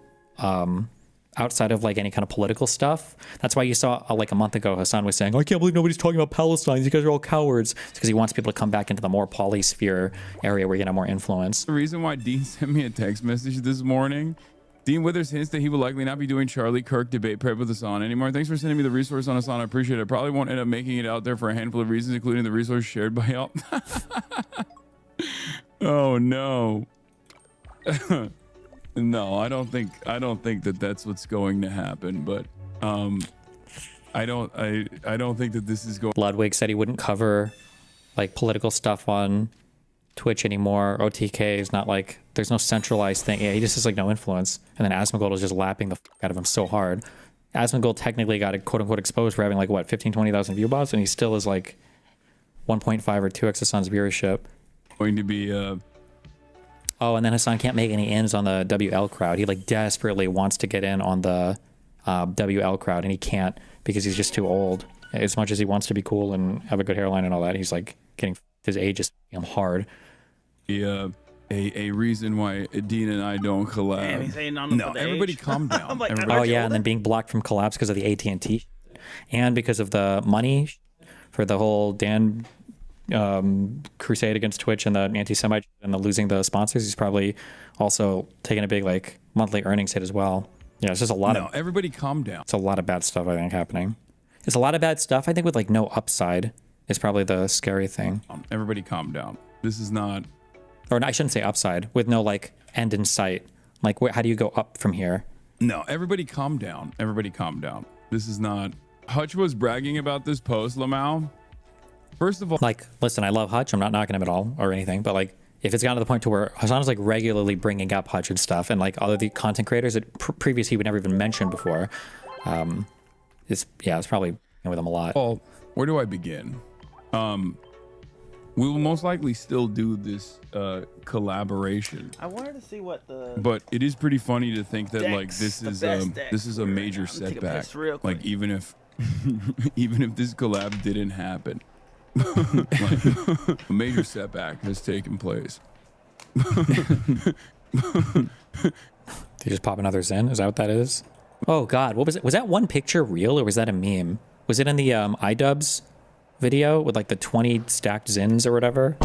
outside of, like, any kind of political stuff. That's why you saw, like, a month ago, Hassan was saying, I can't believe nobody's talking about Palestine. You guys are all cowards. It's because he wants people to come back into the more polysphere area where you can have more influence. The reason why Dean sent me a text message this morning, Dean Withers hints that he will likely not be doing Charlie Kirk debate prep with Hassan anymore. Thanks for sending me the resource on Hassan. I appreciate it. I probably won't end up making it out there for a handful of reasons, including the resource shared by y'all. Oh, no. No, I don't think that that's what's going to happen, but I don't think that this is going. Ludwig said he wouldn't cover like political stuff on Twitch anymore. OTK is not like, there's no centralized thing. Yeah, he just has like no influence. And then Asmongold is just lapping the fuck out of him so hard. Asmongold technically got quote unquote exposed for having like what, 15-20,000 view bots, and he still is like 1.5 or 2x Hassan's viewership. Going to be Oh, and then Hassan can't make any ends on the WL crowd. He like desperately wants to get in on the WL crowd, and he can't because he's just too old. As much as he wants to be cool and have a good hairline and all that, he's like getting, his age is hard. Yeah, a reason why Dean and I don't collab. Damn, he's saying on No, everybody calm down. like, Everybody- Oh yeah, and then being blocked from collabs because of the AT&T and because of the money for the whole Dan crusade against Twitch and the anti-Semite and the losing the sponsors. He's probably also taking a big like monthly earnings hit as well. Yeah, it's just a lot of everybody calm down. It's a lot of bad stuff I think happening. It's a lot of bad stuff I think with like no upside is probably the scary thing. Everybody calm down. This is not, or I shouldn't say upside, with no like end in sight. Like how do you go up from here? No, everybody calm down. Everybody calm down. This is not. Hutch was bragging about this post, Lamau. First of all, like, listen, I love Hutch. I'm not knocking him at all or anything, but like, if it's gotten to the point to where Hassan is like regularly bringing up Hutch and stuff, and like other the content creators that previously he would never even mention before, it's probably with him a lot. Well, where do I begin? We will most likely still do this collaboration. I wanted to see what the. But it is pretty funny to think that like Dex, this is a major Take a setback. piss real quick. Like even if this collab didn't happen, like, a major setback has taken place. Did you just pop another Zen? Is that what that is? Oh God, what was it? Was that one picture real or was that a meme? Was it in the iDubbbz video with like the 20 stacked Zins or whatever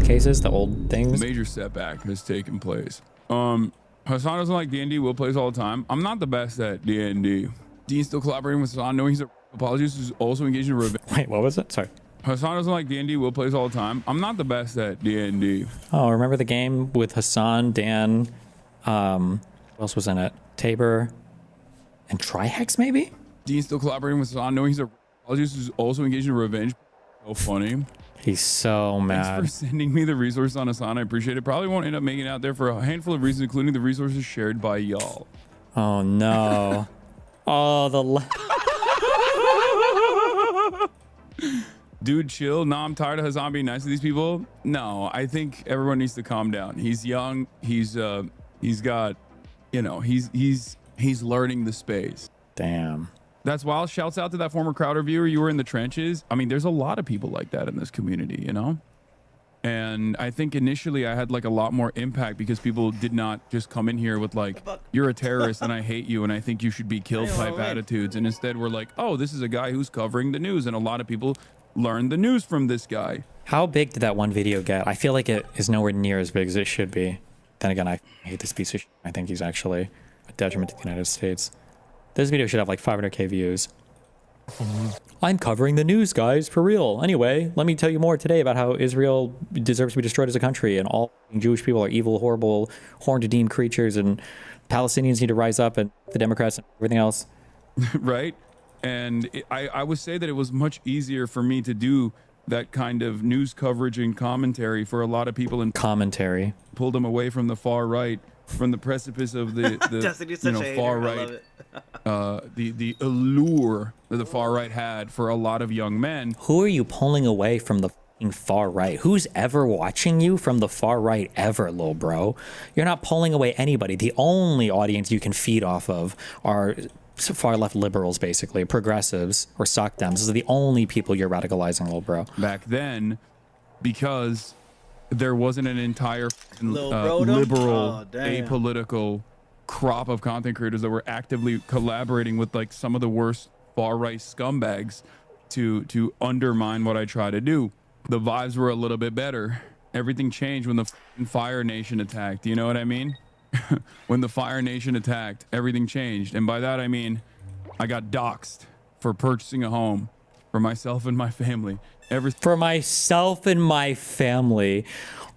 cases, the old things? Major setback has taken place. Hassan doesn't like D&D. Will plays all the time. I'm not the best at D&D. Dean's still collaborating with Hassan, knowing he's a apologist who's also engaged in revenge. Wait, what was it? Sorry. Hassan doesn't like D&D. Will plays all the time. I'm not the best at D&D. Oh, remember the game with Hassan, Dan, who else was in it? Tabor and Trihex maybe? Dean's still collaborating with Hassan, knowing he's a apologist who's also engaged in revenge. So funny. He's so mad. Thanks for sending me the resource on Hassan. I appreciate it. Probably won't end up making it out there for a handful of reasons, including the resources shared by y'all. Oh no. Oh, Dude, chill. No, I'm tired of Hassan being nice to these people. No, I think everyone needs to calm down. He's young. He's got, you know, he's learning the space. Damn. That's wild. Shouts out to that former Crowd reviewer. You were in the trenches. I mean, there's a lot of people like that in this community, you know? And I think initially I had like a lot more impact because people did not just come in here with like, you're a terrorist and I hate you and I think you should be killed type attitudes. And instead we're like, oh, this is a guy who's covering the news. And a lot of people learned the news from this guy. How big did that one video get? I feel like it is nowhere near as big as it should be. Then again, I hate this piece of shit. I think he's actually a detriment to the United States. This video should have like 500k views. I'm covering the news, guys, for real. Anyway, let me tell you more today about how Israel deserves to be destroyed as a country and all Jewish people are evil, horrible, horn-to-deem creatures and Palestinians need to rise up and the Democrats and everything else. Right? And I would say that it was much easier for me to do that kind of news coverage and commentary for a lot of people, and commentary pulled them away from the far right, from the precipice of the Dustin, you're such a hater. far I love right. it. The allure that the far right had for a lot of young men. Who are you pulling away from the fucking far right? Who's ever watching you from the far right ever, little bro? You're not pulling away anybody. The only audience you can feed off of are far left liberals, basically progressives or sock dems. Those are the only people you're radicalizing, little bro. Back then, because there wasn't an entire Lil liberal, Oh, damn. apolitical crop of content creators that were actively collaborating with like some of the worst far right scumbags to undermine what I try to do. The vibes were a little bit better. Everything changed when the Fire Nation attacked. You know what I mean? When the Fire Nation attacked, everything changed. And by that, I mean, I got doxxed for purchasing a home for myself and my family. For myself and my family.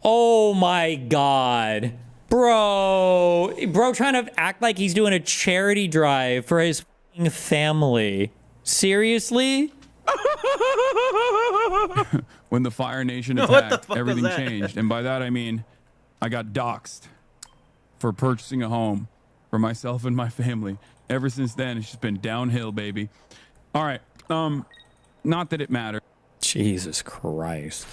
Oh my God. Bro trying to act like he's doing a charity drive for his fucking family. Seriously? When the Fire Nation What the attacked, fuck was everything that? changed. And by that, I mean, I got doxxed for purchasing a home for myself and my family. Ever since then, it's just been downhill, baby. All right. Not that it matters. Jesus Christ.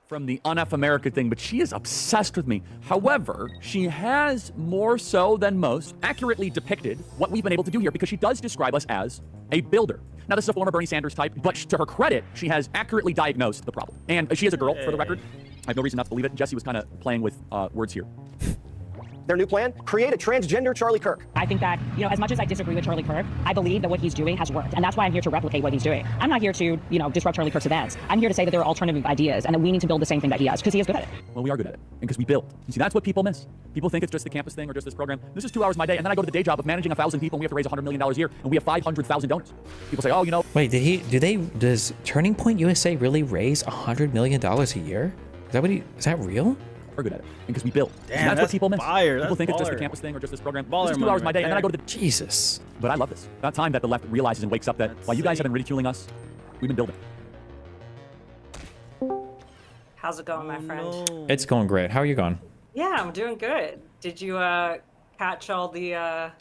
From the Un-F America thing, but she is obsessed with me. However, she has more so than most accurately depicted what we've been able to do here, because she does describe us as a builder. Now, this is a former Bernie Sanders type, but to her credit, she has accurately diagnosed the problem. And she is a girl, for the record. I have no reason not to believe it. Jesse was kind of playing with words here. Their new plan, create a transgender Charlie Kirk. I think that, as much as I disagree with Charlie Kirk, I believe that what he's doing has worked. And that's why I'm here to replicate what he's doing. I'm not here to, disrupt Charlie Kirk's events. I'm here to say that there are alternative ideas and that we need to build the same thing that he has, because he is good at it. Well, we are good at it, and because we build. You see, that's what people miss. People think it's just the campus thing or just this program. This is 2 hours of my day, and then I go to the day job of managing 1,000 people, and we have to raise $100 million a year, and we have 500,000 donors. People say, oh, Wait, does Turning Point USA really raise $100 million a year? Is that real? We're good at it, and because we build. Damn, And that's what people miss. fire. People That's think it's just the baller. campus thing or just this program. Baller This is 2 money hours of my day, right and then I go there. to the Jesus. But I love this. About time that the left realizes and wakes up that while you guys have been ridiculing us, we've been building. How's it going, my friend? It's going great. How are you going? Yeah, I'm doing good. Did you catch all the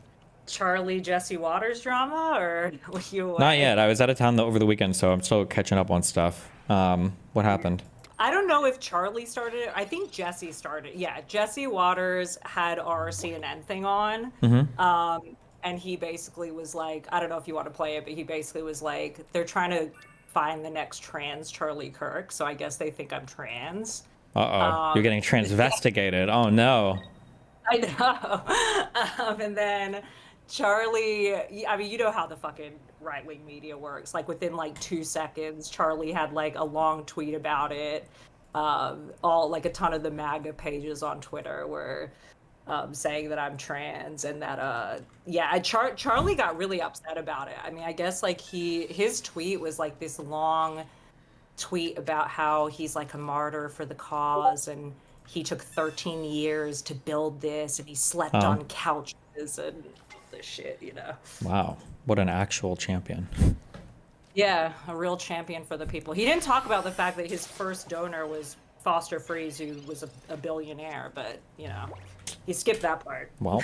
Charlie Jesse Waters drama, or were you away? Not yet. I was out of town over the weekend, so I'm still catching up on stuff. What happened? I don't know if Charlie started it. I think Jesse started. Yeah, Jesse Waters had our CNN thing on. And he basically was like, I don't know if you want to play it, but he basically was like, they're trying to find the next trans Charlie Kirk, so I guess they think I'm trans. You're getting transvestigated. Oh no. I know. And then Charlie, I mean, you know how the fucking right-wing media works. Like within like 2 seconds, Charlie had like a long tweet about it. All like a ton of the MAGA pages on Twitter were saying that I'm trans, and that Charlie got really upset about it. I mean, I guess like his tweet was like this long tweet about how he's like a martyr for the cause, and he took 13 years to build this, and he slept on couches and all this shit, Wow. What an actual champion. Yeah, a real champion for the people. He didn't talk about the fact that his first donor was Foster Freeze, who was a billionaire, but, he skipped that part. Well,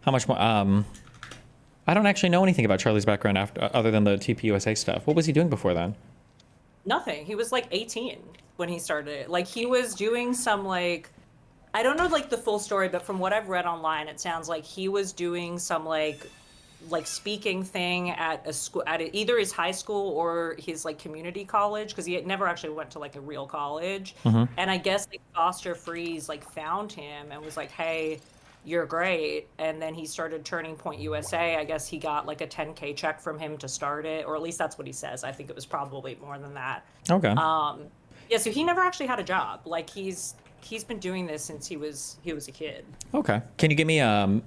how much more? I don't actually know anything about Charlie's background other than the TPUSA stuff. What was he doing before then? Nothing. He was like 18 when he started it. Like he was doing some like, I don't know like the full story, but from what I've read online, it sounds like he was doing some like speaking thing at a school, at either his high school or his like community college, because he never actually went to like a real college. And I guess like Foster Freeze like found him and was like, hey, you're great. And then he started Turning Point USA. I guess he got like a $10K check from him to start it, or at least that's what he says. I think it was probably more than that. Okay. Yeah, so he never actually had a job. Like he's been doing this since he was a kid. Okay. Can you give me 1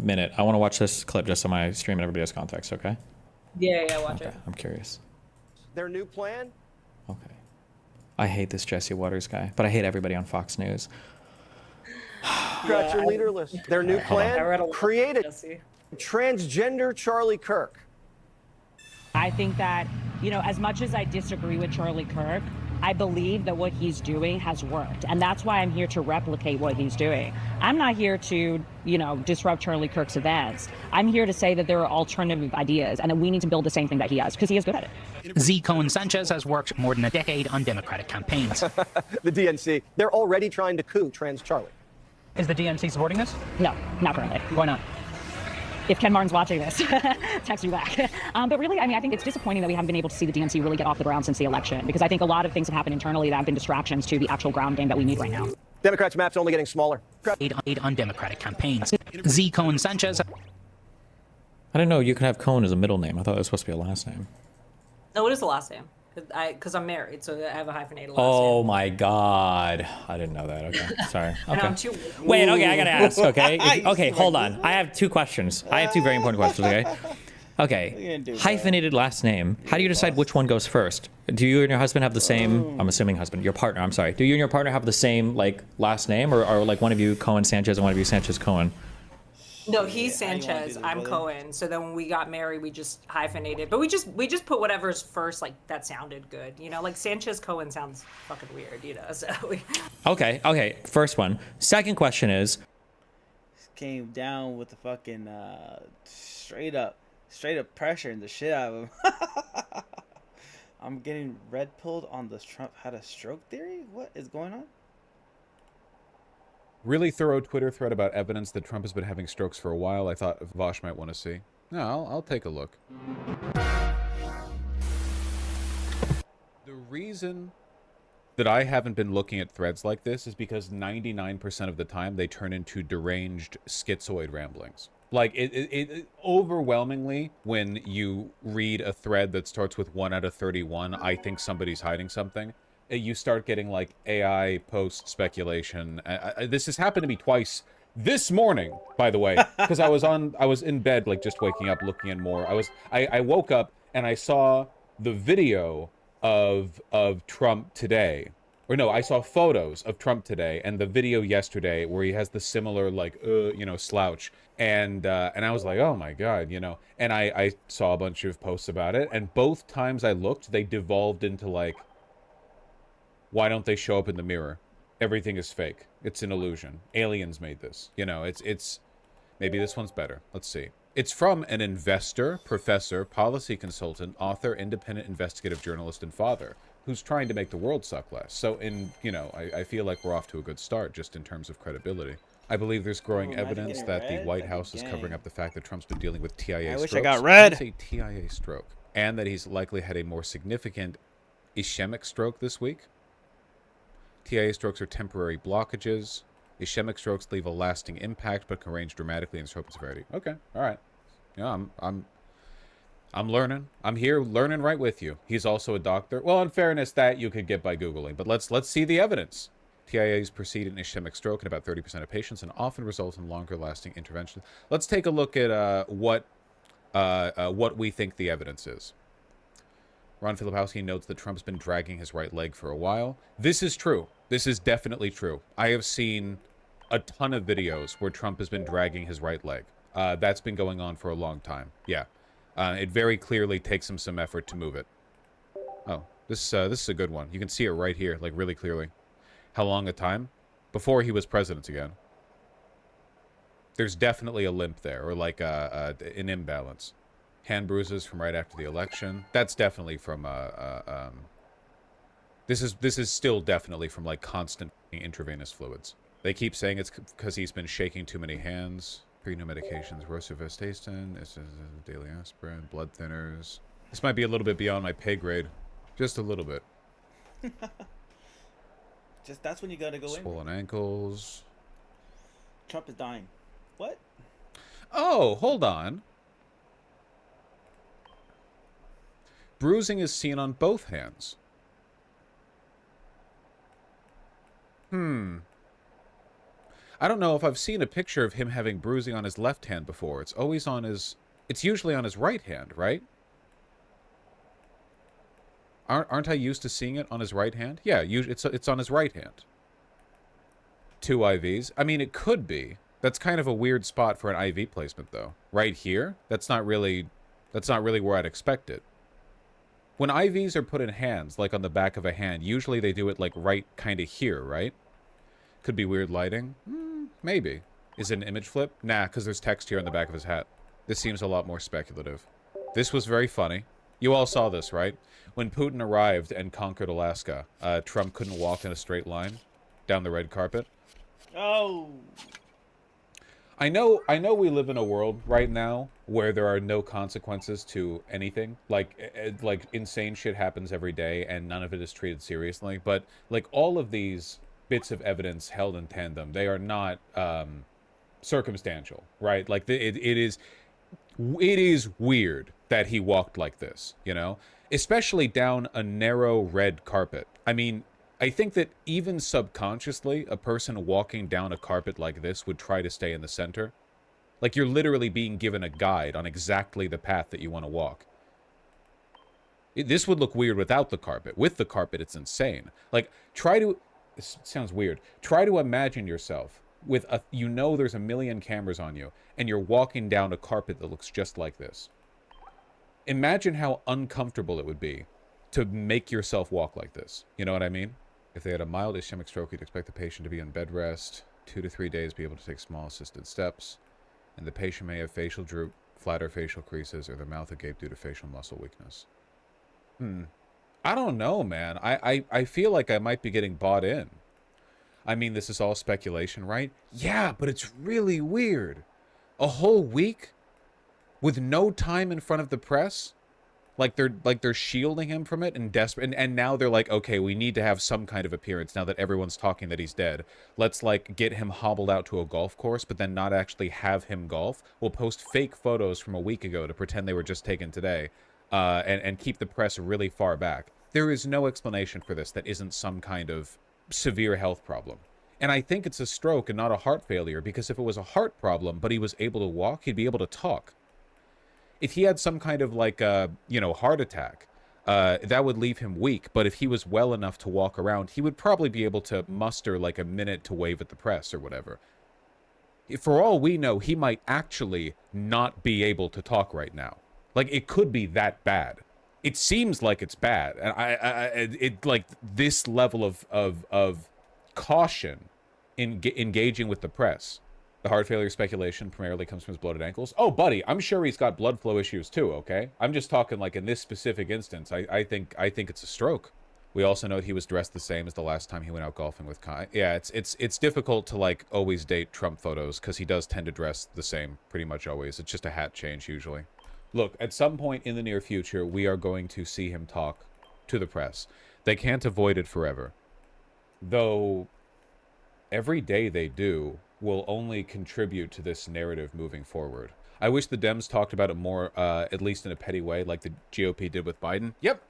minute? I want to watch this clip just so my stream and everybody has context, okay? Yeah, watch it. I'm curious. Their new plan? I hate this Jesse Waters guy, but I hate everybody on Fox News. Democrats are leaderless. Their new plan, create a transgender Charlie Kirk. I think that, you know, as much as I disagree with Charlie Kirk, I believe that what he's doing has worked. And that's why I'm here to replicate what he's doing. I'm not here to, you know, disrupt Charlie Kirk's events. I'm here to say that there are alternative ideas and that we need to build the same thing that he has, because he is good at it. Z. Cohen Sanchez has worked more than a decade on Democratic campaigns. The DNC, they're already trying to coup trans Charlie. Is the DNC supporting this? No, not currently. Why not? If Ken Martin's watching this, text me back. But really, I mean, I think it's disappointing that we haven't been able to see the DNC really get off the ground since the election, because I think a lot of things have happened internally that have been distractions to the actual ground game that we need right now. Democrats' map's only getting smaller. Aid on Democratic campaigns. Z. Cohen Sanchez. I didn't know you could have Cohen as a middle name. I thought it was supposed to be a last name. No, it is the last name. Because I'm married, so I have a hyphenated last name. Oh my God. I didn't know that. Okay. Sorry. And Okay. I'm too... Wait, okay, I gotta ask, okay? Okay, hold on. I have two questions. I have two very important questions, okay? Okay. Hyphenated last name. How do you decide which one goes first? Do you and your husband have the same, I'm assuming husband, your partner, I'm sorry. Do you and your partner have the same, like, last name? Or like one of you Cohen Sanchez and one of you Sanchez Cohen? No, he's Sanchez. I'm Cohen. So then when we got married, we just hyphenated. But we just put whatever's first, like, that sounded good. You know, like Sanchez Cohen sounds fucking weird, you know, so we... Okay. First one. Second question is... Came down with the fucking straight up pressure and the shit out of him. I'm getting red pilled on the Trump had a stroke theory? What is going on? Really thorough Twitter thread about evidence that Trump has been having strokes for a while. I thought Vosh might want to see. No, I'll take a look. The reason that I haven't been looking at threads like this is because 99% of the time they turn into deranged schizoid ramblings. Like, it overwhelmingly, when you read a thread that starts with 1 out of 31, I think somebody's hiding something, you start getting, like, AI post speculation. This has happened to me twice this morning, by the way, because I was in bed, like, just waking up, looking at more. I woke up and I saw the video of Trump today. Or no, I saw photos of Trump today and the video yesterday where he has the similar, like, slouch. And I was like, oh my God, you know. And I saw a bunch of posts about it. And both times I looked, they devolved into, like, why don't they show up in the mirror? Everything is fake. It's an illusion. Aliens made this. You know, it's maybe this one's better. Let's see. It's from an investor, professor, policy consultant, author, independent investigative journalist, and father who's trying to make the world suck less. So I feel like we're off to a good start just in terms of credibility. I believe there's growing evidence that the White House is covering up the fact that Trump's been dealing with TIA strokes. I wish I got red. It's a TIA stroke. And that he's likely had a more significant ischemic stroke this week. TIA strokes are temporary blockages. Ischemic strokes leave a lasting impact, but can range dramatically in scope and severity. Okay, all right. Yeah, I'm learning. I'm here learning right with you. He's also a doctor. Well, in fairness, that you could get by Googling, but let's see the evidence. TIAs precede an ischemic stroke in about 30% of patients and often result in longer-lasting interventions. Let's take a look at what we think the evidence is. Ron Filipowski notes that Trump's been dragging his right leg for a while. This is true. This is definitely true. I have seen a ton of videos where Trump has been dragging his right leg. That's been going on for a long time. Yeah. It very clearly takes him some effort to move it. Oh, this is a good one. You can see it right here, like really clearly. How long a time? Before he was president again. There's definitely a limp there, or like an imbalance. Hand bruises from right after the election. That's definitely from this is still definitely from like constant intravenous fluids. They keep saying it's because he's been shaking too many hands. Pre-new medications, rosuvastatin, this is daily aspirin, blood thinners. This might be a little bit beyond my pay grade, just a little bit. Just that's when you gotta go in. Swollen ankles. Trump is dying. What? Oh, hold on. Bruising is seen on both hands. I don't know if I've seen a picture of him having bruising on his left hand before. It's always on his... It's usually on his right hand, right? Aren't I used to seeing it on his right hand? Yeah, it's on his right hand. 2 IVs? I mean, it could be. That's kind of a weird spot for an IV placement, though. Right here? That's not really where I'd expect it. When IVs are put in hands, like on the back of a hand, usually they do it like right kind of here, right? Could be weird lighting. Maybe. Is it an image flip? Nah, because there's text here on the back of his hat. This seems a lot more speculative. This was very funny. You all saw this, right? When Putin arrived and conquered Alaska, Trump couldn't walk in a straight line down the red carpet. Oh. I know we live in a world right now where there are no consequences to anything. Like insane shit happens every day and none of it is treated seriously. But like all of these bits of evidence held in tandem, they are not circumstantial, right? Like it is weird that he walked like this, you know? Especially down a narrow red carpet. I mean, I think that even subconsciously, a person walking down a carpet like this would try to stay in the center. Like you're literally being given a guide on exactly the path that you want to walk. This would look weird without the carpet. With the carpet, it's insane. Like, this sounds weird. Try to imagine yourself with there's a million cameras on you, and you're walking down a carpet that looks just like this. Imagine how uncomfortable it would be to make yourself walk like this. You know what I mean? If they had a mild ischemic stroke, you'd expect the patient to be in bed rest, 2 to 3 days, be able to take small assisted steps, and the patient may have facial droop, flatter facial creases, or their mouth agape due to facial muscle weakness. I don't know, man. I feel like I might be getting bought in. I mean, this is all speculation, right? Yeah, but it's really weird. A whole week with no time in front of the press? Like they're shielding him from it and desperate, and now they're like, okay, we need to have some kind of appearance now that everyone's talking that he's dead. Let's like get him hobbled out to a golf course, but then not actually have him golf. We'll post fake photos from a week ago to pretend they were just taken today, and keep the press really far back. There is no explanation for this that isn't some kind of severe health problem. And I think it's a stroke and not a heart failure, because if it was a heart problem, but he was able to walk, he'd be able to talk. If he had some kind of like heart attack, that would leave him weak. But if he was well enough to walk around, he would probably be able to muster like a minute to wave at the press or whatever. For all we know, he might actually not be able to talk right now. Like, it could be that bad. It seems like it's bad, and it like this level of caution in engaging with the press. The heart failure speculation primarily comes from his bloated ankles. Oh, buddy, I'm sure he's got blood flow issues too, okay? I'm just talking like in this specific instance, I think it's a stroke. We also note he was dressed the same as the last time he went out golfing with Kai. Yeah, it's difficult to like always date Trump photos because he does tend to dress the same pretty much always. It's just a hat change usually. Look, at some point in the near future, we are going to see him talk to the press. They can't avoid it forever. Though every day they do will only contribute to this narrative moving forward. I wish the Dems talked about it more, at least in a petty way, like the GOP did with Biden. Yep,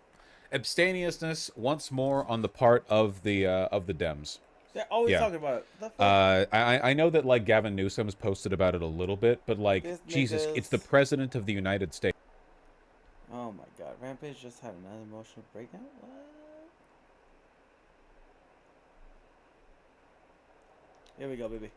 abstemiousness once more on the part of the Dems. They're always talking about it. I know that like Gavin Newsom's posted about it a little bit, but like Jesus, it's the president of the United States. Oh my God, Rampage just had another emotional breakdown. What? Here we go, baby.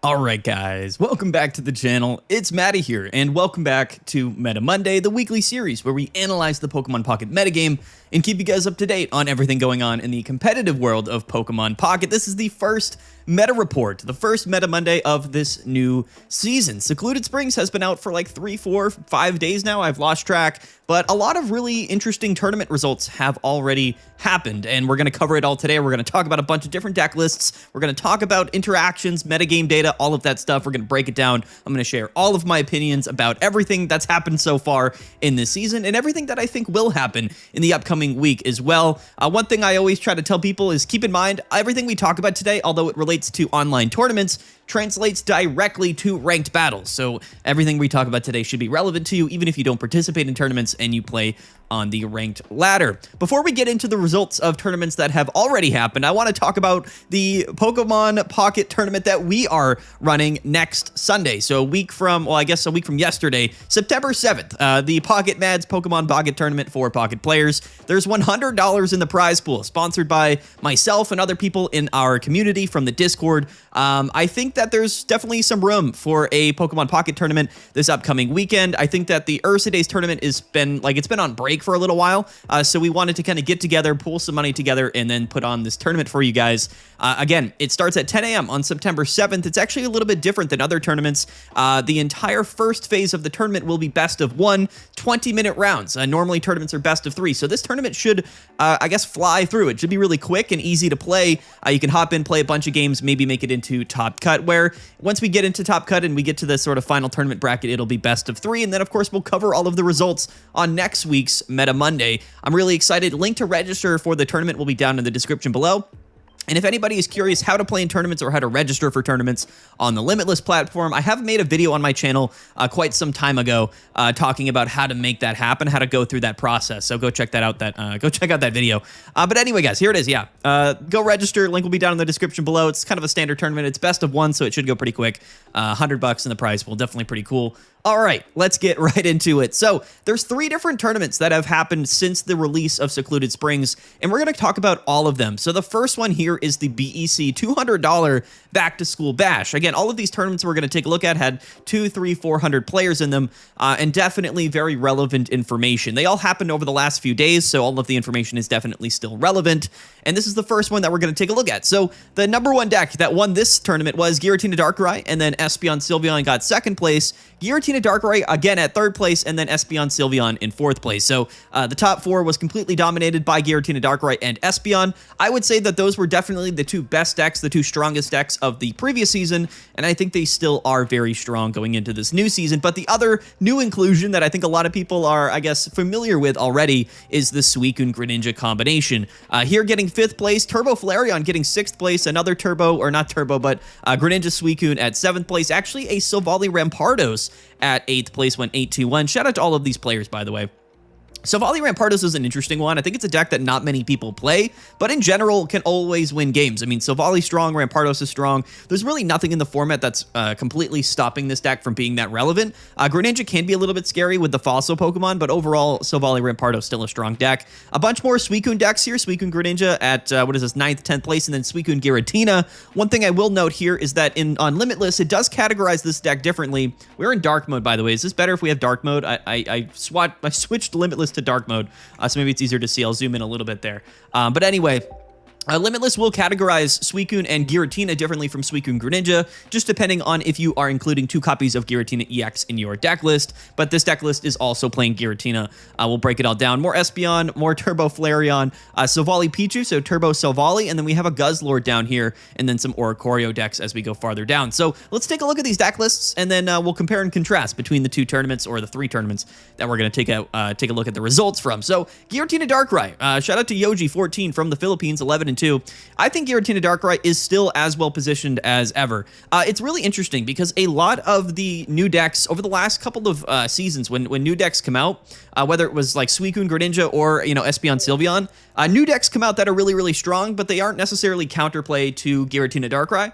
Alright guys, welcome back to the channel. It's Matty here, and welcome back to Meta Monday, the weekly series where we analyze the Pokemon Pocket metagame and keep you guys up to date on everything going on in the competitive world of Pokemon Pocket. This is the first meta report, the first Meta Monday of this new season. Secluded Springs has been out for like 3, 4, 5 days now. I've lost track, but a lot of really interesting tournament results have already happened, and we're going to cover it all today. We're going to talk about a bunch of different deck lists. We're going to talk about interactions, metagame data, all of that stuff. We're going to break it down. I'm going to share all of my opinions about everything that's happened so far in this season and everything that I think will happen in the upcoming week as well. One thing I always try to tell people is keep in mind everything we talk about today, although it relates to online tournaments, translates directly to ranked battles. So everything we talk about today should be relevant to you, even if you don't participate in tournaments and you play on the ranked ladder. Before we get into the results of tournaments that have already happened, I want to talk about the Pokemon Pocket Tournament that we are running next Sunday. So a week from, well, I guess a week from yesterday, September 7th, the Pocket Mads Pokemon Pocket Tournament for Pocket players. There's $100 in the prize pool, sponsored by myself and other people in our community from the Discord. I think that there's definitely some room for a Pokemon Pocket Tournament this upcoming weekend. I think that the Ursa Days tournament it's been on break for a little while, so we wanted to kind of get together, pool some money together, and then put on this tournament for you guys. Again, it starts at 10 a.m. on September 7th. It's actually a little bit different than other tournaments. The entire first phase of the tournament will be best of 1 20-minute rounds. Normally tournaments are best of 3, so this tournament should, I guess, fly through. It should be really quick and easy to play. You can hop in, play a bunch of games, maybe make it into Top Cut, where once we get into Top Cut and we get to the sort of final tournament bracket, it'll be best of 3, and then of course we'll cover all of the results on next week's Meta Monday. I'm really excited. Link to register for the tournament will be down in the description below. And if anybody is curious how to play in tournaments or how to register for tournaments on the Limitless platform, I have made a video on my channel quite some time ago talking about how to make that happen, how to go through that process. So go check that out. Go check out that video. But anyway, guys, here it is. Yeah, go register. Link will be down in the description below. It's kind of a standard tournament. It's best of 1, so it should go pretty quick. $100 in the prize pool, definitely pretty cool. All right, let's get right into it. So there's 3 different tournaments that have happened since the release of Secluded Springs, and we're going to talk about all of them. So the first one here is the BEC $200 Back to School Bash. Again, all of these tournaments we're going to take a look at had 200, 300, 400 players in them, and definitely very relevant information. They all happened over the last few days, so all of the information is definitely still relevant. And this is the first one that we're going to take a look at. So the number 1 deck that won this tournament was Giratina Darkrai, and then Espeon Sylveon got 2nd place. Giratina Darkrai again at 3rd place, and then Espeon Sylveon in 4th place. So the top 4 was completely dominated by Giratina Darkrai and Espeon. I would say that those were definitely the 2 best decks, the 2 strongest decks of the previous season, and I think they still are very strong going into this new season. But the other new inclusion that I think a lot of people are, I guess, familiar with already is the Suicune Greninja combination. Here getting 5th place, Turbo Flareon getting 6th place, another Turbo, or not Turbo, but Greninja Suicune at 7th place. Actually, a Silvally Rampardos at 8th place, went 8-2-1. Shout out to all of these players, by the way. Silvally Rampardos is an interesting one. I think it's a deck that not many people play, but in general can always win games. I mean, Silvally's strong, Rampardos is strong. There's really nothing in the format that's completely stopping this deck from being that relevant. Greninja can be a little bit scary with the fossil Pokemon, but overall, Silvally Rampardos still a strong deck. A bunch more Suicune decks here. Suicune Greninja at, 9th, 10th place, and then Suicune Giratina. One thing I will note here is that on Limitless, it does categorize this deck differently. We're in dark mode, by the way. Is this better if we have dark mode? I switched Limitless to dark mode, so maybe it's easier to see. I'll zoom in a little bit there. But anyway, Limitless will categorize Suicune and Giratina differently from Suicune Greninja, just depending on if you are including 2 copies of Giratina EX in your deck list. But this deck list is also playing Giratina. We'll break it all down. More Espeon, more Turbo Flareon, Silvally Pichu, so Turbo Silvally, and then we have a Guzzlord down here, and then some Oricorio decks as we go farther down. So let's take a look at these deck lists, and then we'll compare and contrast between the 2 tournaments, or the 3 tournaments that we're going to take a look at the results from. So Giratina Darkrai, shout out to Yoji14 from the Philippines, 11-2. I think Giratina Darkrai is still as well positioned as ever. It's really interesting because a lot of the new decks over the last couple of seasons, when new decks come out, whether it was like Suicune Greninja or Espeon Sylveon, new decks come out that are really, really strong, but they aren't necessarily counterplay to Giratina Darkrai.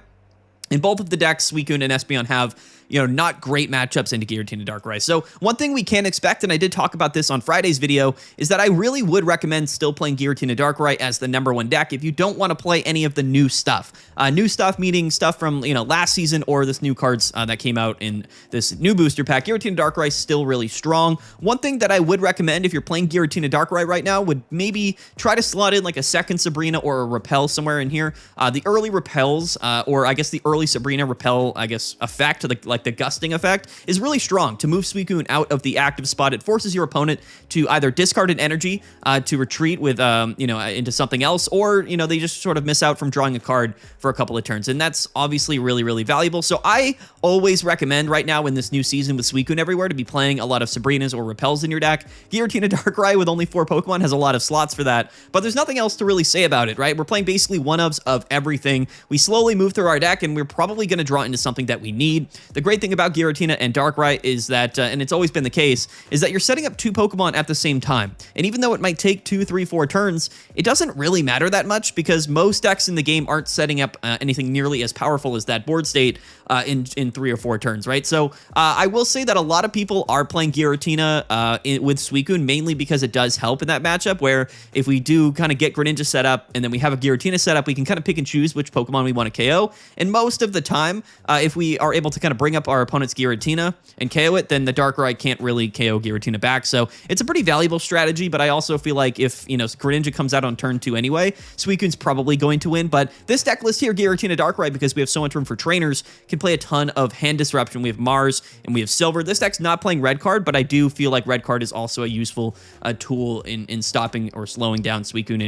In both of the decks, Suicune and Espeon have not great matchups into Giratina Darkrai. So one thing we can expect, and I did talk about this on Friday's video, is that I really would recommend still playing Giratina Darkrai as the number 1 deck if you don't want to play any of the new stuff. New stuff meaning stuff from last season or this new cards that came out in this new booster pack. Giratina Darkrai is still really strong. One thing that I would recommend if you're playing Giratina Darkrai right now would maybe try to slot in like a second Sabrina or a Repel somewhere in here. The early Repels, or I guess the early Sabrina Repel, effect, like the gusting effect, is really strong to move Suicune out of the active spot. It forces your opponent to either discard an energy to retreat with into something else, or they just sort of miss out from drawing a card for a couple of turns, and that's obviously really, really valuable. So I always recommend right now in this new season with Suicune everywhere to be playing a lot of Sabrinas or Repels in your deck. Giratina Darkrai with only 4 Pokemon has a lot of slots for that, but there's nothing else to really say about it, right? We're playing basically one-ofs of everything. We slowly move through our deck, and we're you're probably going to draw into something that we need. The great thing about Giratina and Darkrai is that, and it's always been the case, is that you're setting up 2 Pokemon at the same time. And even though it might take 2, 3, 4 turns, it doesn't really matter that much because most decks in the game aren't setting up anything nearly as powerful as that board state in 3 or 4 turns, right? So I will say that a lot of people are playing Giratina with Suicune mainly because it does help in that matchup where if we do kind of get Greninja set up and then we have a Giratina set up, we can kind of pick and choose which Pokemon we want to KO. And most of the time, if we are able to kind of bring up our opponent's Giratina and KO it, then the Darkrai can't really KO Giratina back. So it's a pretty valuable strategy, but I also feel like if, Greninja comes out on turn 2 anyway, Suicune's probably going to win. But this deck list here, Giratina Darkrai, because we have so much room for trainers, can play a ton of hand disruption. We have Mars and we have Silver. This deck's not playing Red Card, but I do feel like Red Card is also a useful tool in stopping or slowing down Suicune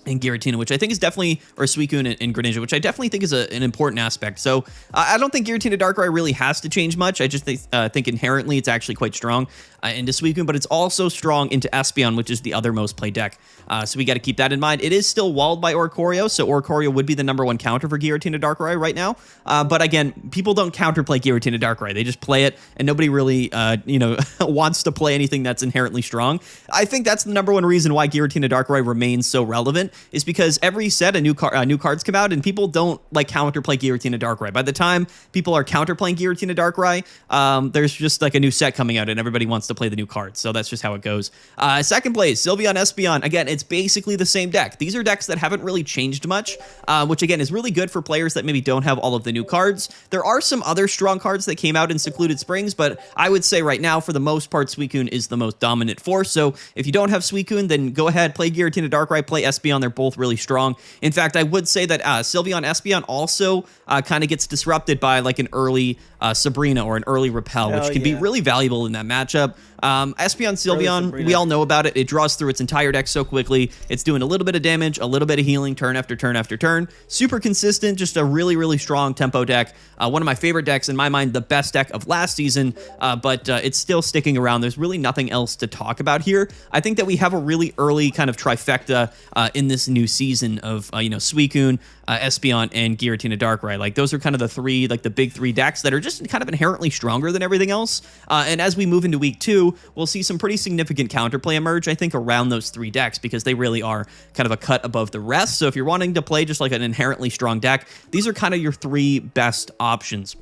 and Giratina, which I think is definitely, or Suicune and Greninja, which I definitely think is an important aspect. So I don't think Giratina Darkrai really has to change much. I just think inherently it's actually quite strong into Suicune, but it's also strong into Espeon, which is the other most played deck. So we got to keep that in mind. It is still walled by Oricorio, so Oricorio would be the #1 counter for Giratina Darkrai right now. But again, people don't counterplay Giratina Darkrai. They just play it, and nobody really, wants to play anything that's inherently strong. I think that's the #1 reason why Giratina Darkrai remains so relevant, is because every set new cards come out, and people don't like counterplay Giratina Darkrai. By the time people are counterplaying Giratina Darkrai, there's just like a new set coming out, and everybody wants to play the new cards. So that's just how it goes. Second place, Sylveon Espeon. Again, it's basically the same deck. These are decks that haven't really changed much, which again is really good for players that maybe don't have all of the new cards. There are some other strong cards that came out in Secluded Springs, but I would say right now, for the most part, Suicune is the most dominant force. So if you don't have Suicune, then go ahead, play Giratina Darkrai, play Espeon. They're both really strong. In fact, I would say that Sylveon Espeon also kind of gets disrupted by like an early Sabrina or an early Repel, which can be really valuable in that matchup. Espeon Sylveon, we all know about it. It draws through its entire deck so quickly. It's doing a little bit of damage, a little bit of healing, turn after turn after turn. Super consistent, just a really, really strong tempo deck. One of my favorite decks, in my mind, the best deck of last season, but it's still sticking around. There's really nothing else to talk about here. I think that we have a really early kind of trifecta in this new season of, Suicune, Espeon, and Giratina Darkrai. Like, those are kind of the three, like the big 3 decks that are just kind of inherently stronger than everything else. And as we move into week 2, we'll see some pretty significant counterplay emerge, I think, around those 3 decks, because they really are kind of a cut above the rest. So if you're wanting to play just like an inherently strong deck, these are kind of your 3 best options.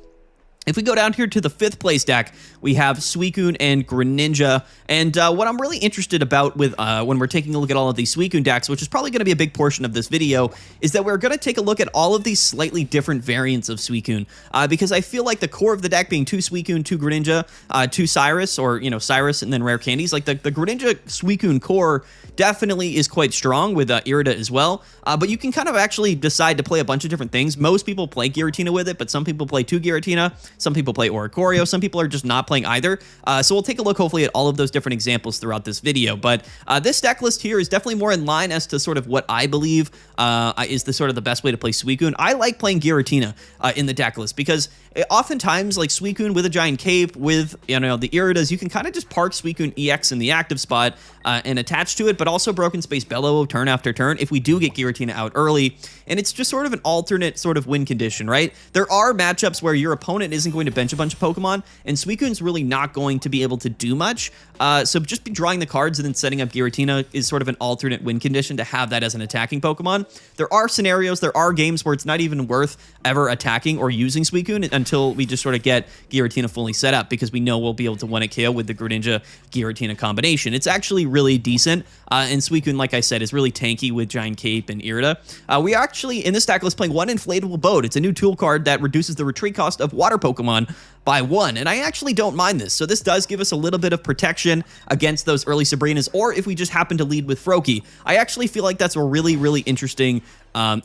If we go down here to the 5th place deck, we have Suicune and Greninja. And what I'm really interested about with when we're taking a look at all of these Suicune decks, which is probably going to be a big portion of this video, is that we're going to take a look at all of these slightly different variants of Suicune. Because I feel like the core of the deck being 2 Suicune, 2 Greninja, 2 Cyrus, or, Cyrus and then rare candies, like the Greninja Suicune core definitely is quite strong with Irida as well. But you can kind of actually decide to play a bunch of different things. Most people play Giratina with it, but some people play 2 Giratina. Some people play Oricorio. Some people are just not playing either. So we'll take a look, hopefully, at all of those different examples throughout this video. But this deck list here is definitely more in line as to sort of what I believe is the sort of the best way to play Suicune. I like playing Giratina in the deck list because oftentimes, like Suicune with a giant cape, with the Iridas, you can kind of just park Suicune EX in the active spot and attach to it, but also Broken Space Bellow turn after turn if we do get Giratina out early. And it's just sort of an alternate sort of win condition, right? There are matchups where your opponent isn't going to bench a bunch of Pokemon, and Suicune's really not going to be able to do much. So just be drawing the cards and then setting up Giratina is sort of an alternate win condition to have that as an attacking Pokemon. There are scenarios, there are games where it's not even worth ever attacking or using Suicune until we just sort of get Giratina fully set up, because we know we'll be able to one-hit KO with the Greninja Giratina combination. It's actually really decent, and Suicune, like I said, is really tanky with Giant Cape and Irida. We are actually, in this deck list, playing 1 Inflatable Boat. It's a new tool card that reduces the retreat cost of water Pokemon by 1, and I actually don't mind this. So this does give us a little bit of protection against those early Sabrinas, or if we just happen to lead with Froakie. I actually feel like that's a really, really interesting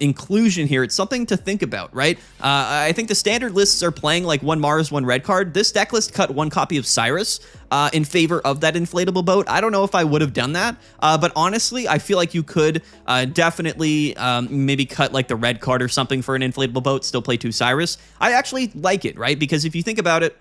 inclusion here. It's something to think about, right? I think the standard lists are playing like 1 Mars, 1 red card. This deck list cut 1 copy of Cyrus in favor of that Inflatable Boat. I don't know if I would have done that, but honestly, I feel like you could definitely maybe cut like the red card or something for an Inflatable Boat, still play 2 Cyrus. I actually like it, right? Because if you think about it,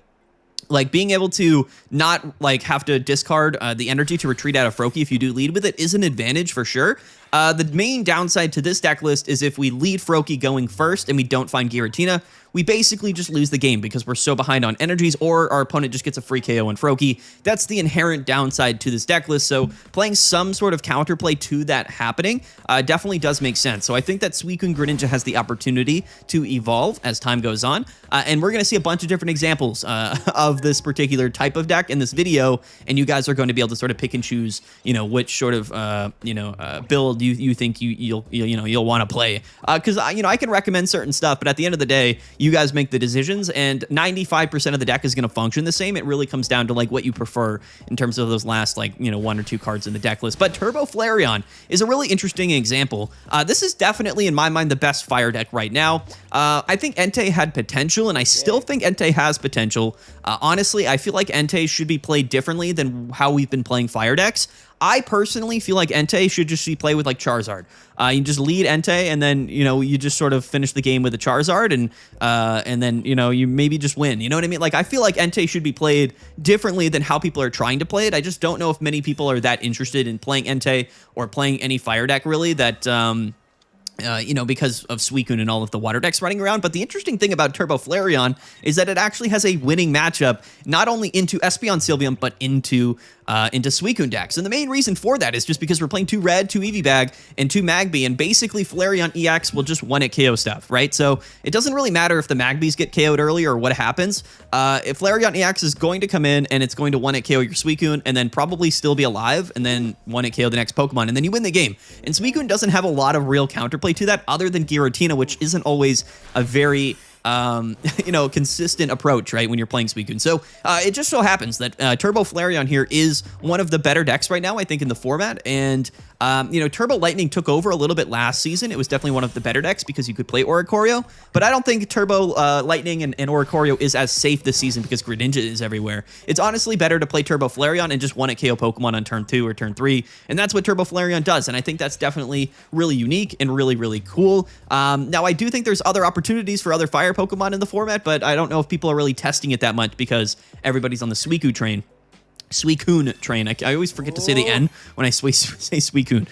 like being able to not like have to discard the energy to retreat out of Froakie if you do lead with it is an advantage for sure. The main downside to this deck list is if we lead Froakie going first and we don't find Giratina, we basically just lose the game because we're so behind on energies, or our opponent just gets a free KO on Froakie. That's the inherent downside to this deck list, so playing some sort of counterplay to that happening definitely does make sense. So I think that Suicune Greninja has the opportunity to evolve as time goes on, and we're going to see a bunch of different examples of this particular type of deck in this video, and you guys are going to be able to sort of pick and choose, you know, which sort of build you think you'll want to play. Because I can recommend certain stuff, but at the end of the day, you guys make the decisions, and 95% of the deck is going to function the same. It really comes down to like what you prefer in terms of those last one or two cards in the deck list. But Turbo Flareon is a really interesting example. This is definitely, in my mind, the best fire deck right now. I think Entei had potential, and I still think Entei has potential. Honestly, I feel like Entei should be played differently than how we've been playing fire decks. I personally feel like Entei should just be played with like Charizard. You just lead Entei, and then you just sort of finish the game with a Charizard, and then you maybe just win. You know what I mean? Like, I feel like Entei should be played differently than how people are trying to play it. I just don't know if many people are that interested in playing Entei or playing any fire deck really that because of Suicune and all of the water decks running around. But the interesting thing about Turbo Flareon is that it actually has a winning matchup, not only into Espeon Sylveon, but into Suicune decks. And the main reason for that is just because we're playing 2 Red, 2 Eevee and 2 Magby, and basically Flareon EX will just 1-hit KO stuff, right? So it doesn't really matter if the Magbys get KO'd early or what happens. If Flareon EX is going to come in and it's going to 1-hit KO your Suicune and then probably still be alive and then 1-hit KO the next Pokemon, and then you win the game. And Suicune doesn't have a lot of real counterplay to that other than Giratina, which isn't always a very consistent approach, right, when you're playing Suicune. So it just so happens that Turbo Flareon here is one of the better decks right now, I think, in the format. And Turbo Lightning took over a little bit last season. It was definitely one of the better decks because you could play Oricorio, but I don't think Turbo Lightning and Oricorio is as safe this season because Greninja is everywhere. It's honestly better to play Turbo Flareon and just 1-hit KO Pokemon on turn 2 or turn 3, and that's what Turbo Flareon does, and I think that's definitely really unique and really, really cool. Now, I do think there's other opportunities for other fire Pokemon in the format, but I don't know if people are really testing it that much because everybody's on the Suicune train. I always forget to say the N when I say Suicune.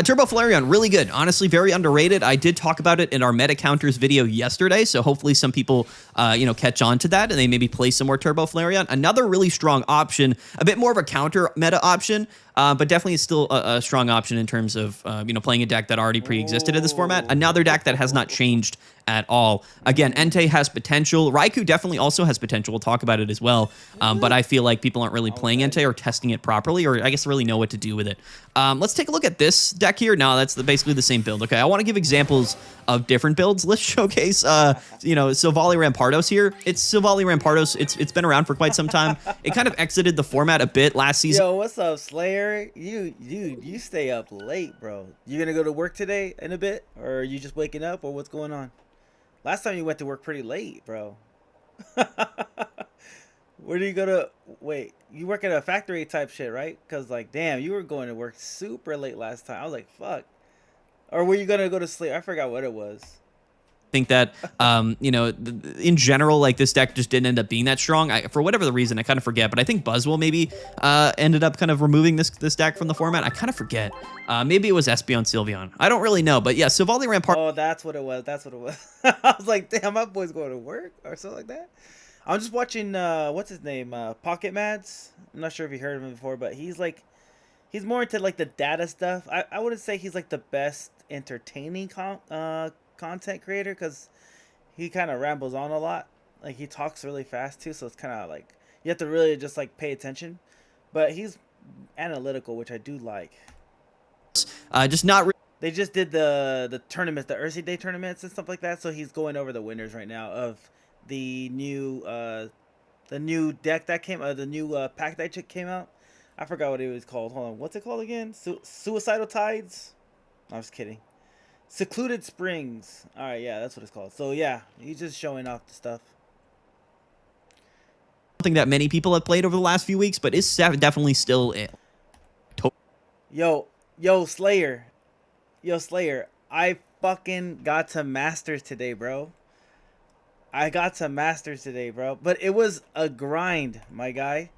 Turbo Flareon, really good. Honestly, very underrated. I did talk about it in our meta counters video yesterday, so hopefully some people, catch on to that and they maybe play some more Turbo Flareon. Another really strong option, a bit more of a counter meta option, but definitely still a strong option in terms of, playing a deck that already pre-existed in this format. Another deck that has not changed at all. Again, Entei has potential. Raikou definitely also has potential. We'll talk about it as well. But I feel like people aren't really playing Entei or testing it properly, or I guess really know what to do with it. Let's take a look at this deck here. No, that's basically the same build. Okay, I want to give examples of different builds. Let's showcase, Silvally Rampardos here. It's Silvally Rampardos. It's been around for quite some time. It kind of exited the format a bit last season. Yo, what's up, Slayer? You stay up late, bro. You gonna go to work today in a bit, or are you just waking up, or what's going on? Last time you went to work pretty late, bro. Where do you go to? Wait, you work at a factory type shit, right? Because, damn, you were going to work super late last time. I was like, fuck. Or were you going to go to sleep? I forgot what it was. Think that, in general, this deck just didn't end up being that strong. For whatever the reason, I kind of forget. But I think Buzzwole maybe ended up kind of removing this deck from the format. I kind of forget. Maybe it was Espeon Sylveon. I don't really know. But yeah, Silvally Rampart. Oh, that's what it was. I was like, damn, my boy's going to work or something like that. I'm just watching, what's his name? Pocket Mads. I'm not sure if you heard of him before, but he's more into the data stuff. I wouldn't say he's the best entertaining content creator, because he kind of rambles on a lot. He talks really fast too, so it's kind of you have to really just pay attention. But he's analytical, which I do like. Just not. They just did the tournaments, the Earthsea Day tournaments and stuff like that. So he's going over the winners right now of the new deck that came, the new pack that came out. I forgot what it was called. Hold on, what's it called again? Suicidal Tides? I'm just kidding. Secluded Springs. All right, yeah, that's what it's called. So yeah, he's just showing off the stuff. Something that many people have played over the last few weeks, but is definitely still it. Yo, Slayer. I fucking got to Masters today, bro. But it was a grind, my guy.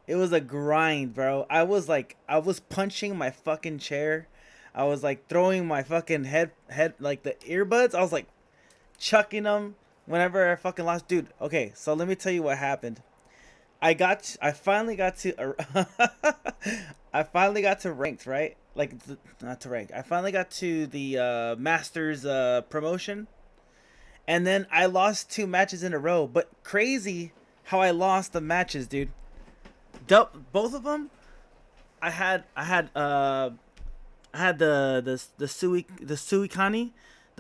It was a grind, bro. I was punching my fucking chair. I was like throwing my fucking head like the earbuds. I was like chucking them whenever I fucking lost. Dude, okay, so let me tell you what happened. I finally got to I finally got to ranked, right? Like, not to rank. I finally got to the Masters promotion. And then I lost 2 matches in a row. But crazy how I lost the matches, dude. Both of them, I had the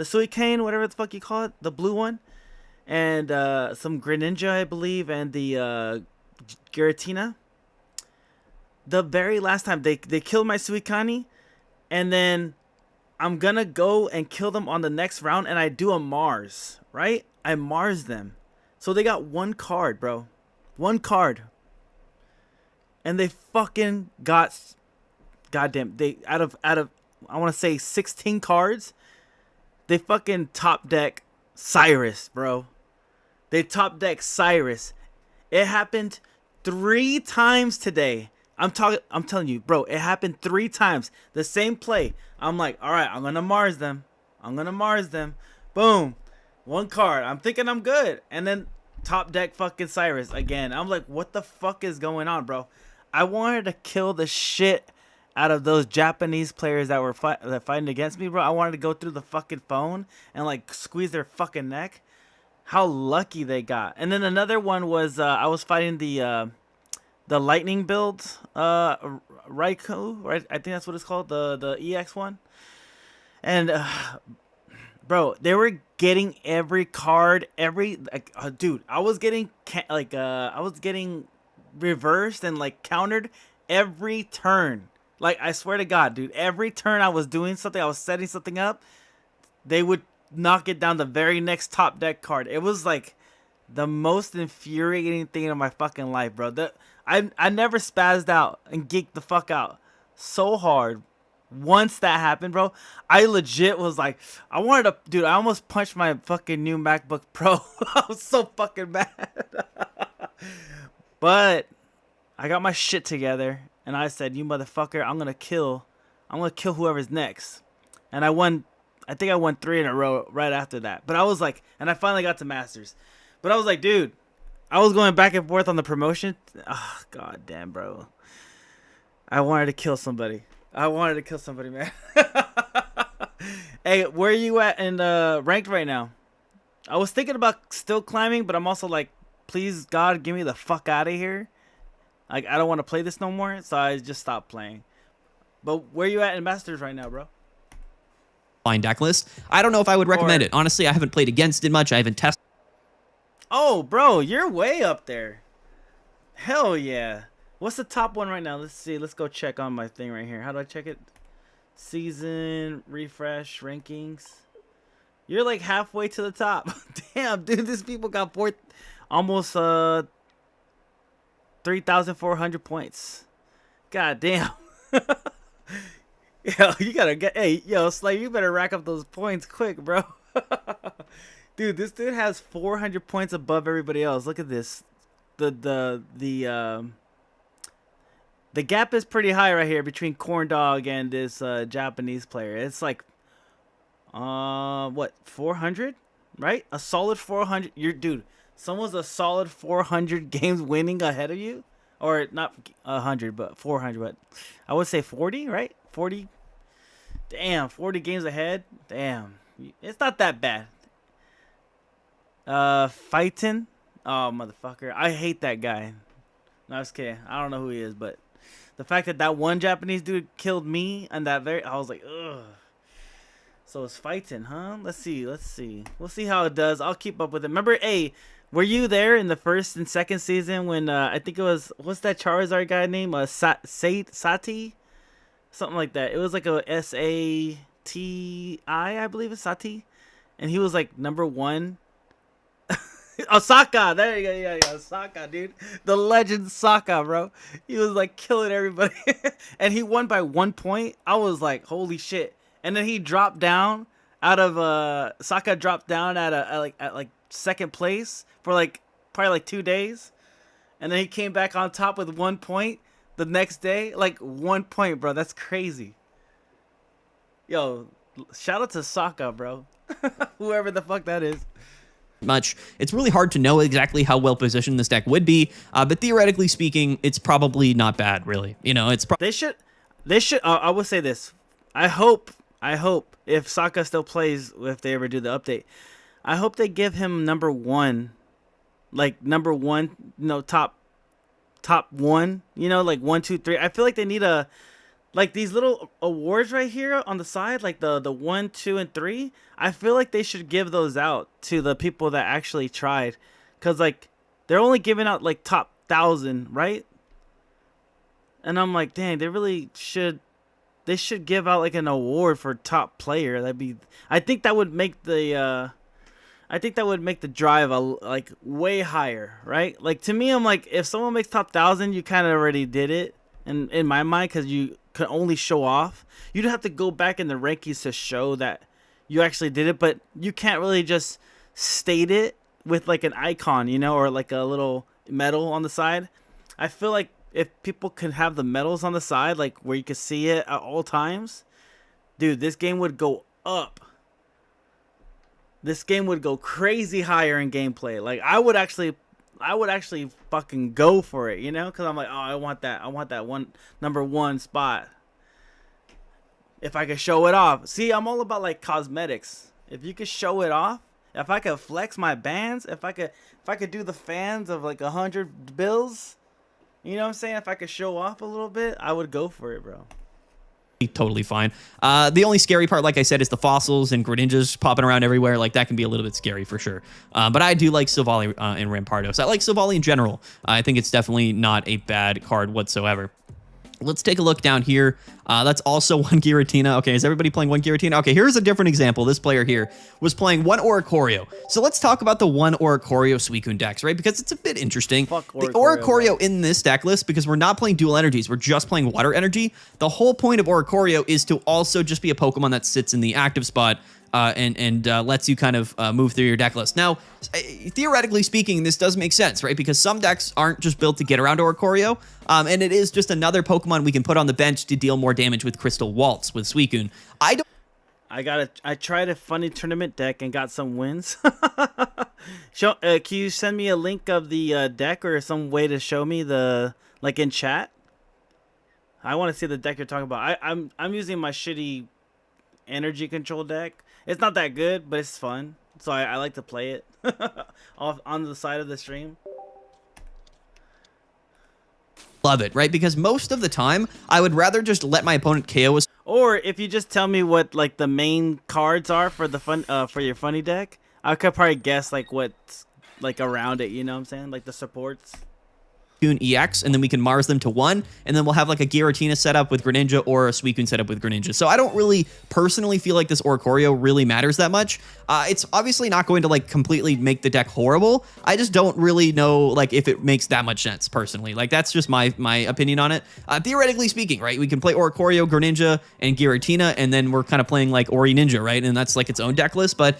Suicane, whatever the fuck you call it, the blue one, and some Greninja, I believe, and the Giratina. The very last time they killed my Suicane, and then I'm gonna go and kill them on the next round, and I do a Mars, right? I Mars them, so they got 1 card, bro, 1 card. And they fucking got, goddamn, they out of I want to say 16 cards, they fucking top deck Cyrus, bro. They top deck Cyrus. It happened 3 times today. I'm telling you, bro. It happened 3 times. The same play. I'm like, all right, I'm gonna Mars them. Boom, 1 card. I'm thinking I'm good, and then top deck fucking Cyrus again. I'm like, what the fuck is going on, bro? I wanted to kill the shit out of those Japanese players that were fighting against me, bro. I wanted to go through the fucking phone and like squeeze their fucking neck. How lucky they got. And then another one was I was fighting the lightning build, Raikou, right? I think that's what it's called, the EX one. And bro, they were getting every card, dude. I was getting reversed and like countered every turn. Like, I swear to God, dude, every turn I was doing something, I was setting something up, they would knock it down the very next top deck card. It was like the most infuriating thing in my fucking life, bro. I never spazzed out and geeked the fuck out so hard once that happened, bro. I legit was like, I almost punched my fucking new MacBook Pro. I was so fucking mad. But I got my shit together, and I said, you motherfucker, I'm gonna kill whoever's next. And I think I won 3 in a row right after that. But I was like, and I finally got to Masters. But I was like, dude, I was going back and forth on the promotion. Oh, god damn, bro. I wanted to kill somebody, man. Hey, where are you at in ranked right now? I was thinking about still climbing, but I'm also like, please, God, get me the fuck out of here. Like, I don't want to play this no more, so I just stopped playing. But where you at in Masters right now, bro? Fine deck list. I don't know if I would recommend it. Honestly, I haven't played against it much. I haven't tested. Oh, bro, you're way up there. Hell yeah. What's the top one right now? Let's see. Let's go check on my thing right here. How do I check it? Season, refresh, rankings. You're like halfway to the top. Damn, dude, these people got almost 3,400 points. God damn. Yo, you gotta get, hey, yo, Slay, you better rack up those points quick, bro. Dude, this dude has 400 points above everybody else. Look at this. The gap is pretty high right here between Corn Dog and this Japanese player. It's like, what, 400? Right? A solid 400. Dude, someone's a solid 400 games winning ahead of you. Or not 100, but 400. But I would say 40, right? 40. Damn, 40 games ahead. Damn. It's not that bad. Fighting. Oh, motherfucker. I hate that guy. No, I was kidding. I don't know who he is, but the fact that one Japanese dude killed me and I was like, ugh. So it's fighting, huh? Let's see. We'll see how it does. I'll keep up with it. Remember, hey, were you there in the first and second season when I think it was, what's that Charizard guy name? Sati? Something like that. It was like a S-A-T-I, I believe it's Sati. And he was like number 1. Osaka, there you go, yeah, Osaka, dude, the legend Sokka, bro. He was like killing everybody, and he won by 1 point. I was like, holy shit! And then he dropped down out of Sokka dropped down at like second place for like probably like 2 days, and then he came back on top with 1 point the next day. Like 1 point, bro. That's crazy. Yo, shout out to Sokka, bro. Whoever the fuck that is. Much. It's really hard to know exactly how well positioned this deck would be, but theoretically speaking, it's probably not bad, really. You know, it's they should. I will say this. I hope if Sokka still plays, if they ever do the update, I hope they give him number 1, like number 1, you know, top 1, you know, like 1, 2, 3. I feel like they need a. Like these little awards right here on the side, like the 1, 2, and 3. I feel like they should give those out to the people that actually tried, cause like they're only giving out like top 1,000, right? And I'm like, dang, they really should. They should give out like an award for top player. That'd be. I think that would make the. I think that would make the drive like way higher, right? Like to me, I'm like, if someone makes top 1,000, you kind of already did it, in my mind, cause you could only show off. You'd have to go back in the rankings to show that you actually did it, but you can't really just state it with like an icon, you know, or like a little medal on the side. I feel like if people could have the medals on the side, like where you could see it at all times, dude, this game would go up. This game would go crazy higher in gameplay. Like I would actually fucking go for it, you know, because I'm like, oh, I want that one number 1 spot. If I could show it off. See, I'm all about like cosmetics. If you could show it off, if I could flex my bands, if I could do the fans of like 100 bills, you know what I'm saying? If I could show off a little bit, I would go for it, bro. Totally fine. The only scary part, like I said, is the fossils and Greninjas popping around everywhere. Like that can be a little bit scary for sure. But I do like Silvally and Rampardos. I like Silvally in general. I think it's definitely not a bad card whatsoever. Let's take a look down here. That's also one Giratina. Okay, is everybody playing one Giratina? Okay, here's a different example. This player here was playing one Oricorio. So let's talk about the one Oricorio Suicune decks, right? Because it's a bit interesting. The Oricorio in this deck list, because we're not playing dual energies, we're just playing water energy. The whole point of Oricorio is to also just be a Pokemon that sits in the active spot and lets you kind of move through your deck list. Now, theoretically speaking, this does make sense, right? Because some decks aren't just built to get around Oricorio, and it is just another Pokemon we can put on the bench to deal more damage with Crystal Waltz with Suicune. I tried a funny tournament deck and got some wins. Can you send me a link of the deck or some way to show me the, like in chat? I want to see the deck you're talking about. I'm using my shitty energy control deck. It's not that good, but it's fun. So I like to play it off on the side of the stream. Love it, right? Because most of the time, I would rather just let my opponent KO us. Or if you just tell me what like the main cards are for the for your funny deck, I could probably guess like what's like around it. You know what I'm saying? Like the supports. EX, and then we can Mars them to 1, and then we'll have like a Giratina setup with Greninja or a Suicune setup with Greninja. So I don't really personally feel like this Oricorio really matters that much. It's obviously not going to like completely make the deck horrible. I just don't really know like if it makes that much sense personally. Like that's just my opinion on it. Theoretically speaking, right? We can play Oricorio, Greninja, and Giratina, and then we're kind of playing like Ori Ninja, right? And that's like its own deck list, but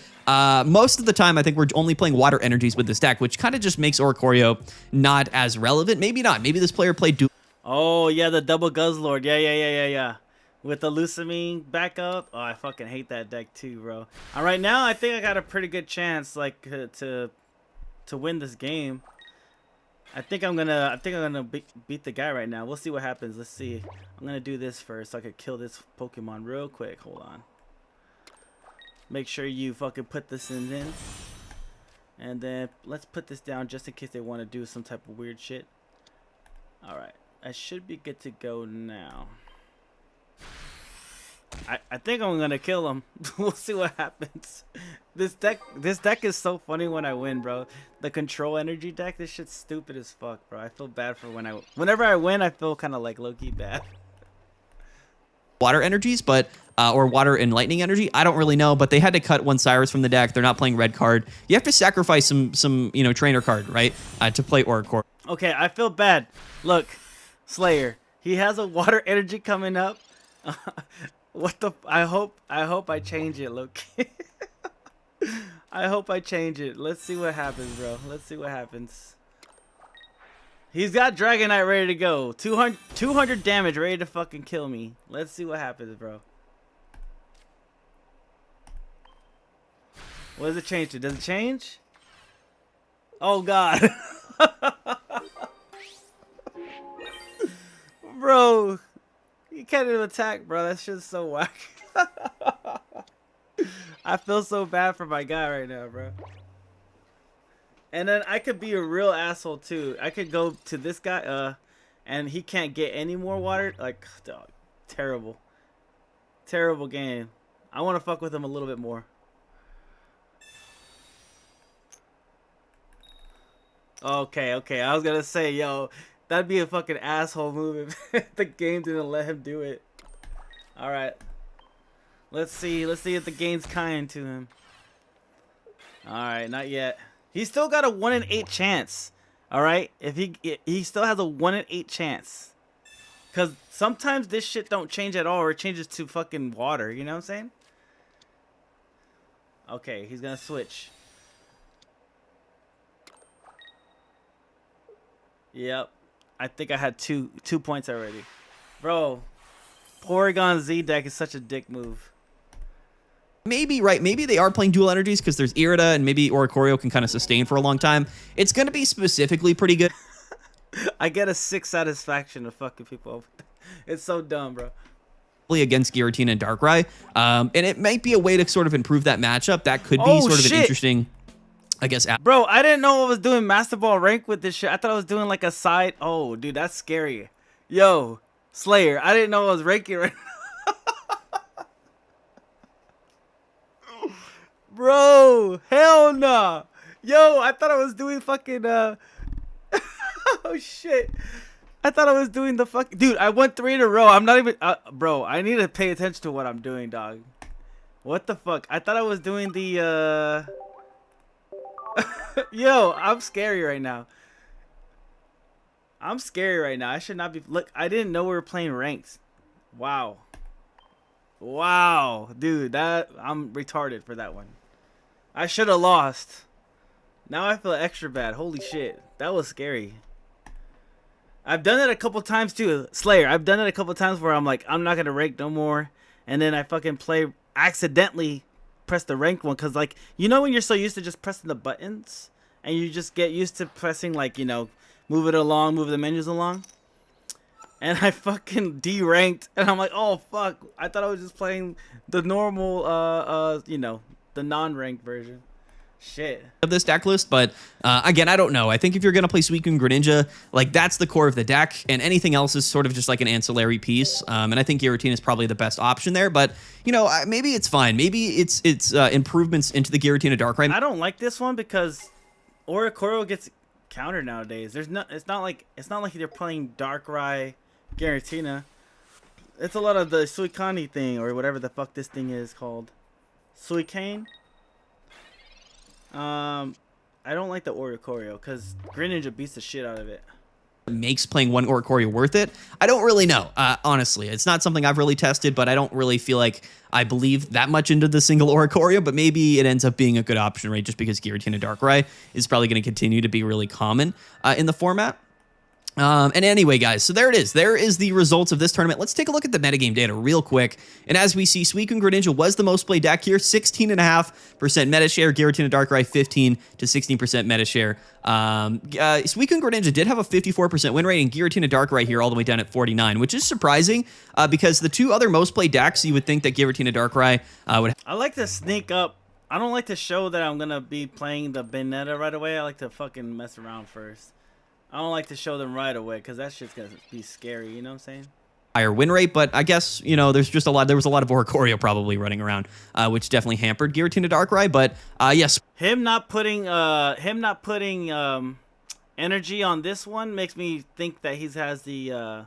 most of the time, I think we're only playing water energies with this deck, which kind of just makes Oricorio not as relevant. Maybe not. Maybe this player played Oh, yeah, the double Guzzlord. Yeah. With the Lusamine backup. Oh, I fucking hate that deck too, bro. Right now, I think I got a pretty good chance, like, to win this game. I think I'm gonna beat the guy right now. We'll see what happens. Let's see. I'm gonna do this first so I could kill this Pokemon real quick. Hold on. Make sure you fucking put this in. And then let's put this down just in case they want to do some type of weird shit. Alright. I should be good to go now. I think I'm gonna kill him. We'll see what happens. This deck is so funny when I win, bro. The control energy deck, this shit's stupid as fuck, bro. I feel bad for whenever I win, I feel kind of like low-key bad. Water energies, but or water and lightning energy. I don't really know, but they had to cut one Cyrus from the deck. They're not playing red card. You have to sacrifice some trainer card, right, to play Oricorio. Okay, I feel bad. Look, Slayer, he has a water energy coming up. What the? I hope I change it, Loki. I hope I change it. Let's see what happens, bro. Let's see what happens. He's got Dragonite ready to go. 200 damage ready to fucking kill me. Let's see what happens, bro. What does it change to? Does it change? Oh, God. Bro. You can't even attack, bro. That shit's so whack. I feel so bad for my guy right now, bro. And then I could be a real asshole, too. I could go to this guy, and he can't get any more water. Like, dog. Terrible. Terrible game. I want to fuck with him a little bit more. Okay, okay. I was gonna say, yo, that'd be a fucking asshole move if the game didn't let him do it. Alright. Let's see if the game's kind to him. Alright, not yet. He's still got a 1 in 8 chance. Alright? If he still has a 1 in 8 chance. Cause sometimes this shit don't change at all, or it changes to fucking water, you know what I'm saying? Okay, he's gonna switch. Yep. I think I had two points already. Bro, Porygon Z deck is such a dick move. Maybe, right, maybe they are playing dual energies because there's Irida and maybe Oricorio can kind of sustain for a long time. It's going to be specifically pretty good. I get a 6 satisfaction of fucking people up. It's so dumb, bro. Against Giratina and Darkrai. And it might be a way to sort of improve that matchup. That could be sort of an interesting... I guess. Bro, I didn't know I was doing Master Ball rank with this shit. I thought I was doing like a side. Oh, dude, that's scary. Yo, Slayer, I didn't know I was ranking right now. Bro, hell nah. Yo, I thought I was doing fucking, oh shit. I thought I was doing the fuck. Dude, I won 3 in a row. I'm not even, bro, I need to pay attention to what I'm doing, dog. What the fuck? I thought I was doing the, Yo, I'm scary right now. I'm scary right now. I should not be. Look, I didn't know we were playing ranked. Wow. Wow. Dude, I'm retarded for that one. I should have lost. Now I feel extra bad. Holy shit. That was scary. I've done it a couple times too. Slayer, I've done it a couple times where I'm like, I'm not going to rank no more. And then I fucking play accidentally. Press the ranked one, because like, you know when you're so used to just pressing the buttons and you just get used to pressing, like, you know, move it along, move the menus along, and I fucking deranked and I'm like, oh fuck, I thought I was just playing the normal you know, the non-ranked version. Shit. Of this deck list, but again, I don't know. I think if you're going to play Suicune Greninja, like that's the core of the deck, and anything else is sort of just like an ancillary piece. And I think Giratina is probably the best option there, but you know, maybe it's fine. Maybe it's improvements into the Giratina Darkrai. I don't like this one because Oricorio gets countered nowadays. It's not like they're playing Darkrai Giratina. It's a lot of the Suicune thing, or whatever the fuck this thing is called. Suicune? I don't like the Oricorio because Greninja beats the shit out of it. Makes playing one Oricorio worth it? I don't really know, honestly. It's not something I've really tested, but I don't really feel like I believe that much into the single Oricorio, but maybe it ends up being a good option, right? Just because Giratina Darkrai is probably going to continue to be really common in the format. And anyway, guys, so there it is. There is the results of this tournament. Let's take a look at the metagame data real quick. And as we see, Suicune Greninja was the most played deck here, 16.5% meta share. Giratina Darkrai, 15 to 16% meta share. Suicune Greninja did have a 54% win rate, and Giratina Darkrai here all the way down at 49, which is surprising because the two other most played decks, you would think that Giratina Darkrai would. I like to sneak up. I don't like to show that I'm gonna be playing the Benetta right away. I like to fucking mess around first. I don't like to show them right away because that shit's gonna be scary, you know what I'm saying? Higher win rate, but I guess, you know, there was a lot of Oricorio probably running around, which definitely hampered Giratina Darkrai, but yes. Him not putting energy on this one makes me think that he has the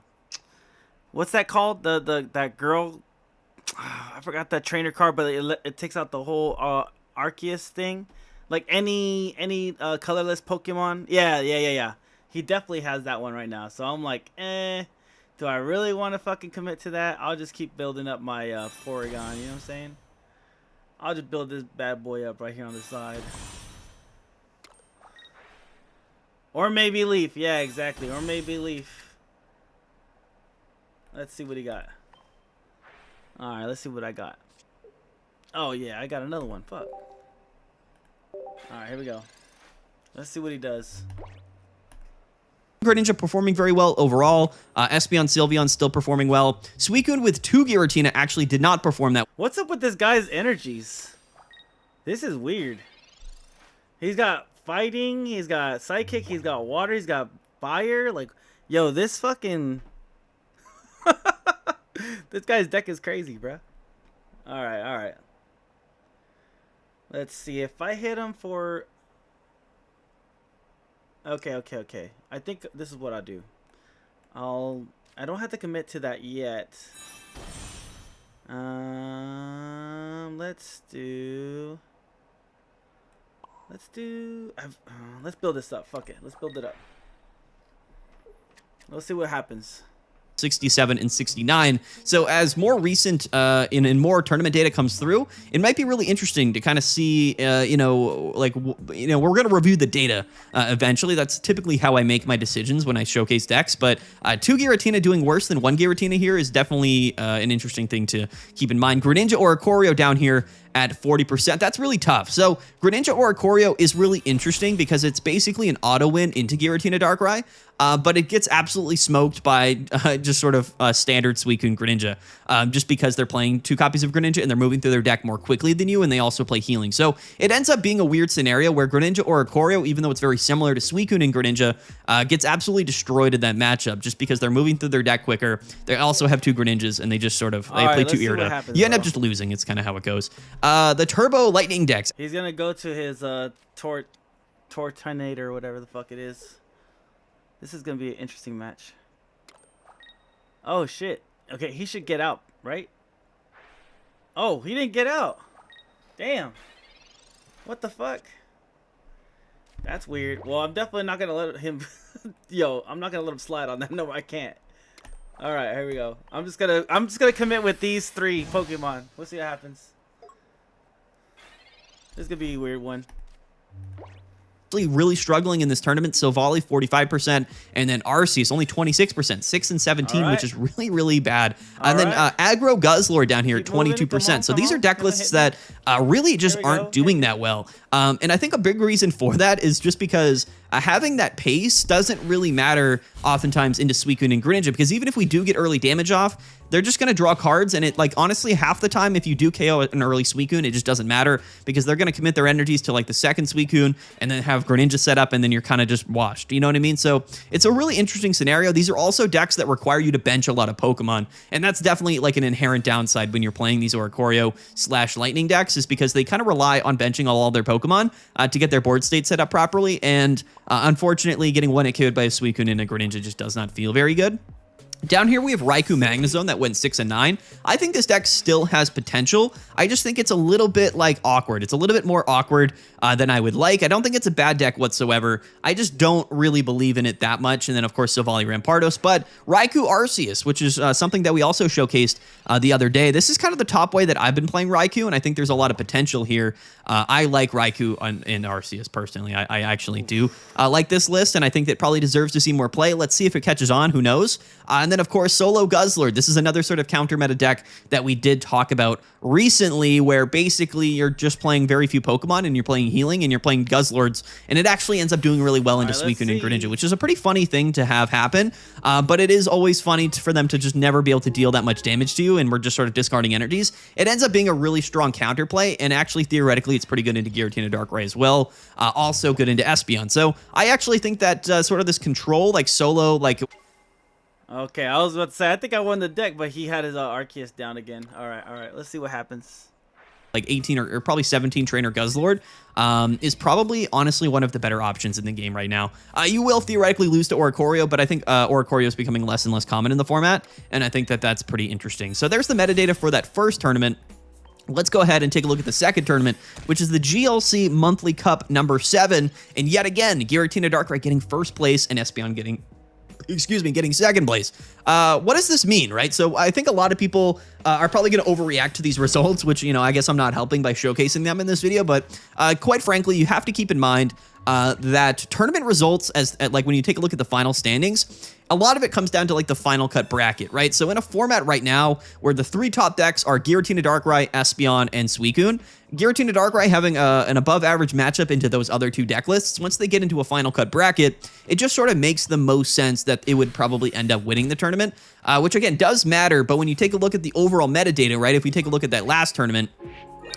what's that called? That girl, I forgot that trainer card, but it takes out the whole Arceus thing. Like any colorless Pokemon. Yeah. He definitely has that one right now. So I'm like, do I really want to fucking commit to that? I'll just keep building up my Porygon, you know what I'm saying? I'll just build this bad boy up right here on the side. Or maybe Leaf. Yeah, exactly. Or maybe Leaf. Let's see what he got. Alright, let's see what I got. Oh, yeah, I got another one. Fuck. Alright, here we go. Let's see what he does. Greninja performing very well overall. Espeon, Sylveon still performing well. Suicune with 2 Giratina actually did not perform that. What's up with this guy's energies? This is weird. He's got fighting, he's got psychic, he's got water, he's got fire. Like, yo, this fucking... this guy's deck is crazy, bro. Alright, alright. Let's see if I hit him for... Okay. I think this is what I'll do. I don't have to commit to that yet. Let's build this up. Fuck it. Let's build it up. Let's see what happens. 67 and 69. So as more recent in more tournament data comes through, it might be really interesting to kind of see, we're going to review the data eventually. That's typically how I make my decisions when I showcase decks. But 2 Giratina doing worse than 1 Giratina here is definitely an interesting thing to keep in mind. Greninja or Oricorio down here at 40%. That's really tough. So Greninja or Oricorio is really interesting because it's basically an auto win into Giratina Darkrai. But it gets absolutely smoked by just sort of standard Suicune Greninja, just because they're playing 2 copies of Greninja and they're moving through their deck more quickly than you, and they also play healing. So it ends up being a weird scenario where Greninja or Oricorio, even though it's very similar to Suicune and Greninja, gets absolutely destroyed in that matchup just because they're moving through their deck quicker. They also have 2 Greninjas, and they just sort of play 2 Irida. You end up just losing. It's kind of how it goes. The Turbo Lightning decks. He's gonna go to his Tortinator or whatever the fuck it is. This is going to be an interesting match. Oh, shit. Okay, he should get out, right? Oh, he didn't get out. Damn. What the fuck? That's weird. Well, I'm definitely not going to let him... Yo, I'm not going to let him slide on that. No, I can't. All right, here we go. I'm just going to commit with these 3 Pokemon. We'll see what happens. This is going to be a weird one. Really struggling in this tournament. Silvally 45%, and then Arceus only 26%, 6 and 17, which is really, really bad. And then Aggro Guzzlord down here at 22%. So these are deck lists that really just aren't doing that well. And I think a big reason for that is just because having that pace doesn't really matter oftentimes into Suicune and Greninja, because even if we do get early damage off, they're just going to draw cards, and it, like, honestly, half the time if you do KO an early Suicune, it just doesn't matter because they're going to commit their energies to, like, the second Suicune and then have Greninja set up, and then you're kind of just washed. You know what I mean? So it's a really interesting scenario. These are also decks that require you to bench a lot of Pokemon, and that's definitely, like, an inherent downside when you're playing these Oricorio/Lightning decks, is because they kind of rely on benching all their Pokemon to get their board state set up properly, and unfortunately, getting 1-hit KO'd by a Suicune and a Greninja just does not feel very good. Down here, we have Raikou Magnezone that went 6 and 9. I think this deck still has potential. I just think it's a little bit, like, awkward. It's a little bit more awkward than I would like. I don't think it's a bad deck whatsoever. I just don't really believe in it that much. And then, of course, Silvally Rampardos. But Raikou Arceus, which is something that we also showcased the other day. This is kind of the top way that I've been playing Raikou, and I think there's a lot of potential here. I like Raikou in Arceus, personally. I actually do like this list, and I think that probably deserves to see more play. Let's see if it catches on. Who knows? And then, of course, Solo Guzzlord. This is another sort of counter meta deck that we did talk about recently, where basically you're just playing very few Pokemon and you're playing healing and you're playing Guzzlords, and it actually ends up doing really well into Suicune and Greninja, which is a pretty funny thing to have happen. But it is always funny for them to just never be able to deal that much damage to you, and we're just sort of discarding energies. It ends up being a really strong counterplay, and actually theoretically it's pretty good into Giratina Darkrai as well. Also good into Espeon. So I actually think that sort of this control, like Solo, like... Okay, I was about to say, I think I won the deck, but he had his Arceus down again. All right, let's see what happens. Like 18 or probably 17 trainer Guzzlord is probably honestly one of the better options in the game right now. You will theoretically lose to Oricorio, but I think Oricorio is becoming less and less common in the format, and I think that that's pretty interesting. So there's the metadata for that first tournament. Let's go ahead and take a look at the second tournament, which is the GLC Monthly Cup number 7. And yet again, Giratina Darkrai getting first place and Espeon getting second place. What does this mean, right? So I think a lot of people are probably going to overreact to these results, which, you know, I guess I'm not helping by showcasing them in this video. But quite frankly, you have to keep in mind that tournament results, like when you take a look at the final standings, a lot of it comes down to like the final cut bracket, right? So in a format right now where the 3 top decks are Giratina Darkrai, Espeon, and Suicune, Giratina Darkrai having an above average matchup into those other 2 deck lists, once they get into a final cut bracket, it just sort of makes the most sense that it would probably end up winning the tournament, which again does matter. But when you take a look at the overall metadata, right, if we take a look at that last tournament,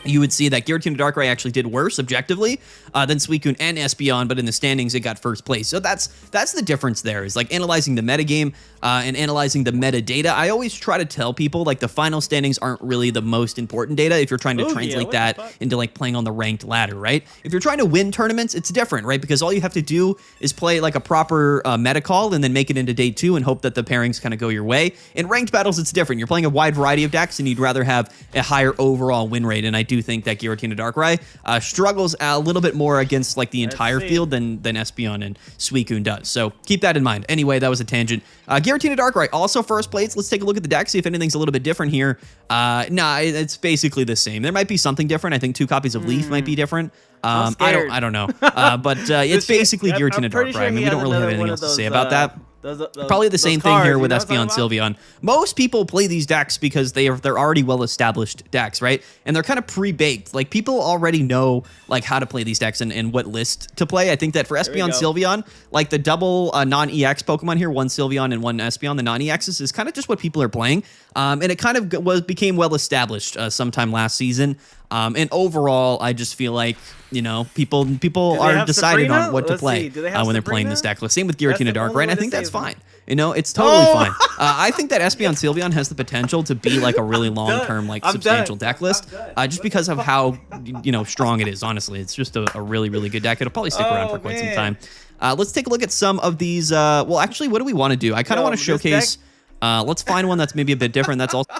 you would see that Giratina Darkrai actually did worse objectively than Suicune and Espeon, but in the standings, it got first place. So that's the difference there, is like analyzing the metagame and analyzing the metadata. I always try to tell people, like, the final standings aren't really the most important data if you're trying to translate that into, like, playing on the ranked ladder, right? If you're trying to win tournaments, it's different, right? Because all you have to do is play, like, a proper meta call and then make it into day 2 and hope that the pairings kind of go your way. In ranked battles, it's different. You're playing a wide variety of decks, and you'd rather have a higher overall win rate, and I do think that Giratina Darkrai struggles a little bit more against like the entire field than Espeon and Suicune does. So keep that in mind. Anyway, that was a tangent. Giratina Darkrai also first place. Let's take a look at the deck, see if anything's a little bit different here. Nah, it's basically the same. There might be something different. I think 2 copies of Leaf might be different. I don't know. But it's basically Giratina Darkrai. Sure, I mean, we don't really have anything else to say about that. Probably the same thing here with Espeon Sylveon. Most people play these decks because they're already well-established decks, right? And they're kind of pre-baked. Like, people already know like how to play these decks and what list to play. I think that for Espeon Sylveon, like the double non-EX Pokemon here, 1 Sylveon and 1 Espeon, the non-EXs, is kind of just what people are playing. And it kind of became well-established sometime last season. And overall, I just feel like, you know, people are decided on what to play when they're playing this deck. Same with Giratina Darkrai, and I think that's fine. You know, it's totally fine. I think that Espeon Sylveon has the potential to be like a really long-term, like substantial deck list, just because of how, you know, strong it is. Honestly, it's just a really, really good deck. It'll probably stick around for quite some time. Let's take a look at some of these. Well, actually, what do we want to do? I kind of want to showcase. Let's find one that's maybe a bit different. That's also.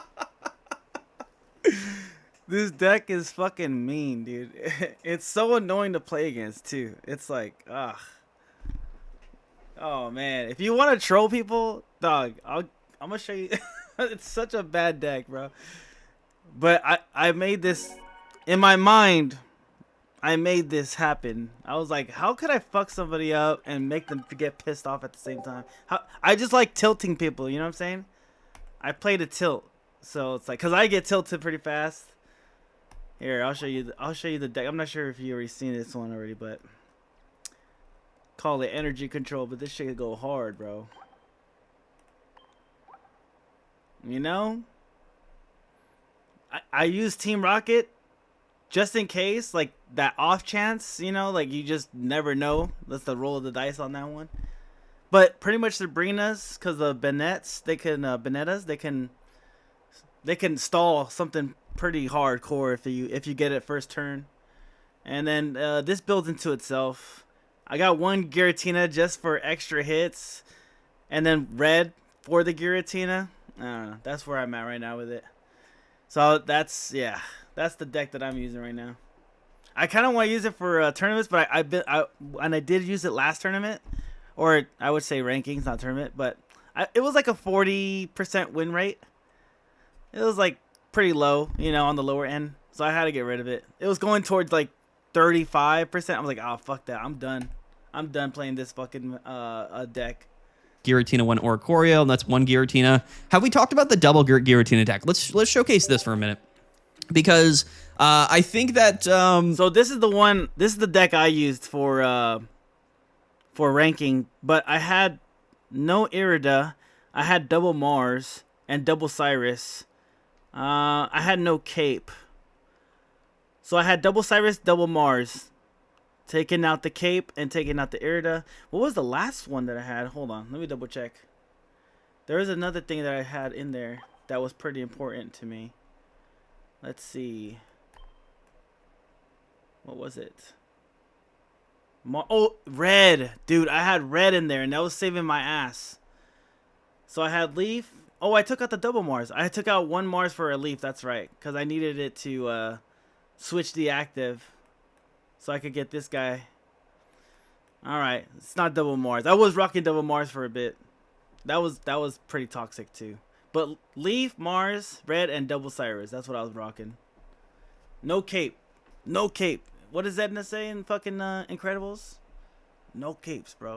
This deck is fucking mean, dude. It's so annoying to play against, too. It's like, ugh. Oh, man. If you want to troll people, dog, I'm going to show you. It's such a bad deck, bro. But I made this, in my mind, I made this happen. I was like, how could I fuck somebody up and make them get pissed off at the same time? I just like tilting people, you know what I'm saying? I played a tilt. So it's like, because I get tilted pretty fast. Here, I'll show you the deck. I'm not sure if you already seen this one already, but call it energy control. But this shit could go hard, bro. You know, I use Team Rocket just in case, like that off chance. You know, like you just never know. That's the roll of the dice on that one. But pretty much Sabrina's, because the Benettas, they can stall something pretty hardcore if you get it first turn. And then this builds into itself. I got 1 Giratina just for extra hits, and then red for the Giratina. I don't know. That's where I'm at right now with it. So that's the deck that I'm using right now. I kind of want to use it for tournaments, but I did use it last tournament, or I would say rankings, not tournament. But it was like a 40% win rate. It was like pretty low, you know, on the lower end. So I had to get rid of it. It was going towards like 35%. I was like, oh, fuck that. I'm done. I'm done playing this fucking deck. Giratina, 1 Oricorio, and that's 1 Giratina. Have we talked about the double Giratina deck? Let's showcase this for a minute, because I think that so this is the deck I used for ranking, but I had no Irida, I had double Mars and double Cyrus. I had no Cape. So I had double Cyrus, double Mars. Taking out the Cape and taking out the Irida. What was the last one that I had? Hold on. Let me double check. There is another thing that I had in there that was pretty important to me. Let's see. What was it? Oh, red. Dude, I had red in there, and that was saving my ass. So I had Leaf. Oh, I took out the double Mars. I took out 1 Mars for a Leaf. That's right. Because I needed it to switch the active. So I could get this guy. Alright. It's not double Mars. I was rocking double Mars for a bit. That was pretty toxic too. But Leaf, Mars, red, and double Cyrus. That's what I was rocking. No Cape. No Cape. What does Edna say in fucking Incredibles? No capes, bro.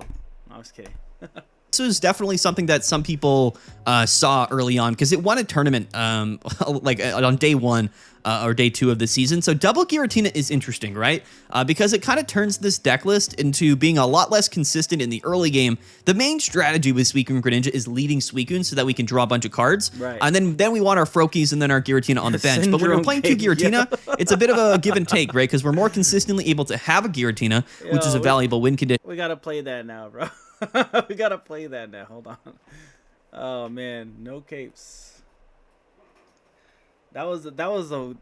No, I was kidding. This was definitely something that some people saw early on because it won a tournament like on day 1 or day 2 of the season. So double Giratina is interesting, right? Because it kind of turns this deck list into being a lot less consistent in the early game. The main strategy with Suicune Greninja is leading Suicune so that we can draw a bunch of cards. Right. And then we want our Froakies and then our Giratina on the bench. But when we're playing 2 Giratina, it's a bit of a give and take, right? Because we're more consistently able to have a Giratina, which is a valuable win condition. We gotta play that now, bro. We gotta play that now. Hold on. Oh man, no capes. That was a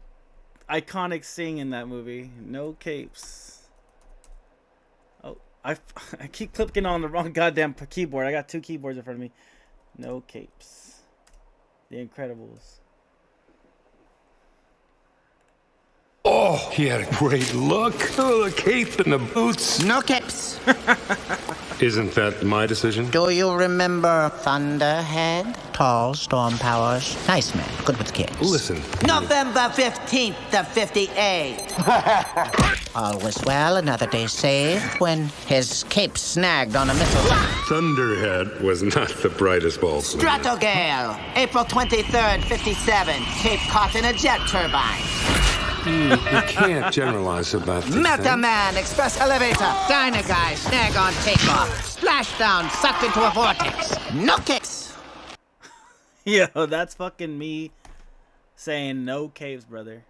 iconic scene in that movie. No capes. Oh, I keep clicking on the wrong goddamn keyboard. I got 2 keyboards in front of me. No capes. The Incredibles. Oh, he had a great look. Oh, the cape and the boots. No capes. Isn't that my decision? Do you remember Thunderhead? Tall, storm powers. Nice man. Good with kids. Listen. November 15th of 58. All was well, another day saved, when his cape snagged on a missile. Thunderhead was not the brightest bulb. Stratogale, April 23rd, 57. Cape caught in a jet turbine. You can't generalize about this. Meta Man, Express Elevator, Dynaguy, snag on takeoff, splashdown, sucked into a vortex. No kicks. Yo, that's fucking me saying no capes, brother.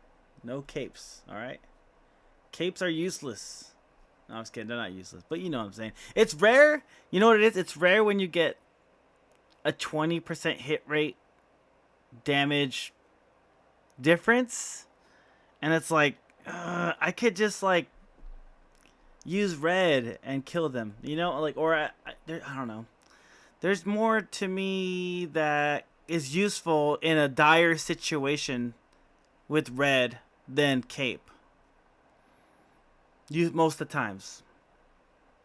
No capes, all right? Capes are useless. No, I was kidding. They're not useless, but you know what I'm saying. It's rare. You know what it is? It's rare when you get a 20% hit rate damage difference. And it's like, I could just like use red and kill them, you know, like, or I don't know. There's more to me that is useful in a dire situation with red than cape. Most of the times,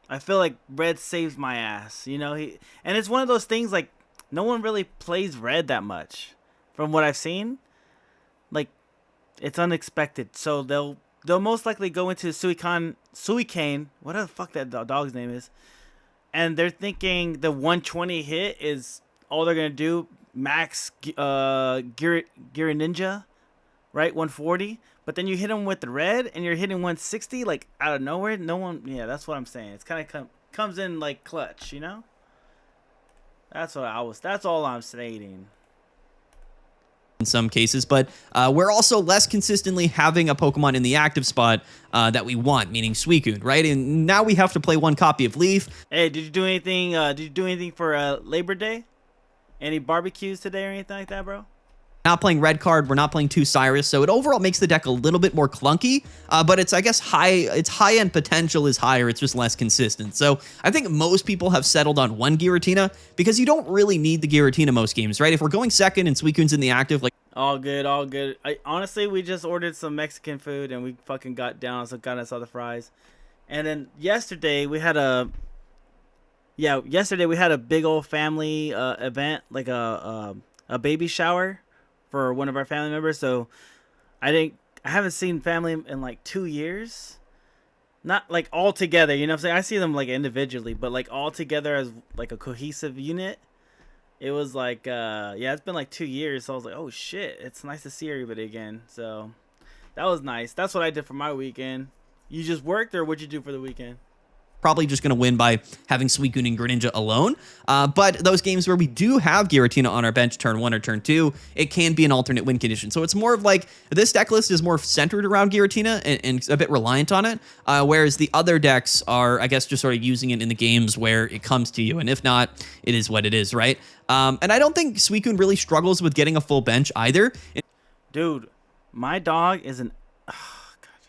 I feel like red saves my ass, you know. And it's one of those things like no one really plays red that much, from what I've seen. Like, it's unexpected, so they'll most likely go into Suicane, whatever the fuck that dog's name is, and they're thinking the 120 hit is all they're gonna do. Max Greninja, right? 140, but then you hit him with the red, and you're hitting 160 like out of nowhere. No one, yeah, that's what I'm saying. It's kind of comes in like clutch, you know. That's all I'm stating. In some cases, but we're also less consistently having a Pokemon in the active spot that we want, meaning Suicune, right? And now we have to play 1 copy of Leaf. Hey, did you do anything? For Labor Day? Any barbecues today or anything like that, bro? Not playing red card, we're not playing 2 Cyrus, so it overall makes the deck a little bit more clunky, but it's, I guess, its high-end potential is higher, it's just less consistent. So I think most people have settled on 1 Giratina, because you don't really need the Giratina most games, right? If we're going second and Suicune's in the active, like... All good. Honestly, we just ordered some Mexican food, and we fucking got down, so got us all the fries. And then yesterday, we had a big old family event, like a baby shower for one of our family members. So I haven't seen family in like 2 years. Not like all together, you know what I'm saying? I see them like individually, but like all together as like a cohesive unit. It was like, it's been like 2 years. So I was like, oh shit, it's nice to see everybody again. So that was nice. That's what I did for my weekend. You just worked, or what'd you do for the weekend? Probably just going to win by having Suicune and Greninja alone. But those games where we do have Giratina on our bench turn 1 or turn 2, it can be an alternate win condition. So it's more of like, this deck list is more centered around Giratina and a bit reliant on it, whereas the other decks are, I guess, just sort of using it in the games where it comes to you. And if not, it is what it is, right? And I don't think Suicune really struggles with getting a full bench either. Dude, my dog is an... Oh, God.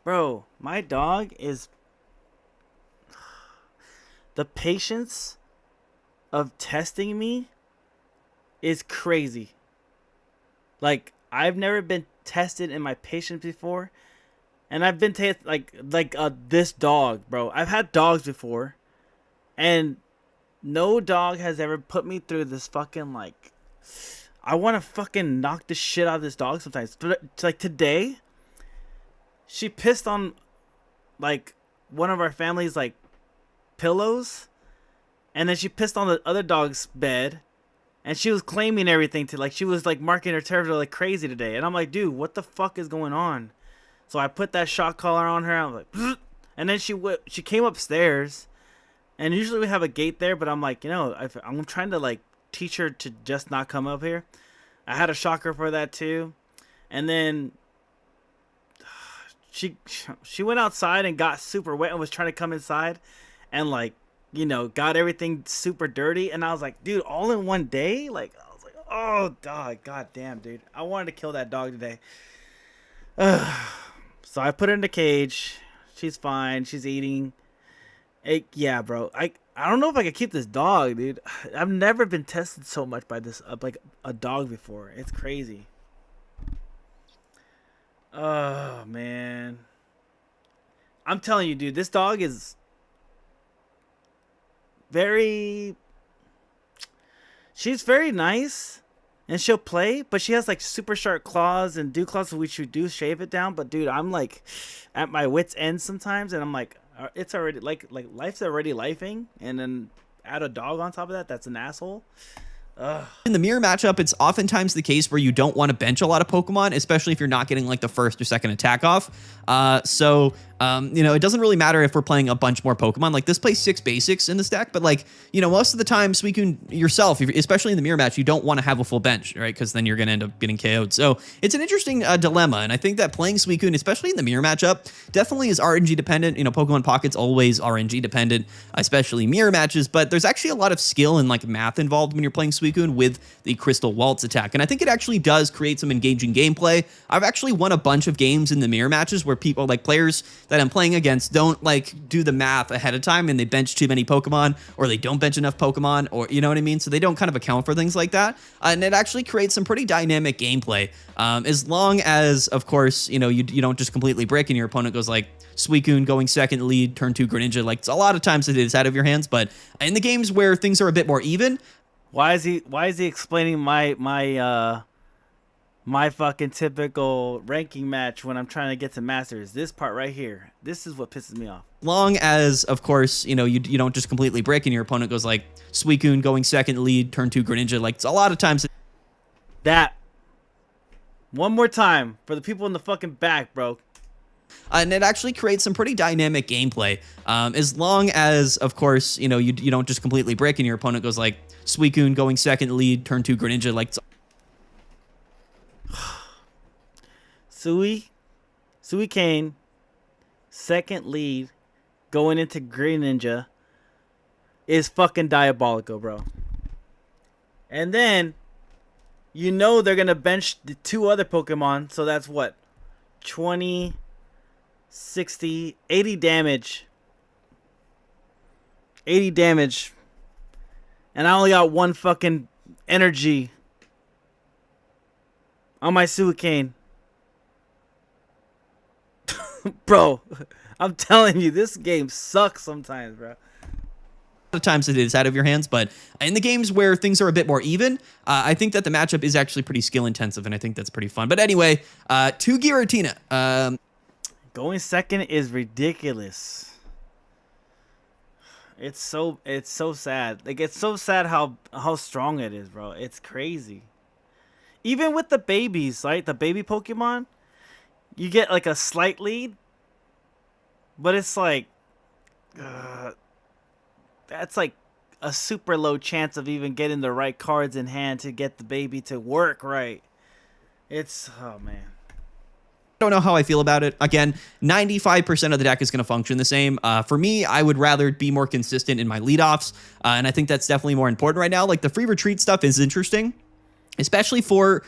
Bro, my dog is... The patience of testing me is crazy. Like, I've never been tested in my patience before. And I've been tested like this dog, bro. I've had dogs before. And no dog has ever put me through this fucking, like... I want to fucking knock the shit out of this dog sometimes. Like, today, she pissed on, like, one of our family's, like, pillows, and then she pissed on the other dog's bed, and she was claiming everything to, like, she was like marking her territory like crazy today. And I'm like, dude, what the fuck is going on? So I put that shock collar on her. I'm like, "Pfft." And then she came upstairs, and usually we have a gate there, but I'm like, you know, I'm trying to like teach her to just not come up here. I had a shocker for that too, and then she went outside and got super wet and was trying to come inside, and like, you know, got everything super dirty. And I was like, dude, all in one day? Like, I was like, oh, dog, god damn, dude. I wanted to kill that dog today. So I put her in the cage. She's fine. She's eating. Yeah, bro. I don't know if I could keep this dog, dude. I've never been tested so much by this, like a dog before. It's crazy. Oh, man. I'm telling you, dude, this dog is she's very nice, and she'll play, but she has like super sharp claws and dew claws, which we do shave it down. But dude, I'm like at my wit's end sometimes, and I'm like, it's already like life's already lifing, and then add a dog on top of that, that's an asshole. Ugh. In the mirror matchup, it's oftentimes the case where you don't want to bench a lot of Pokemon, especially if you're not getting like the first or second attack off. You know, it doesn't really matter if we're playing a bunch more Pokemon. Like, this plays 6 basics in the stack, but like, you know, most of the time, Suicune yourself, especially in the mirror match, you don't want to have a full bench, right? Because then you're going to end up getting KO'd. So it's an interesting dilemma, and I think that playing Suicune, especially in the mirror matchup, definitely is RNG dependent. You know, Pokemon Pocket's always RNG dependent, especially mirror matches, but there's actually a lot of skill and like math involved when you're playing Suicune with the Crystal Waltz attack, and I think it actually does create some engaging gameplay. I've actually won a bunch of games in the mirror matches where people, like players that I'm playing against, don't like do the math ahead of time, and they bench too many Pokemon, or they don't bench enough Pokemon, or you know what I mean? So they don't kind of account for things like that, and it actually creates some pretty dynamic gameplay, as long as, of course, you know, you don't just completely break and your opponent goes like Suicune going second lead, turn 2 Greninja. Like, a lot of times it is out of your hands, but in the games where things are a bit more even. Why is he explaining my fucking typical ranking match when I'm trying to get to Masters? This part right here. This is what pisses me off. Long as, of course, you know, you don't just completely break and your opponent goes like Suicune going second lead, turn 2 Greninja. Like, a lot of times. That. One more time for the people in the fucking back, bro. And it actually creates some pretty dynamic gameplay, as long as, of course, you know, you don't just completely break and your opponent goes like Suicune going second lead, turn 2 Greninja. Like, Suicune second lead going into Greninja is fucking diabolical, bro. And then you know they're gonna bench the 2 other Pokemon, so that's what, 20, 60, 80 damage. 80 damage. And I only got 1 fucking energy on my Suicune. Bro, I'm telling you, this game sucks sometimes, bro. Of times it is out of your hands, but in the games where things are a bit more even, I think that the matchup is actually pretty skill intensive, and I think that's pretty fun. But anyway, to Giratina. Going second is ridiculous. It's so sad. Like, it's so sad how strong it is, bro. It's crazy. Even with the babies, right? The baby Pokemon, you get like a slight lead, but it's like that's like a super low chance of even getting the right cards in hand to get the baby to work right. It's, oh man. Don't know how I feel about it. Again, 95% of the deck is going to function the same. For me, I would rather be more consistent in my leadoffs, and I think that's definitely more important right now. Like, the free retreat stuff is interesting, especially for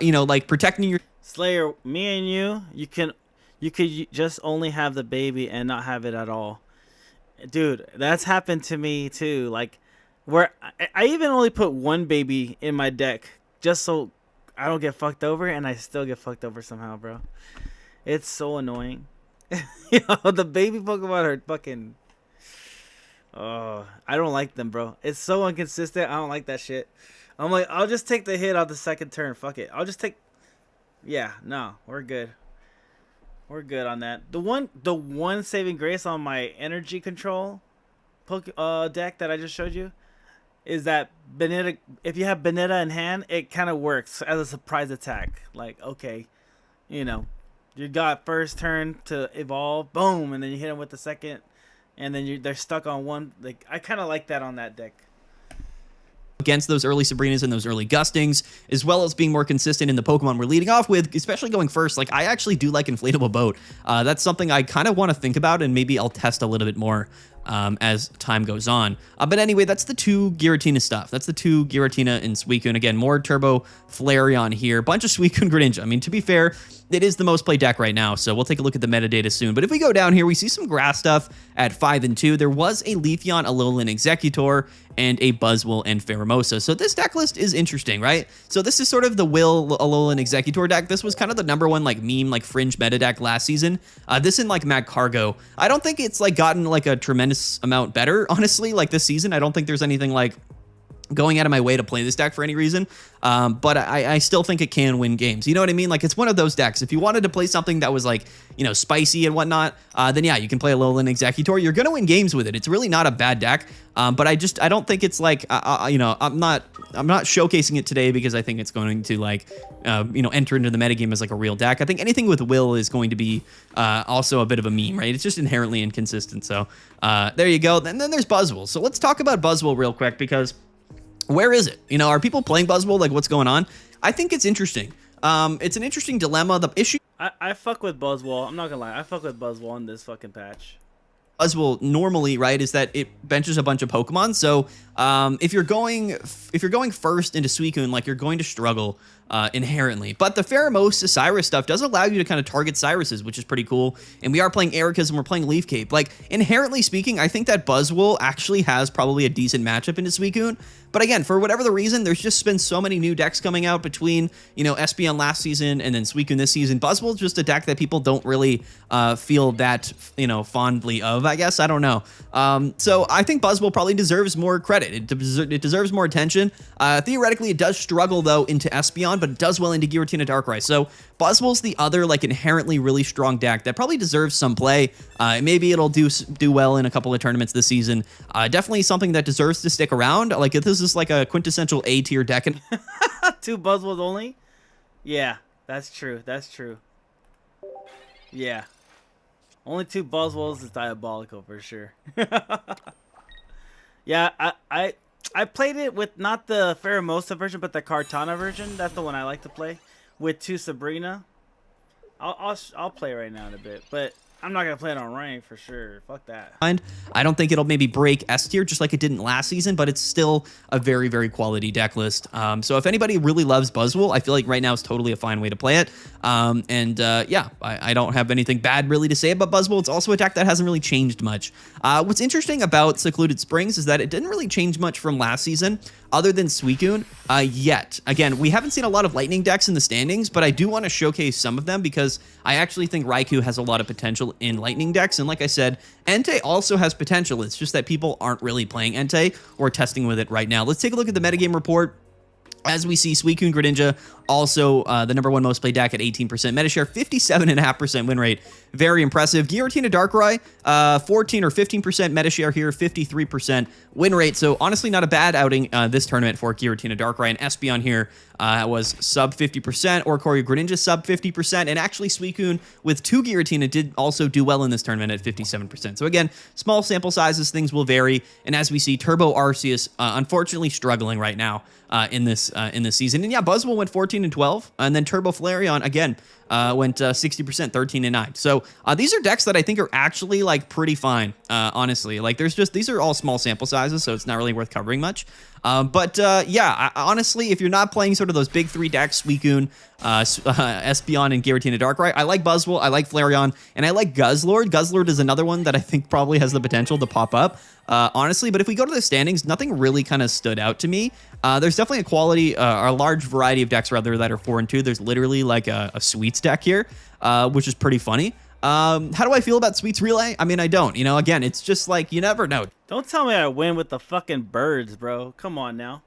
you know, like protecting your Slayer. Me and you could just only have the baby and not have it at all. Dude, that's happened to me too. Like, where I even only put 1 baby in my deck just so I don't get fucked over, and I still get fucked over somehow, bro. It's so annoying. You know, the baby Pokemon are fucking... Oh, I don't like them, bro. It's so inconsistent. I don't like that shit. I'm like, I'll just take the hit on the second turn. Fuck it. I'll just take... Yeah, no, we're good. We're good on that. The one saving grace on my energy control deck that I just showed you is that Benetta. If you have Benetta in hand, it kind of works as a surprise attack. Like, okay, you know, you got first turn to evolve, boom, and then you hit them with the second, and then they're stuck on one. Like, I kind of like that on that deck. Against those early Sabrinas and those early Gustings, as well as being more consistent in the Pokemon we're leading off with, especially going first. Like, I actually do like Inflatable Boat. That's something I kind of want to think about, and maybe I'll test a little bit more as time goes on. But anyway, that's the 2 Giratina stuff. That's the 2 Giratina and Suicune. Again, more Turbo Flareon here. Bunch of Suicune Greninja. I mean, to be fair, it is the most played deck right now, so we'll take a look at the metadata soon. But if we go down here, we see some grass stuff at 5 and 2. There was a Leafeon, Alolan Exeggutor, and a Buzzwole and Pheromosa. So this deck list is interesting, right? So this is sort of the Will Alolan Exeggutor deck. This was kind of the #1 like meme, like fringe meta deck last season. This in like Magcargo. I don't think it's like gotten like a tremendous amount better, honestly, like this season. I don't think there's anything like going out of my way to play this deck for any reason, but I still think it can win games. You know what I mean? Like, it's one of those decks. If you wanted to play something that was like, you know, spicy and whatnot, then yeah, you can play Alolan Exeggutor. You're gonna win games with it. It's really not a bad deck, but I don't think it's like, you know, I'm not showcasing it today because I think it's going to like, you know, enter into the metagame as like a real deck. I think anything with Will is going to be also a bit of a meme, right? It's just inherently inconsistent. So there you go. And then there's Buzzwole. So let's talk about Buzzwole real quick, because where is it? You know, are people playing Buzzwole? Like, what's going on? I think it's interesting. It's an interesting dilemma. The issue... I fuck with Buzzwole. I'm not gonna lie. I fuck with Buzzwole in this fucking patch. Buzzwole normally, right, is that it benches a bunch of Pokemon. So if you're going first into Suicune, like, you're going to struggle inherently. But the Pheromosa Cyrus stuff does allow you to kind of target Cyruses, which is pretty cool. And we are playing Ericas and we're playing Leaf Cape. Like, inherently speaking, I think that Buzzwole actually has probably a decent matchup into Suicune. But again, for whatever the reason, there's just been so many new decks coming out between, you know, Espeon last season and then Suicune this season. Buzzwole's just a deck that people don't really feel that, you know, fondly of, I guess. I don't know. So I think Buzzwole probably deserves more credit. It deserves more attention. Theoretically, it does struggle, though, into Espeon, but it does well into Giratina Darkrai. So Buzzwole's the other, like, inherently really strong deck that probably deserves some play. Maybe it'll do well in a couple of tournaments this season. Definitely something that deserves to stick around. Like, if this is like a quintessential A-tier deck. And 2 Buzzwoles only? Yeah, that's true. That's true. Yeah. Only 2 Buzzwoles is diabolical for sure. Yeah, I played it with not the Pheromosa version, but the Kartana version. That's the one I like to play with 2 Sabrina. I'll play right now in a bit, but I'm not gonna play it on rank for sure. Fuck that. I don't think it'll maybe break S tier just like it didn't last season, but it's still a very, very quality deck list. So if anybody really loves Buzzwole, I feel like right now is totally a fine way to play it. Yeah, I don't have anything bad really to say about Buzzwole. It's also a deck that hasn't really changed much. What's interesting about Secluded Springs is that it didn't really change much from last season, other than Suicune, yet. Again, we haven't seen a lot of Lightning decks in the standings, but I do want to showcase some of them because I actually think Raikou has a lot of potential in Lightning decks. And like I said, Entei also has potential. It's just that people aren't really playing Entei or testing with it right now. Let's take a look at the metagame report. As we see, Suicune Greninja, also the #1 most played deck at 18% Metashare, 57.5% win rate. Very impressive. Giratina Darkrai, 14 or 15% Metashare here, 53% win rate. So honestly, not a bad outing this tournament for Giratina Darkrai. And Espeon here was sub 50%, Oricorio Greninja sub 50%, and actually Suicune with 2 Giratina did also do well in this tournament at 57%. So again, small sample sizes, things will vary. And as we see, Turbo Arceus unfortunately struggling right now in this season. And yeah, Buzzwole went 14 and 12, and then Turbo Flareon again went 60%, 13 and 9. So these are decks that I think are actually like pretty fine, honestly. Like these are all small sample sizes, so it's not really worth covering much. Yeah, honestly, if you're not playing sort of those big 3 decks, Suicune, Espeon, and Giratina Darkrai, I like Buzzwole, I like Flareon, and I like Guzzlord. Guzzlord is another one that I think probably has the potential to pop up, honestly. But if we go to the standings, nothing really kind of stood out to me. There's definitely a large variety of decks rather that are 4 and 2. There's literally like a Sweets deck here, which is pretty funny. How do I feel about Sweets Relay? I mean, I don't. You know, again, it's just like, you never know. Don't tell me I win with the fucking birds, bro. Come on now.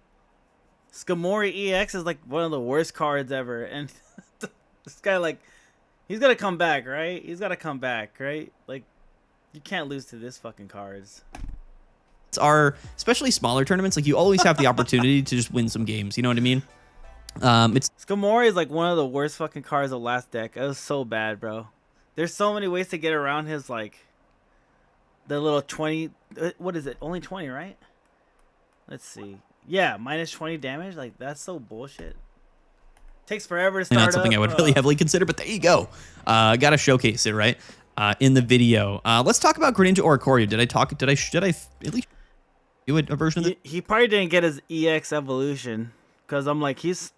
Skamori EX is like one of the worst cards ever. And this guy, like, he's got to come back, right? He's got to come back, right? Like, you can't lose to this fucking cards. are, especially smaller tournaments, like you always have the opportunity to just win some games. You know what I mean? It's Skarmory is like one of the worst fucking cards of last deck. It was so bad, bro. There's so many ways to get around his, like, the little 20. What is it? Only 20, right? Let's see. Yeah, minus 20 damage. Like, that's so bullshit. Takes forever to start. not something I would really heavily consider, but there you go. Got to showcase it, right? In the video. Let's talk about Greninja Oricorio. Did I at least do a version of it? He probably didn't get his EX evolution, because I'm like, he's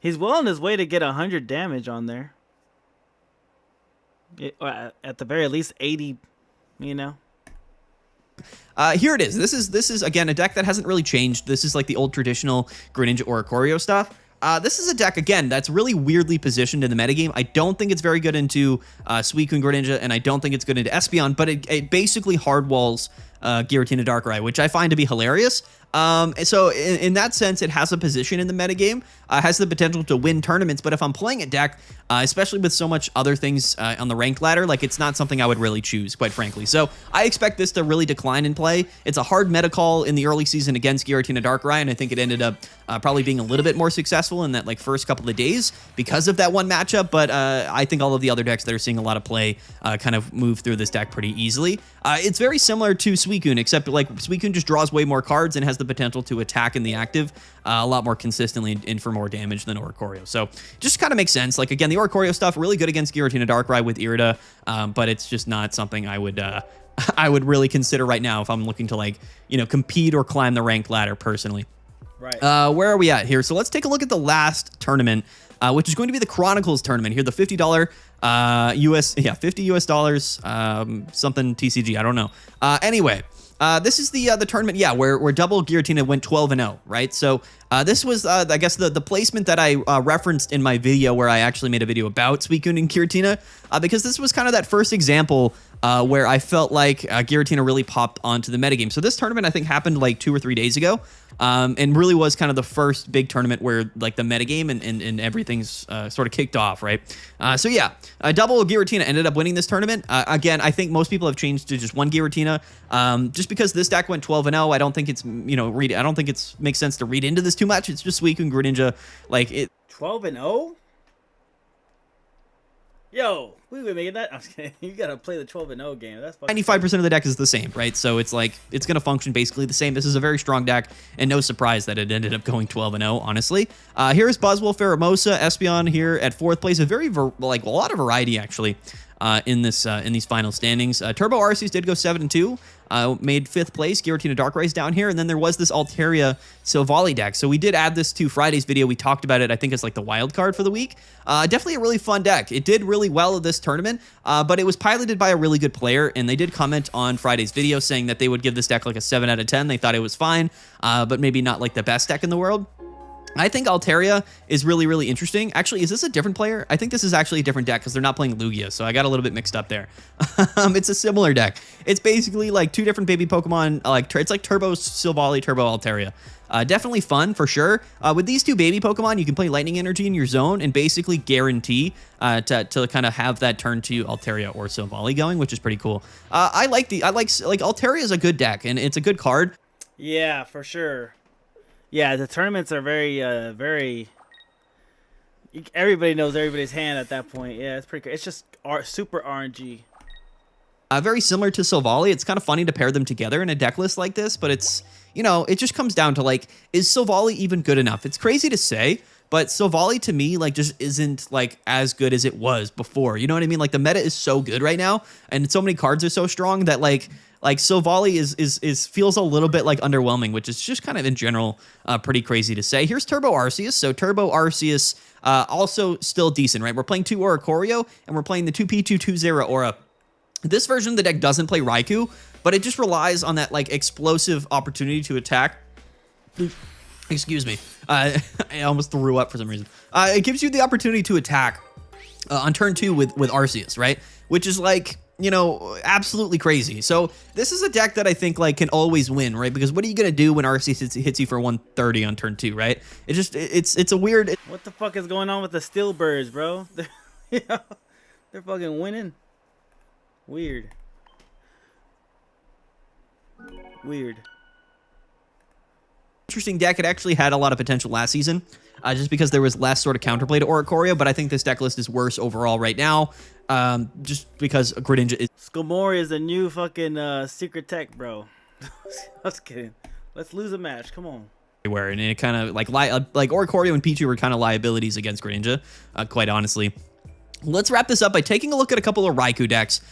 well on his way to get 100 damage on there. At the very least 80, you know. Here it is. This is again a deck that hasn't really changed. This is like the old traditional Greninja Oricorio stuff. This is a deck, again, that's really weirdly positioned in the metagame. I don't think it's very good into Suicune Greninja, and I don't think it's good into Espeon, but it basically hardwalls Giratina Darkrai, which I find to be hilarious. So in that sense, it has a position in the metagame, has the potential to win tournaments, but if I'm playing a deck, especially with so much other things on the ranked ladder, like it's not something I would really choose, quite frankly. So I expect this to really decline in play. It's a hard meta call in the early season against Giratina Darkrai, and I think it ended up probably being a little bit more successful in that like first couple of days because of that one matchup, but I think all of the other decks that are seeing a lot of play kind of move through this deck pretty easily. It's very similar to Suicune, except like Suicune just draws way more cards and has the potential to attack in the active a lot more consistently and for more damage than Oricorio. So just kind of makes sense. Like again, the Oricorio stuff really good against Giratina Darkrai with Irida, but it's just not something I would I would really consider right now if I'm looking to like, you know, compete or climb the ranked ladder personally. Right. Where are we at here? So let's take a look at the last tournament, which is going to be the Chronicles tournament here, the $50 50 US dollars, something TCG, I don't know. Anyway, this is the tournament, yeah, where Double Giratina went 12-0, right? So this was, I guess, the placement that I referenced in my video where I actually made a video about Suicune and Giratina, because this was kind of that first example where I felt like Giratina really popped onto the metagame. So this tournament, I think, happened like 2 or 3 days ago, and really was kind of the first big tournament where like the metagame and everything's sort of kicked off, right? So yeah, Double Giratina ended up winning this tournament. Again, I think most people have changed to just one Giratina, just because this deck went 12-0. I don't think it's, you know, I don't think it's makes sense to read into this too much. It's just Suicune Greninja, like it. 12-0. Yo, we were making that. I was kidding. You gotta play the 12-0 game. That's 95% of the deck is the same, right? So it's like it's gonna function basically the same. This is a very strong deck, and no surprise that it ended up going 12-0. Honestly, here's Buzzwole, Pheromosa, Espeon here at 4th place. A very like a lot of variety actually in these final standings. Turbo Arceus did go 7-2. Made 5th place. Giratina Darkrai's down here, and then there was this Altaria Silvally deck. So we did add this to Friday's video. We talked about it, I think, as like the wild card for the week. Definitely a really fun deck. It did really well at this tournament, but it was piloted by a really good player, and they did comment on Friday's video saying that they would give this deck like a 7 out of 10. They thought it was fine, but maybe not like the best deck in the world. I think Altaria is really, really interesting. Actually, is this a different player? I think this is actually a different deck because they're not playing Lugia, so I got a little bit mixed up there. It's a similar deck. It's basically like 2 different baby Pokemon. It's like Turbo Silvally, Turbo Altaria. Definitely fun for sure. With these 2 baby Pokemon, you can play Lightning Energy in your zone and basically guarantee to kind of have that turn to Altaria or Silvally going, which is pretty cool. I like Altaria is a good deck and it's a good card. Yeah, for sure. Yeah, the tournaments are very, very. Everybody knows everybody's hand at that point. Yeah, it's pretty cool. It's just super RNG. Very similar to Silvally. It's kind of funny to pair them together in a deck list like this, but it's, you know, it just comes down to like, is Silvally even good enough? It's crazy to say, but Silvally to me, like, just isn't like as good as it was before. You know what I mean? Like the meta is so good right now, and so many cards are so strong that like Silvally is feels a little bit like underwhelming, which is just kind of in general pretty crazy to say. Here's Turbo Arceus. So Turbo Arceus also still decent, right? We're playing 2 Oricorio, and we're playing the 2P220 Aura. This version of the deck doesn't play Raikou, but it just relies on that like explosive opportunity to attack. Excuse me. I almost threw up for some reason. It gives you the opportunity to attack on turn 2 with Arceus, right? Which is like, you know, absolutely crazy. So this is a deck that I think like can always win, right? Because what are you gonna do when Arceus hits you for 130 on turn 2, right? It just it's a weird. What the fuck is going on with the Steel Birds, bro? They're fucking winning. Weird. Weird. Interesting deck. It actually had a lot of potential last season, just because there was less sort of counterplay to Oricorio, but I think this deck list is worse overall right now, just because Greninja is... Skarmory is a new fucking secret tech, bro. I was kidding. Let's lose a match. Come on. Everywhere, and it kind of like Oricorio and Pichu were kind of liabilities against Greninja, quite honestly. Let's wrap this up by taking a look at a couple of Raikou decks,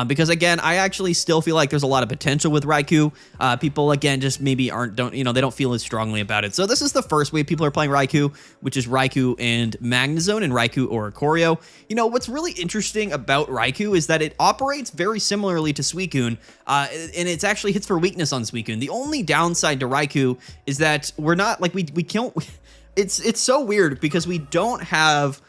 because again, I actually still feel like there's a lot of potential with Raikou. People again just maybe they don't feel as strongly about it. So this is the first way people are playing Raikou, which is Raikou and Magnezone and Raikou Oricorio. You know, what's really interesting about Raikou is that it operates very similarly to Suicune, and it's actually hits for weakness on Suicune. The only downside to Raikou is that we're not like we can't. It's so weird because we don't have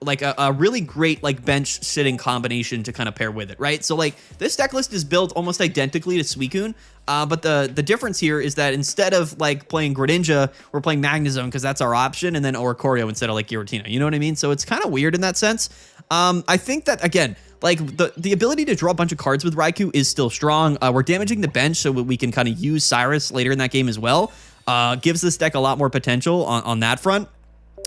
like a really great like bench sitting combination to kind of pair with it, right? So like this deck list is built almost identically to Suicune, but the difference here is that instead of like playing Greninja, we're playing Magnezone because that's our option, and then Oricorio instead of like Giratina. You know what I mean? So it's kind of weird in that sense. I think that again, like the ability to draw a bunch of cards with Raikou is still strong. We're damaging the bench so we can kind of use Cyrus later in that game as well. Gives this deck a lot more potential on that front.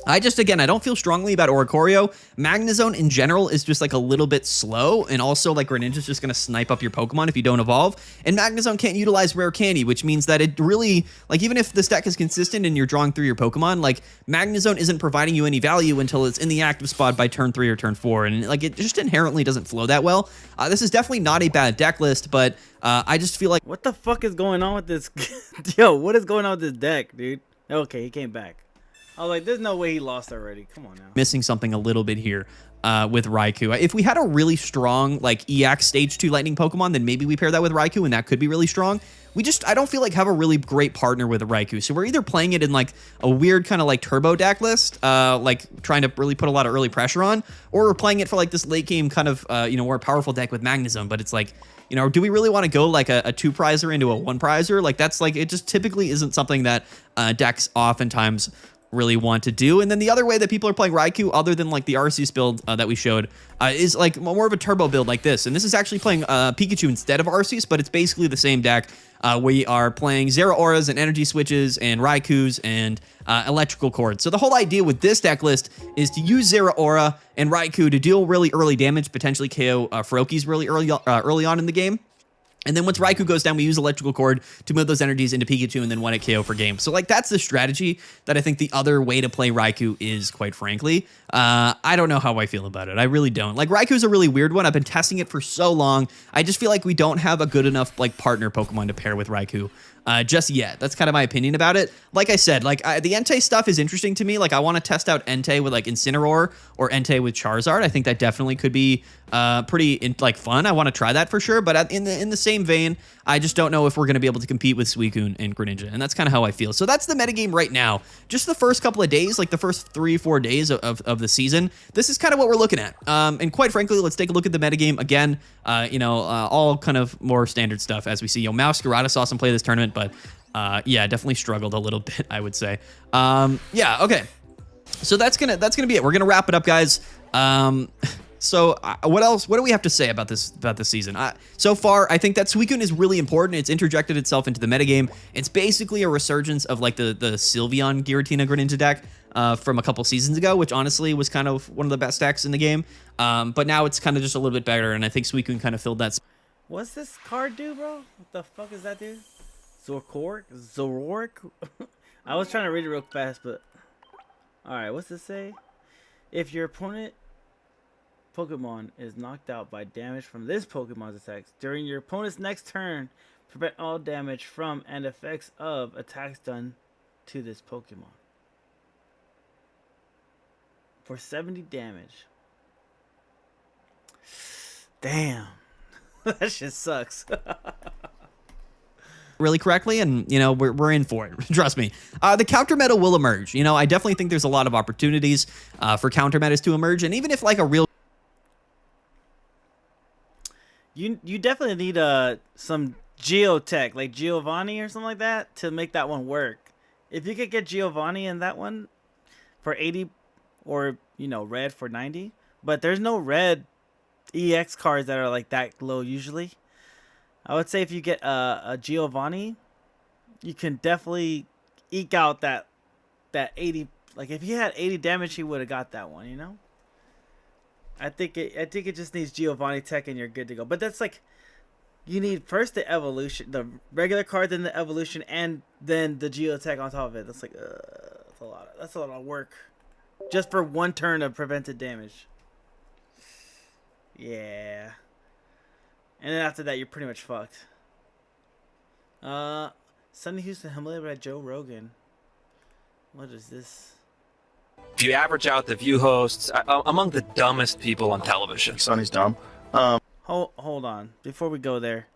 I don't feel strongly about Oricorio. Magnezone in general is just like a little bit slow, and also like Greninja's just going to snipe up your Pokemon if you don't evolve. And Magnezone can't utilize Rare Candy, which means that it really, like even if this deck is consistent and you're drawing through your Pokemon, like Magnezone isn't providing you any value until it's in the active spot by turn 3 or turn 4. And like it just inherently doesn't flow that well. This is definitely not a bad deck list, but I just feel like... What the fuck is going on with this? Yo, what is going on with this deck, dude? Okay, he came back. I was like, there's no way he lost already. Come on now. Missing something a little bit here with Raikou. If we had a really strong like EX stage 2 lightning Pokemon, then maybe we pair that with Raikou and that could be really strong. I don't feel like have a really great partner with Raikou. So we're either playing it in like a weird kind of like turbo deck list, like trying to really put a lot of early pressure on, or we're playing it for like this late game kind of, more powerful deck with Magnezone. But it's like, do we really want to go like a 2-prizer into a 1-prizer? Like that's like, it just typically isn't something that decks oftentimes really want to do. And then the other way that people are playing Raikou, other than like the Arceus build that we showed, is like more of a turbo build like this. And this is actually playing Pikachu instead of Arceus, but it's basically the same deck. We are playing Zeraoras and Energy Switches and Raikous and Electrical Cords. So the whole idea with this deck list is to use Zeraora and Raikou to deal really early damage, potentially KO Ferokis really early on in the game. And then once Raikou goes down, we use Electrical Cord to move those energies into Pikachu and then 1-hit KO for game. So like that's the strategy that I think the other way to play Raikou is, quite frankly. I don't know how I feel about it. I really don't. Like Raikou's a really weird one. I've been testing it for so long. I just feel like we don't have a good enough like partner Pokemon to pair with Raikou just yet. That's kind of my opinion about it. Like I said, like the Entei stuff is interesting to me. Like I want to test out Entei with like Incineroar or Entei with Charizard. I think that definitely could be pretty fun. I want to try that for sure. But in the same vein, I just don't know if we're going to be able to compete with Suicune and Greninja. And that's kind of how I feel. So that's the metagame right now. Just the first couple of days, like the first 3-4 days of the season, this is kind of what we're looking at. And quite frankly, let's take a look at the metagame again. All kind of more standard stuff as we see. Masquerada saw some play this tournament, but yeah, definitely struggled a little bit, I would say. Yeah, okay. So that's gonna be it. We're gonna wrap it up, guys. So what else? What do we have to say about this season? So far, I think that Suicune is really important. It's interjected itself into the metagame. It's basically a resurgence of like the Sylveon Giratina Greninja deck from a couple seasons ago, which honestly was kind of one of the best decks in the game. But now it's kind of just a little bit better, and I think Suicune kind of filled that. What's this card do, bro? What the fuck is that, dude? Zoroark? I was trying to read it real fast, but... Alright, what's this say? If your opponent Pokemon is knocked out by damage from this Pokemon's attacks, during your opponent's next turn, prevent all damage from and effects of attacks done to this Pokemon. For 70 damage. Damn. That shit sucks. Really correctly, and we're in for it. Trust me. The counter meta will emerge. I definitely think there's a lot of opportunities for counter metas to emerge, and even if like a real you definitely need some Geotech, like Giovanni or something like that, to make that one work. If you could get Giovanni in that one for 80, or red for 90, but there's no red EX cards that are like that low usually. I would say if you get a Giovanni, you can definitely eke out that 80. Like if he had 80 damage, he would have got that one. You know. I think it just needs Giovanni Tech and you're good to go. But that's like, you need first the evolution, the regular card, then the evolution, and then the Geotech on top of it. That's like that's a lot. That's a lot of work, just for one turn of prevented damage. Yeah. And then after that, you're pretty much fucked. Sunny Houston Himalaya by Joe Rogan. What is this? If you average out the view hosts, among the dumbest people on television. Sonny's dumb. Hold on. Before we go there,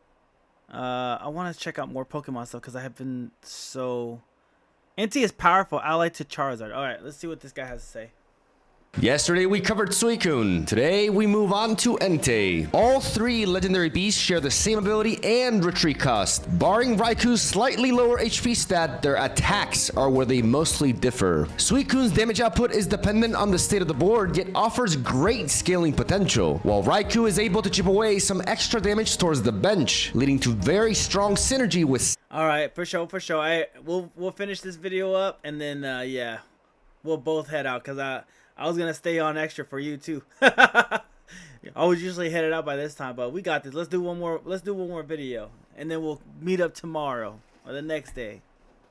I want to check out more Pokemon stuff because I have been so... Entei is powerful, allied to Charizard. Alright, let's see what this guy has to say. Yesterday we covered Suicune. Today we move on to Entei. All three legendary beasts share the same ability and retreat cost. Barring Raikou's slightly lower HP stat, their attacks are where they mostly differ. Suicune's damage output is dependent on the state of the board, yet offers great scaling potential, while Raikou is able to chip away some extra damage towards the bench, leading to very strong synergy with... Alright, for sure. We'll finish this video up, and then, yeah, we'll both head out, because I was going to stay on extra for you, too. I was usually headed out by this time, but we got this. Let's do one more video, and then we'll meet up tomorrow or the next day.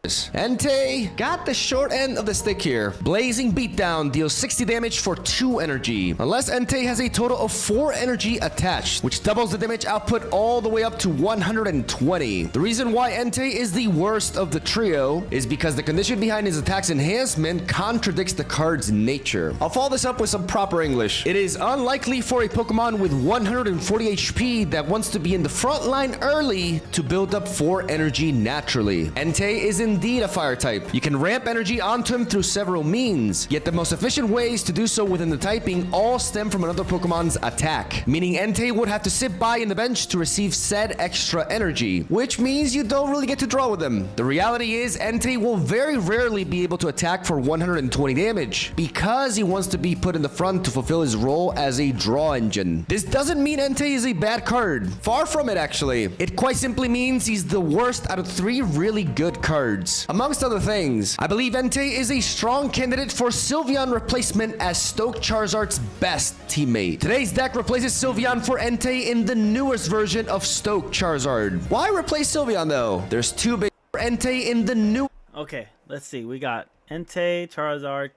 Entei got the short end of the stick here. Blazing Beatdown deals 60 damage for 2 energy. Unless Entei has a total of 4 energy attached, which doubles the damage output all the way up to 120. The reason why Entei is the worst of the trio is because the condition behind his attack's enhancement contradicts the card's nature. I'll follow this up with some proper English. It is unlikely for a Pokemon with 140 HP that wants to be in the front line early to build up 4 energy naturally. Entei is indeed a fire type. You can ramp energy onto him through several means, yet the most efficient ways to do so within the typing all stem from another Pokemon's attack, meaning Entei would have to sit by in the bench to receive said extra energy, which means you don't really get to draw with him. The reality is Entei will very rarely be able to attack for 120 damage, because he wants to be put in the front to fulfill his role as a draw engine. This doesn't mean Entei is a bad card. Far from it, actually. It quite simply means he's the worst out of 3 really good cards. Amongst other things, I believe Entei is a strong candidate for Sylveon replacement as Stoke Charizard's best teammate. Today's deck replaces Sylveon for Entei in the newest version of Stoke Charizard. Why replace Sylveon though? There's 2 big for Entei in the new... Okay, let's see. We got Entei, Charizard,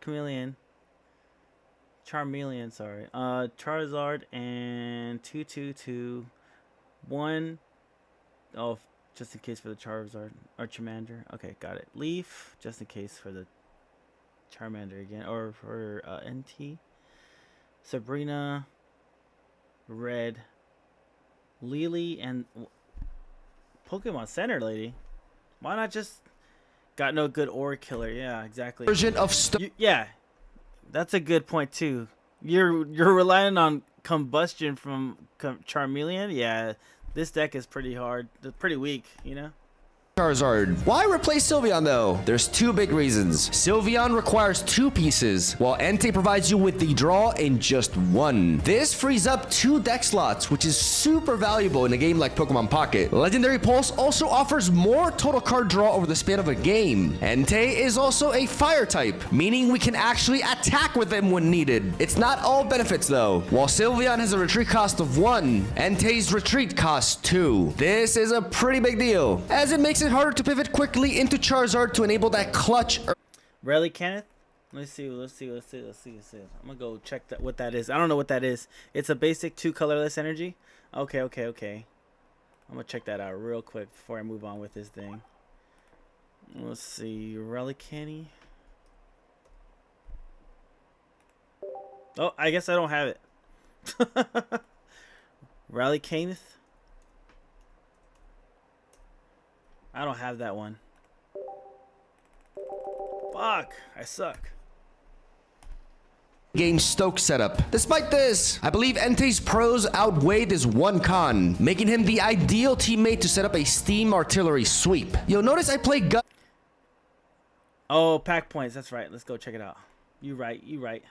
Charmeleon, sorry. Charizard and 2, 1. Oh, just in case for the Charizard or Charmander. Okay, got it. Leaf, just in case for the Charmander again, or for NT. Sabrina, Red, Lily, and Pokemon Center Lady. Why not just got no good Aura Killer? Yeah, exactly. Version of yeah, that's a good point too. You're relying on combustion from Charmeleon. Yeah. This deck is pretty hard. It's pretty weak, you know? Charizard. Why replace Sylveon though? There's 2 big reasons. Sylveon requires 2 pieces, while Entei provides you with the draw in just 1. This frees up 2 deck slots, which is super valuable in a game like Pokemon Pocket. Legendary Pulse also offers more total card draw over the span of a game. Entei is also a fire type, meaning we can actually attack with them when needed. It's not all benefits though. While Sylveon has a retreat cost of 1, Entei's retreat costs 2. This is a pretty big deal, as it makes it harder to pivot quickly into Charizard to enable that clutch. Really, Kenneth? Let's see. I'm gonna go check what that is. I don't know what that is. It's a basic 2 colorless energy. Okay. I'm gonna check that out real quick before I move on with this thing. Let's see, Relicanny. Oh, I guess I don't have it. Relicanny. I don't have that one. Fuck, I suck. Game Stoke setup. Despite this, I believe Entei's pros outweigh this one con, making him the ideal teammate to set up a Steam Artillery sweep. You'll notice I play Gut. Oh, pack points. That's right. Let's go check it out. You right.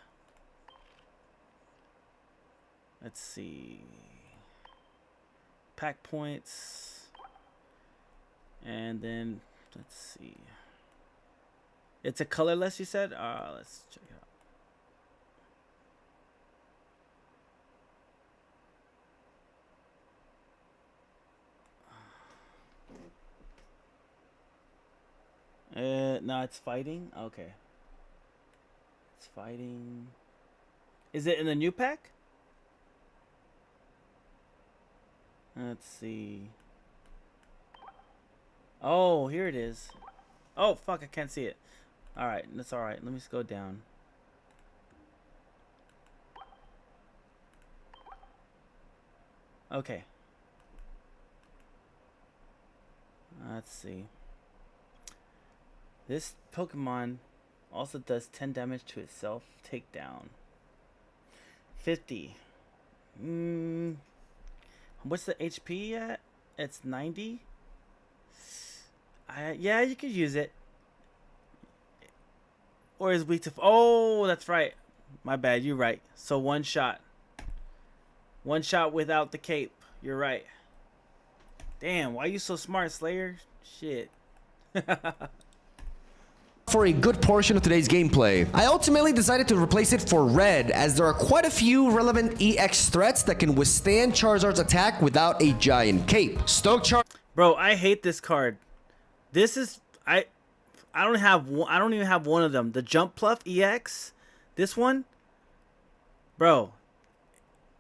Let's see. Pack points. And then let's see. It's a colorless, you said? Let's check it out. No, it's fighting. Okay. It's fighting. Is it in the new pack? Let's see. Oh, here it is. Oh, fuck, I can't see it. Alright, that's alright. Let me just go down. Okay. Let's see. This Pokemon also does 10 damage to itself. Takedown. 50. What's the HP at? It's 90? Yeah, you could use it. Or is weak to... Oh, that's right. My bad, you're right. So one shot. One shot without the cape. You're right. Damn, why are you so smart, Slayer? Shit. For a good portion of today's gameplay, I ultimately decided to replace it for red, as there are quite a few relevant EX threats that can withstand Charizard's attack without a giant cape. Stoke Bro, I hate this card. This is I don't even have one of them. The Jump Pluff EX, this one, bro,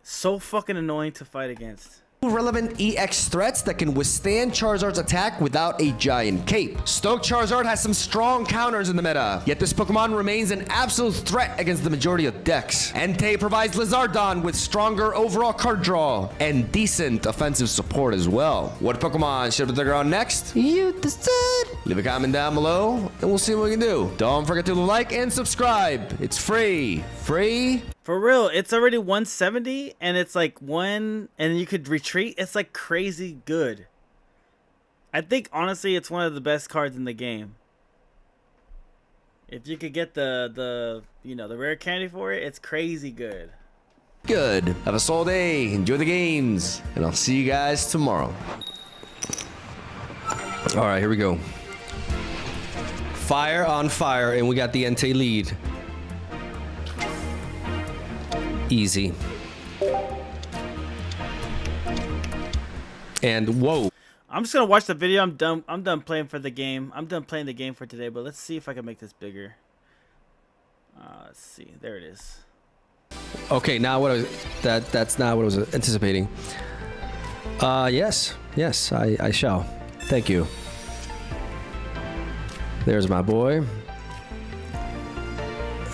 so fucking annoying to fight against. Relevant EX threats that can withstand Charizard's attack without a giant cape. Stoke Charizard has some strong counters in the meta, yet this Pokemon remains an absolute threat against the majority of decks. Entei provides Lizardon with stronger overall card draw and decent offensive support as well. What Pokemon should we take on next? You decide. Leave a comment down below and we'll see what we can do. Don't forget to like and subscribe. It's free. Free. For real, it's already 170 and it's like one, and you could retreat. It's like crazy good. I think honestly it's one of the best cards in the game. If you could get the rare candy for it, it's crazy good. Good. Have a solid day. Enjoy the games. And I'll see you guys tomorrow. All right, here we go. Fire on fire, and we got the Entei lead. Easy. And whoa. I'm just gonna watch the video. I'm done playing for the game. I'm done playing the game for today, but let's see if I can make this bigger. Let's see. There it is. Okay, now what that's not what I was anticipating. Yes, I shall. Thank you. There's my boy.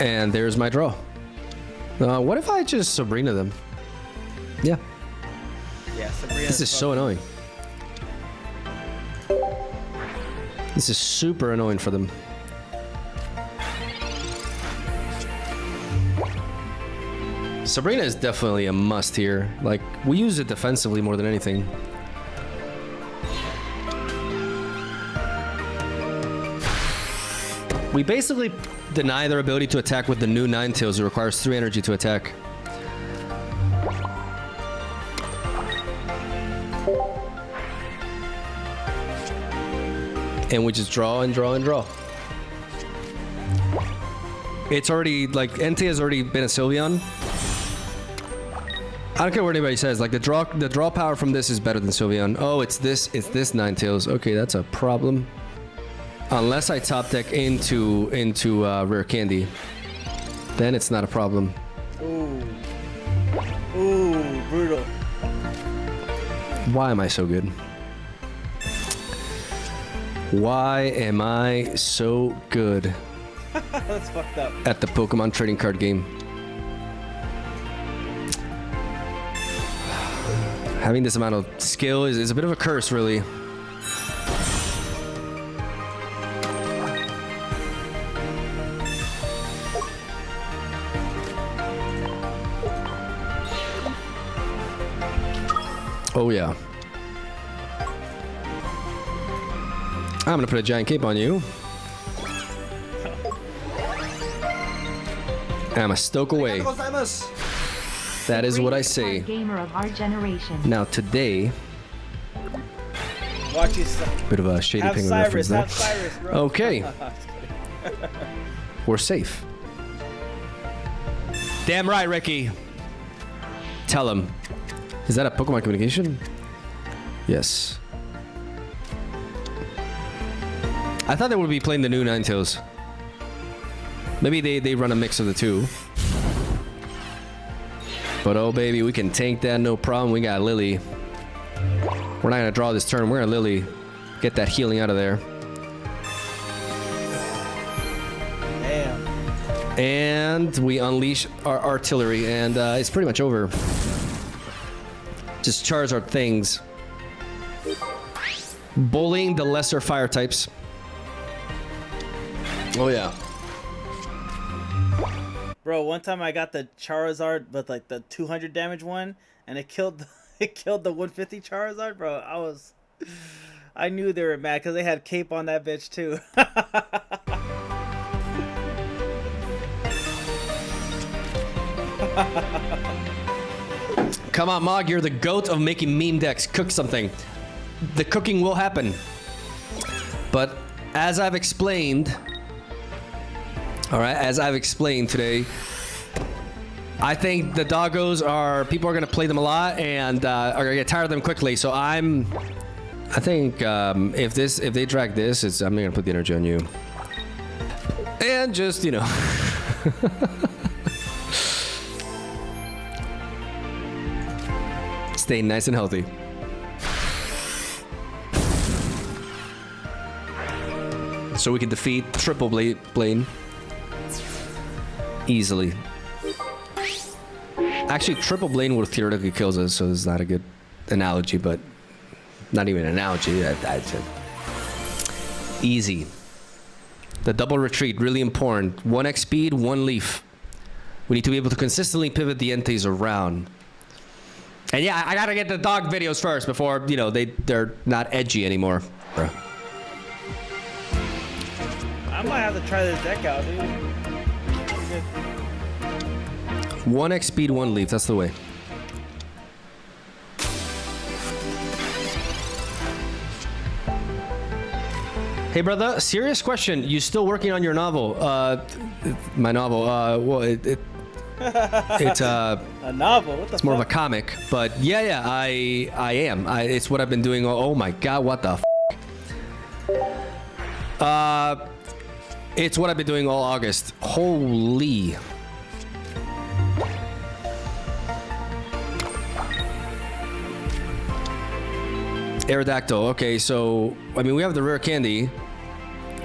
And there's my draw. What if I just Sabrina them? Yeah. Yeah, Sabrina. This is so annoying. This is super annoying for them. Sabrina is definitely a must here. Like, we use it defensively more than anything. We basically deny their ability to attack with the new Ninetales. It requires 3 energy to attack. And we just draw and draw and draw. It's already, like, Entei has already been a Sylveon. I don't care what anybody says. Like, the draw power from this is better than Sylveon. Oh, it's this Ninetales. Okay, that's a problem. Unless I top deck into Rare Candy, then it's not a problem. Ooh, brutal. Why am I so good? Why am I so good? That's fucked up. At the Pokemon trading card game? Having this amount of skill is a bit of a curse, really. Oh yeah. I'm gonna put a giant cape on you. I'm a stoke away. That is what I say. Gamer of our generation. Now today, Watch you. Bit of a Shady Have Penguin Cyrus, reference there. have Cyrus, bro. Okay. We're safe. Damn right, Ricky. Tell him. Is that a Pokemon communication? Yes. I thought they would be playing the new Ninetales. Maybe they run a mix of the two. But oh baby, we can tank that, no problem. We got Lily. We're not gonna draw this turn. We're gonna Lily. Get that healing out of there. Damn. And we unleash our artillery, and it's pretty much over. Just Charizard things. Bullying the lesser fire types. Oh yeah. Bro, one time I got the Charizard with like the 200 damage one, and it killed the 150 Charizard, bro. I knew they were mad because they had cape on that bitch too. Come on, Mog, you're the goat of making meme decks. Cook something. The cooking will happen. But as I've explained, all right, as I've explained today, I think the doggos people are going to play them a lot and are going to get tired of them quickly. So I think if they drag this, I'm going to put the energy on you. And just, you know. Stay nice and healthy. So we can defeat Triple Blaine easily. Actually, Triple Blaine would theoretically kills us, so it's not a good analogy, but not even an analogy. That's easy. The double retreat, really important. 1x speed, 1 leaf. We need to be able to consistently pivot the Entei's around. And yeah, I gotta get the dog videos first before, you know, they're not edgy anymore. Bro. I might have to try this deck out, dude. 1x speed, 1 leaf. That's the way. Hey, brother. Serious question. You still working on your novel? My novel. Well, it's a novel. What the it's more of a comic, but yeah, I am. It's what I've been doing. Oh my god, what the it's what I've been doing all August. Holy. Aerodactyl. Okay, so I mean we have the rare candy.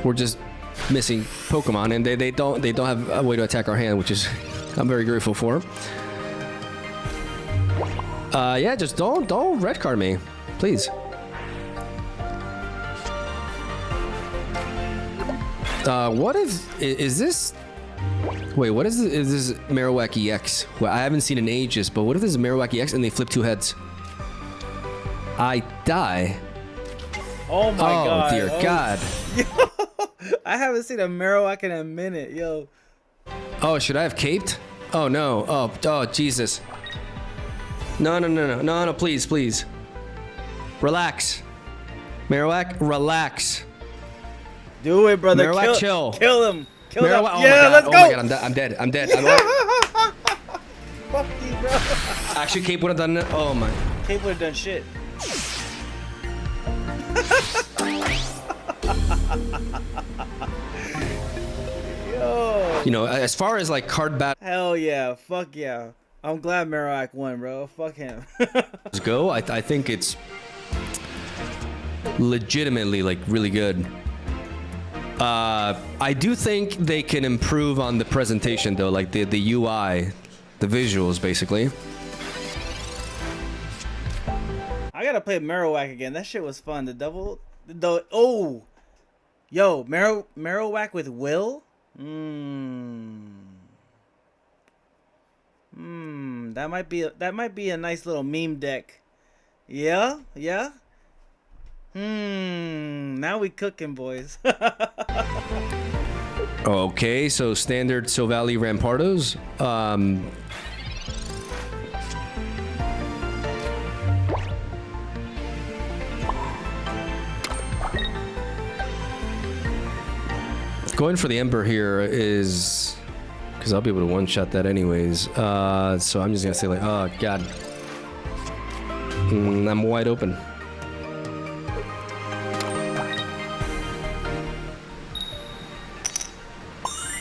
We're just missing Pokemon, and they don't have a way to attack our hand, which is I'm very grateful for. Yeah, just don't red card me, please. What is this? Wait, what is this? Is this Marowak EX? Well, I haven't seen in ages, but what if this is Marowak EX and they flip 2 heads? I die. Oh my god. Dear God. Yo, I haven't seen a Marowak in a minute, yo. Oh, should I have caped? Oh no. Oh Jesus. No, please. Relax. Marowak, relax. Do it, brother. Marowak, chill. Kill him. Kill him. Marowak, Yeah, let's go. Oh my god, I'm dead. Fuck you, bro. Actually, Cape would have done it. Oh my. Cape would have done shit. Yo. You know, as far as like card battle Hell yeah. Fuck yeah. I'm glad Marowak won, bro. Fuck him. go, I think it's legitimately like really good. I do think they can improve on the presentation though, like the UI, the visuals basically. I gotta play Marowak again. That shit was fun. Oh, yo, Marowak with Will. That might be a nice little meme deck. Yeah. Now we cooking, boys. Okay, so standard Silvally Rampardos. Going for the Ember here is... Because I'll be able to one-shot that anyways. So I'm just going to say like, oh, God. I'm wide open.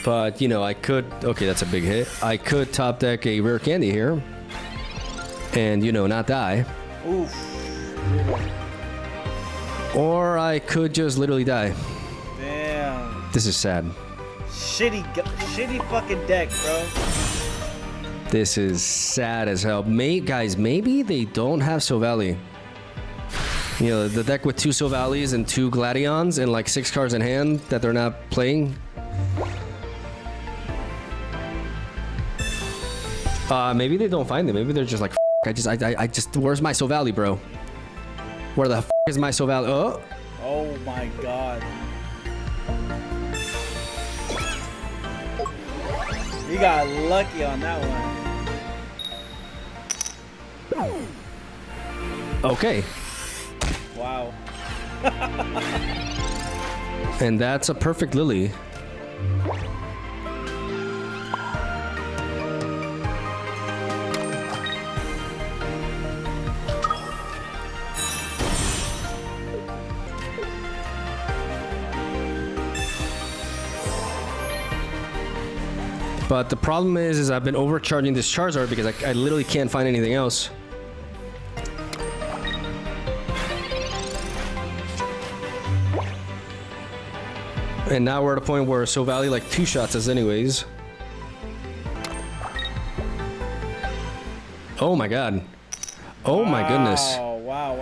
But, you know, I could... Okay, that's a big hit. I could top deck a Rare Candy here. And, you know, not die. Oof. Or I could just literally die. Damn. This is sad. Shitty fucking deck, bro. This is sad as hell. Guys, maybe they don't have Silvally. You know, the deck with 2 Silvallis and 2 Gladions and like 6 cards in hand that they're not playing. Maybe they don't find it. Maybe they're just like, I just, where's my Silvally, bro? Where the is my Silvally? Oh. Oh my God. You got lucky on that one. Okay. Wow. And that's a perfect Lily. But the problem is I've been overcharging this Charizard because I literally can't find anything else. And now we're at a point where Silvally like 2 shots us anyways. Oh my God. Oh my goodness. Wow.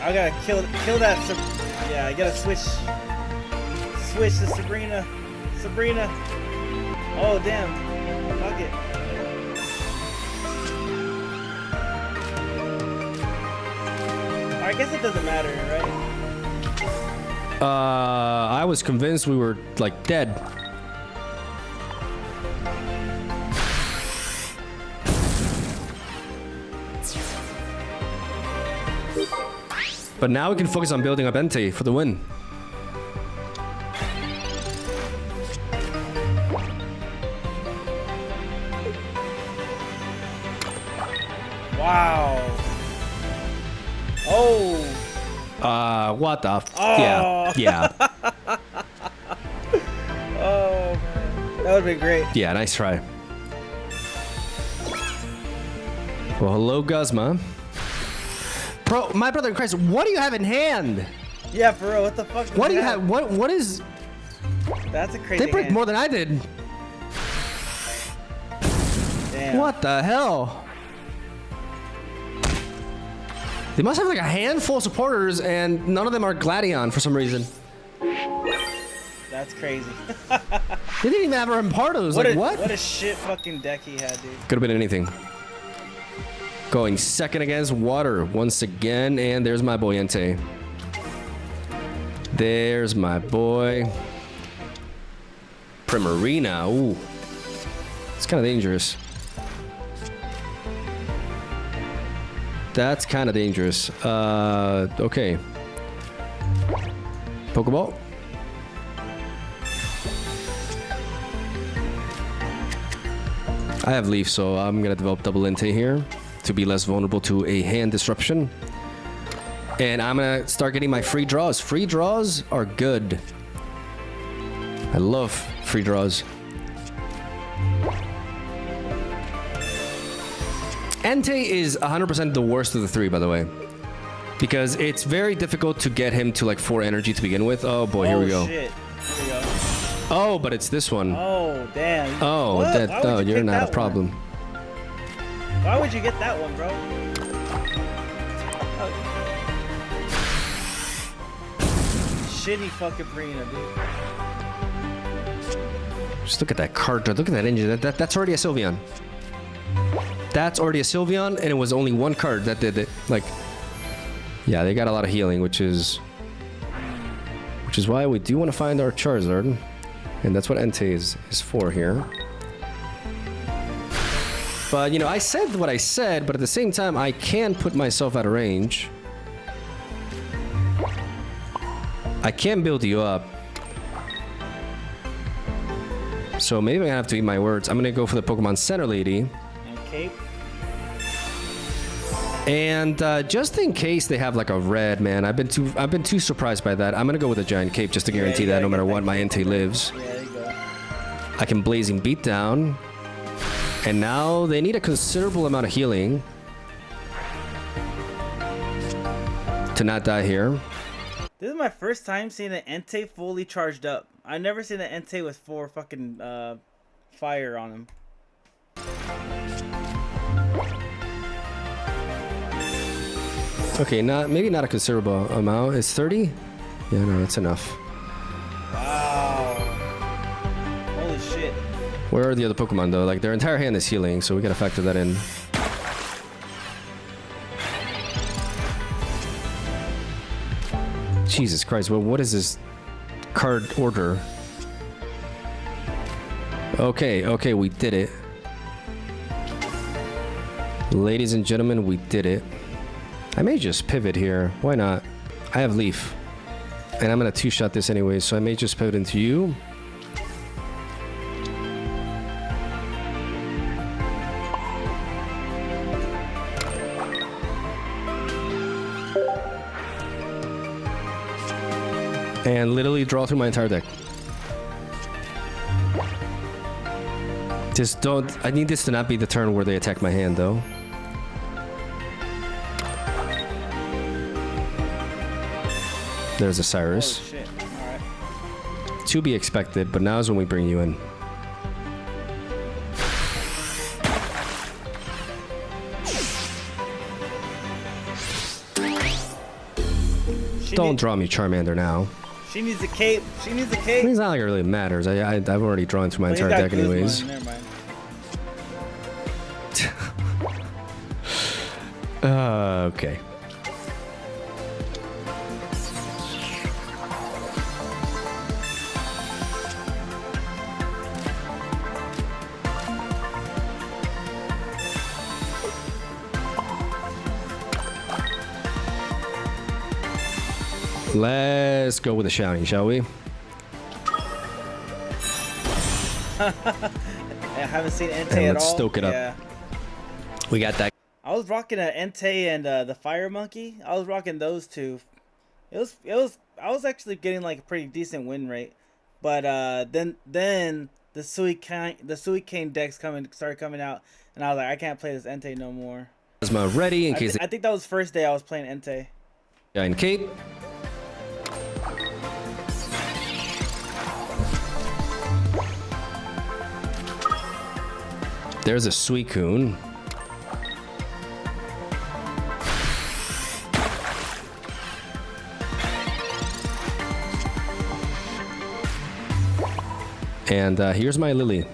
I gotta kill that. Yeah, I gotta switch to Sabrina. Oh damn. Fuck it. I guess it doesn't matter, right? I was convinced we were like dead. But now we can focus on building up Entei for the win. Wow. Oh. What the? Oh. Yeah. Oh man, that would've been great. Yeah, nice try. Well, hello, Guzma. Bro, my brother in Christ, what do you have in hand? Yeah, for real, what the fuck? What do you have? What is? That's a crazy. They break hand. more than I did. Damn. What the hell? They must have like a handful of supporters, and none of them are Gladion for some reason. That's crazy. They didn't even have Rampardos. Like what? What a shit fucking deck he had, dude. Could have been anything. Going second against Water once again, and there's my boy Entei. There's my boy Primarina. Ooh, it's kind of dangerous. That's kind of dangerous. Okay. Pokeball. I have Leaf, so I'm gonna develop double Entei here to be less vulnerable to a hand disruption. And I'm gonna start getting my free draws. Free draws are good. I love free draws. Entei is 100% the worst of the 3, by the way. Because it's very difficult to get him to like 4 energy to begin with. Oh boy, here we go. Shit. Here we go. Oh, but it's this one. Oh, damn. Oh, you're not a problem. Why would you get that one, bro? Shitty fucking Brina, dude. Just look at that card. Look at that engine. That's already a Sylveon. That's already a Sylveon, and it was only 1 card that did it. Like, yeah, they got a lot of healing, which is why we do want to find our Charizard, and that's what Entei is for here. But you know, I said what I said, but at the same time, I can put myself out of range. I can't build you up. So maybe I'm gonna have to eat my words. I'm gonna go for the Pokemon Center Lady. And Cape. And just in case they have like a red, man, I've been too surprised by that. I'm gonna go with a giant cape just to guarantee that no matter what, my Entei lives. Yeah, there you go. I can Blazing Beat Down. And now they need a considerable amount of healing to not die here. This is my first time seeing an Entei fully charged up. I've never seen an Entei with 4 fucking fire on him. Okay, maybe not a considerable amount. It's 30? Yeah, no, that's enough. Wow. Holy shit. Where are the other Pokemon though? Like their entire hand is healing, so we gotta factor that in. Jesus Christ, well, what is this card order? Okay, we did it. Ladies and gentlemen, we did it. I may just pivot here. Why not? I have Leaf. And I'm gonna two-shot this anyway, so I may just pivot into you. And literally draw through my entire deck. Just don't... I need this to not be the turn where they attack my hand, though. There's a Cyrus. Oh, shit. All right. To be expected, but now is when we bring you in. Don't draw me Charmander now. She needs a cape. She needs a cape. It's not like it really matters. I've already drawn through my entire deck anyways. Never mind. Okay. Let's go with a shouting, shall we? I haven't seen Entei And at let's all. stoke it up. Yeah. We got that. I was rocking an Entei and the Fire Monkey. I was rocking those two. I was actually getting like a pretty decent win rate, but then the Suicune decks started coming out, and I was like, I can't play this Entei no more. Plasma ready in case. I think that was first day I was playing Entei. Giant cape. There's a Suicune. And here's my Lily.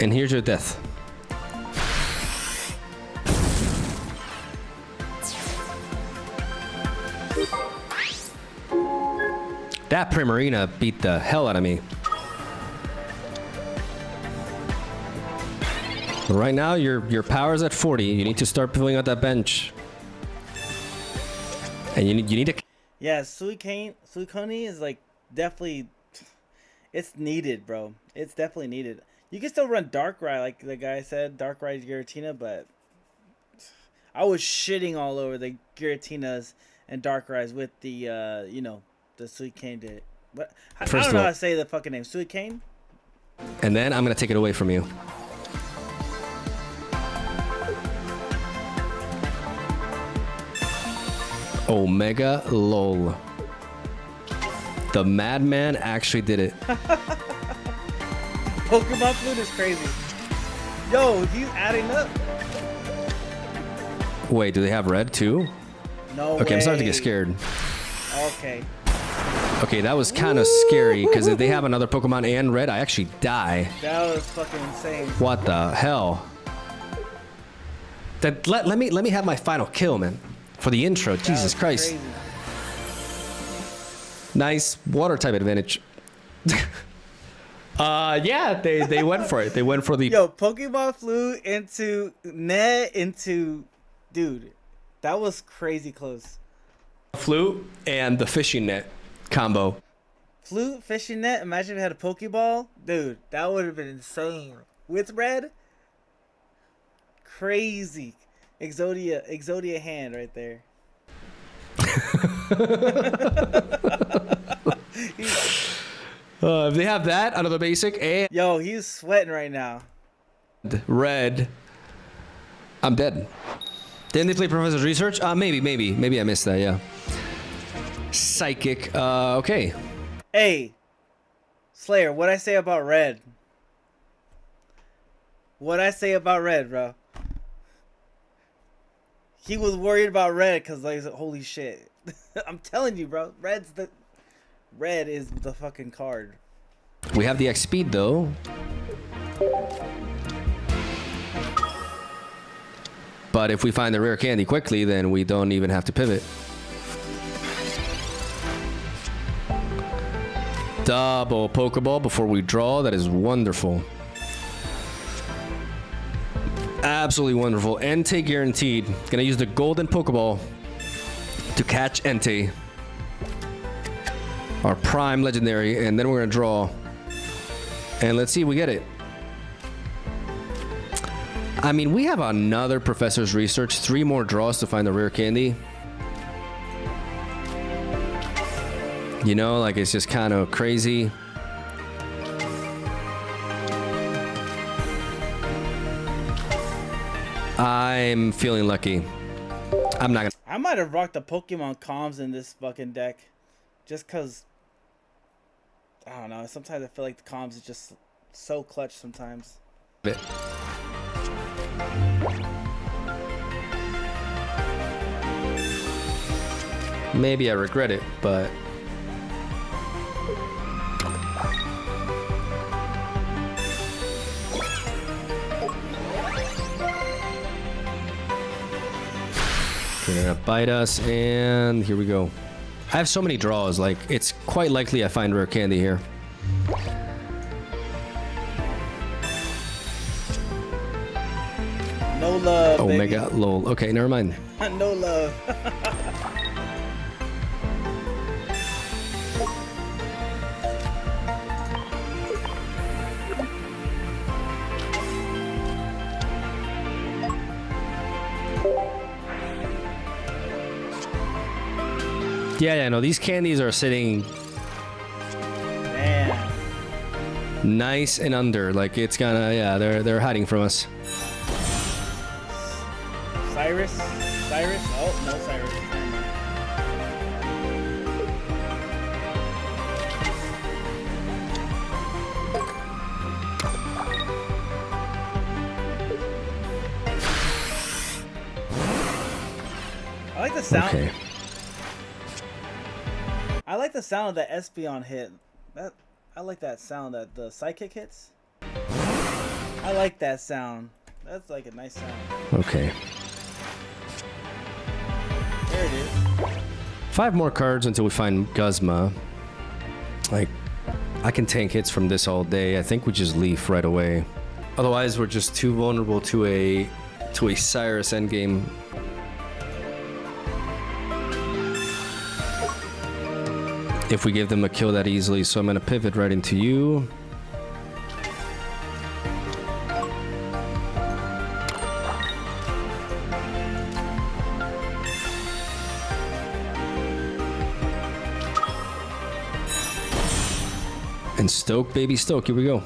And here's your death. That Primarina beat the hell out of me. Right now, your power's at 40. You need to start filling out that bench. And you need to... Yeah, Suicune is like definitely... It's needed, bro. It's definitely needed. You can still run Darkrai, like the guy said, Darkrai Giratina, but I was shitting all over the Giratinas and Darkrai's with the, the Suicune did. But I don't know how to say the fucking name. Suicune? And then I'm going to take it away from you. Omega LOL. The madman actually did it. Pokemon Flute is crazy. Yo, he's adding up. Wait, do they have red too? No Okay, way. I'm starting to get scared. Okay. Okay, that was kind of scary because if they have another Pokemon and red, I actually die. That was fucking insane. What the hell? Let me have my final kill, man. For the intro, Jesus Christ. Crazy. Nice water type advantage. Yeah, they went for it. They went for the... Yo, Pokeball flew into net into... Dude, that was crazy close. Flute and the fishing net combo. Flute, fishing net, imagine if we had a Pokeball. Dude, that would have been insane. With red, crazy. Exodia hand right there. If they have that out of the basic and... Yo, he's sweating right now. Red. I'm dead. Didn't they play Professor's Research? Maybe I missed that, yeah. Psychic, okay. Hey, Slayer, what'd I say about red? What'd I say about red, bro? He was worried about red because, like, holy shit. I'm telling you, bro. Red is the fucking card. We have the X speed, though. But if we find the rare candy quickly, then we don't even have to pivot. Double Pokeball before we draw. That is wonderful. Absolutely wonderful. Entei guaranteed. Gonna use the golden Pokeball to catch Entei, our prime legendary, and then we're gonna draw. And let's see if we get it. I mean, we have another Professor's Research. 3 more draws to find the rare candy. You know, like, it's just kind of crazy. I'm feeling lucky. I'm not gonna... I might have rocked the Pokemon comms in this fucking deck. Just because... I don't know. Sometimes I feel like the comms is just so clutch sometimes. Maybe I regret it, but... They're gonna bite us, and here we go. I have so many draws, like, it's quite likely I find rare candy here. No love, Omega baby. lol. Okay, never mind. No love. Yeah, no, these candies are sitting Man. nice and under. Like, it's gonna, yeah, they're hiding from us. Cyrus? Oh, no Cyrus. I like the sound. Okay. I like the sound of the Espeon hit. I like that sound that the Psychic hits. I like that sound. That's like a nice sound. Okay. There it is. 5 more cards until we find Guzma. Like, I can tank hits from this all day. I think we just leave right away. Otherwise, we're just too vulnerable to a Cyrus endgame. If we give them a kill that easily, so I'm gonna pivot right into you. And Stoke, baby Stoke, here we go.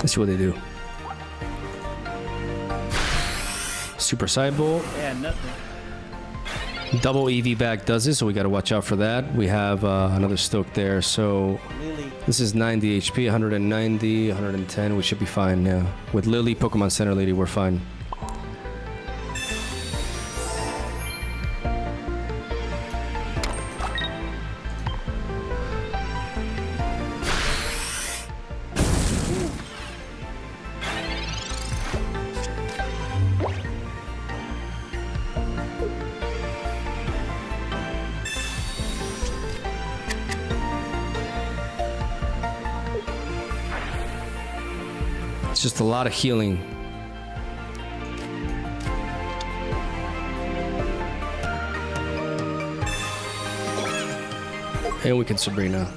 Let's see what they do. Super Sidebolt. Yeah, nothing. Double EV back does it, so we got to watch out for that. We have another Stoke there, so... Lily Lily. This is 90 HP, 190, 110. We should be fine now. With Lily, Pokemon Center Lady, we're fine. It's just a lot of healing. And we can Sabrina.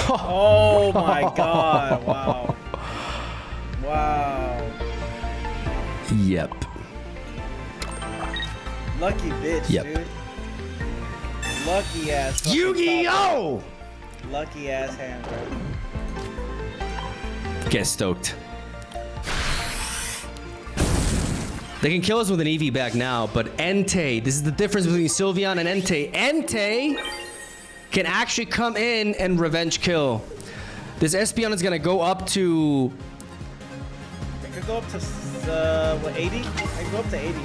Oh my god, wow. Wow. Yep. Lucky bitch, Yep. dude. Lucky ass. fucking Yu-Gi-Oh! top. Lucky ass hand, bro. Get stoked. They can kill us with an EV back now, but Entei, this is the difference between Sylveon and Entei. Entei can actually come in and revenge kill. This Espeon is gonna go up to... It could go up to, what, 80? I can go up to 80.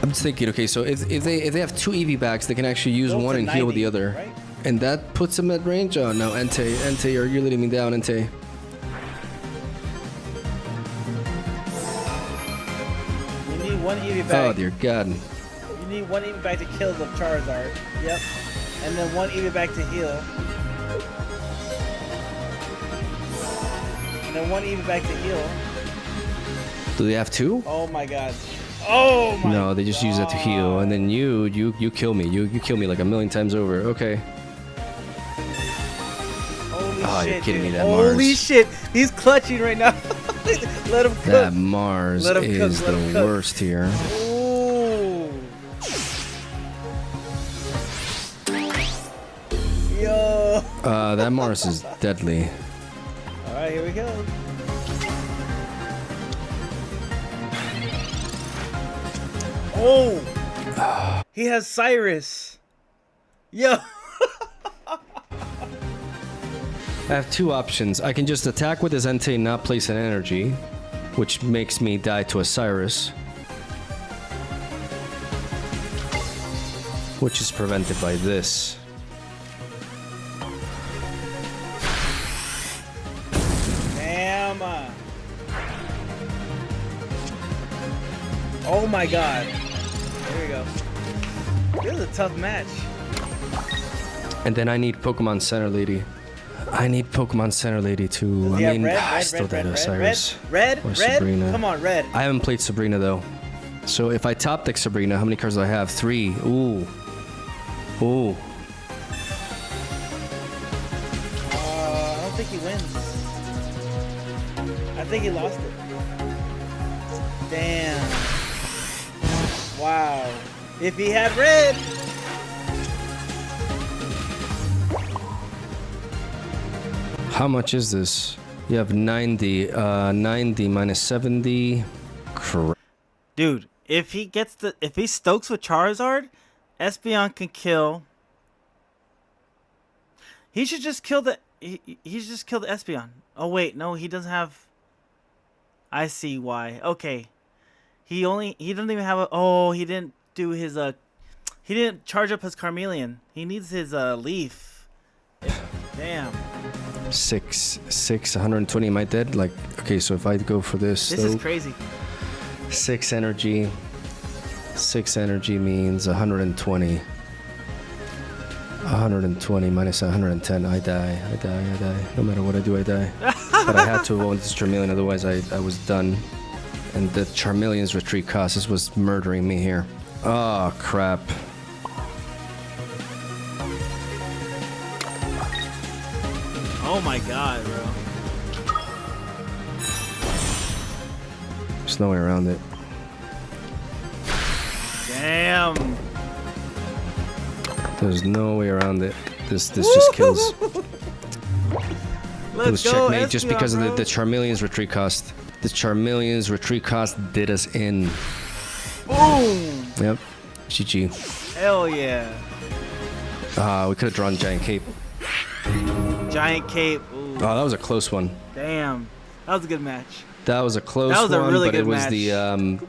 I'm just thinking, okay, so if they have two EV backs, they can actually use Go one to and heal with the 90, other. right? And that puts them at range? Oh no, Entei, you're letting me down, Entei. You need one EV Oh back. dear God. You need one EV back to kill the Charizard. Yep. And then one EV back to heal. And then one EV back to heal. Do they have two? Oh my god. Oh my No, they just use that to heal, and then you kill me. You kill me like a million times over. Okay. Holy Oh, shit, you're kidding me, dude. that Holy Mars. shit. He's clutching right now. Let him cook. That Mars Let him cook, is let him the cook. worst here. Ooh. Yo. That Mars is deadly. Alright, here we go. Oh! He has Cyrus. Yo. I have two options. I can just attack with his Entei and not place an energy, which makes me die to a Cyrus. Which is prevented by this. Damn. Oh my god. There we go. This is a tough match. And then I need Pokemon Center Lady. I need Pokemon Center Lady too. I Yeah, mean, red, I red, still red, die to red, Cyrus. red, Or red. Sabrina. Come on, red. I haven't played Sabrina though. So if I top deck Sabrina, how many cards do I have? 3. Ooh. Ooh. I don't think he wins. I think he lost it. Damn. Wow. If he had red. How much is this? You have 90. 90 minus 70. Dude, if he stokes with Charizard, Espeon can kill. He should just kill the he should just kill the Espeon. Oh wait, no, he doesn't have. I see why. Okay. He doesn't even have a he didn't do his he didn't charge up his Charmeleon. He needs his leaf. Damn. 6, 120. Am I dead? Like, okay, so if I go for this, This is crazy. 6 energy. 6 energy means 120. 120 minus 110. I die. No matter what I do, I die. But I had to own this Charmeleon, otherwise I was done. And the Charmeleon's retreat cost, this was murdering me here. Oh, crap. Oh my god, bro. There's no way around it. Damn. There's no way around it. This just kills. It was checkmate just because of the Charmeleon's retreat cost. The Charmeleon's retreat cost did us in. Boom! Yep. GG. Hell yeah. We could have drawn Giant Cape. Giant Cape. Ooh. Oh, that was a close one. Damn. That was a good match. That was a close one. That was a really good but it was match. the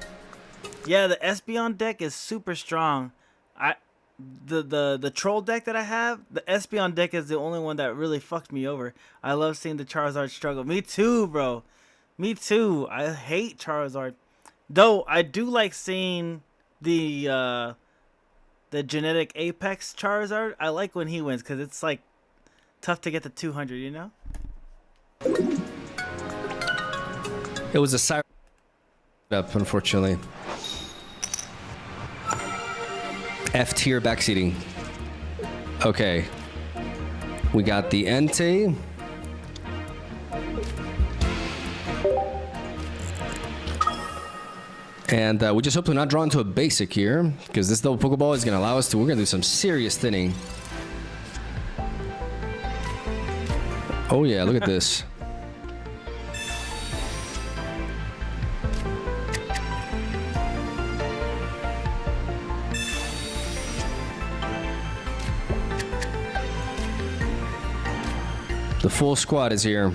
Yeah, the Espeon deck is super strong. The troll deck that I have, the Espeon deck is the only one that really fucked me over. I love seeing the Charizard struggle. Me too, bro. Me too. I hate Charizard. Though I do like seeing the genetic Apex Charizard. I like when he wins because it's like tough to get to 200, you know? it was a Siren up, unfortunately. F tier backseating. Okay. We got the Entei. And we just hope to not draw into a basic here, because this double Pokeball is going to allow us to, we're going to do some serious thinning. Oh yeah, look at this. The full squad is here.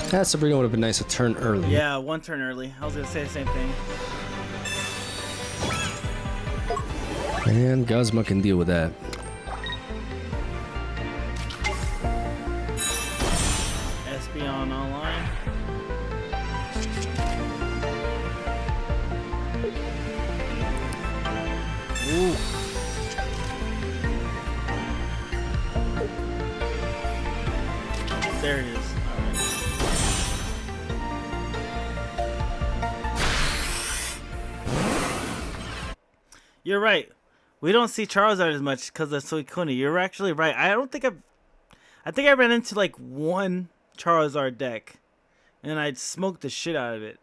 That Sabrina would have been nice a turn early. Yeah, one turn early. I was gonna say the same thing. And Guzma can deal with that. Espeon online. Ooh. There it is. You're right. We don't see Charizard as much because of Suicune. You're actually right. I think I ran into like one Charizard deck, and I smoked the shit out of it.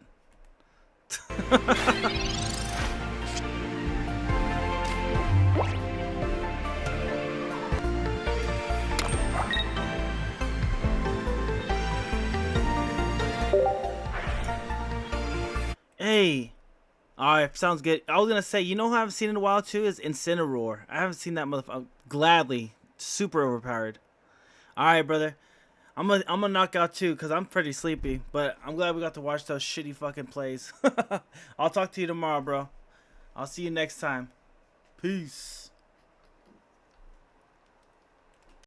Hey. Alright, sounds good. I was gonna say, you know who I haven't seen in a while too is Incineroar. I haven't seen that motherfucker. Gladly. Super overpowered. Alright, brother. I'm gonna knock out too, because I'm pretty sleepy. But I'm glad we got to watch those shitty fucking plays. I'll talk to you tomorrow, bro. I'll see you next time. Peace.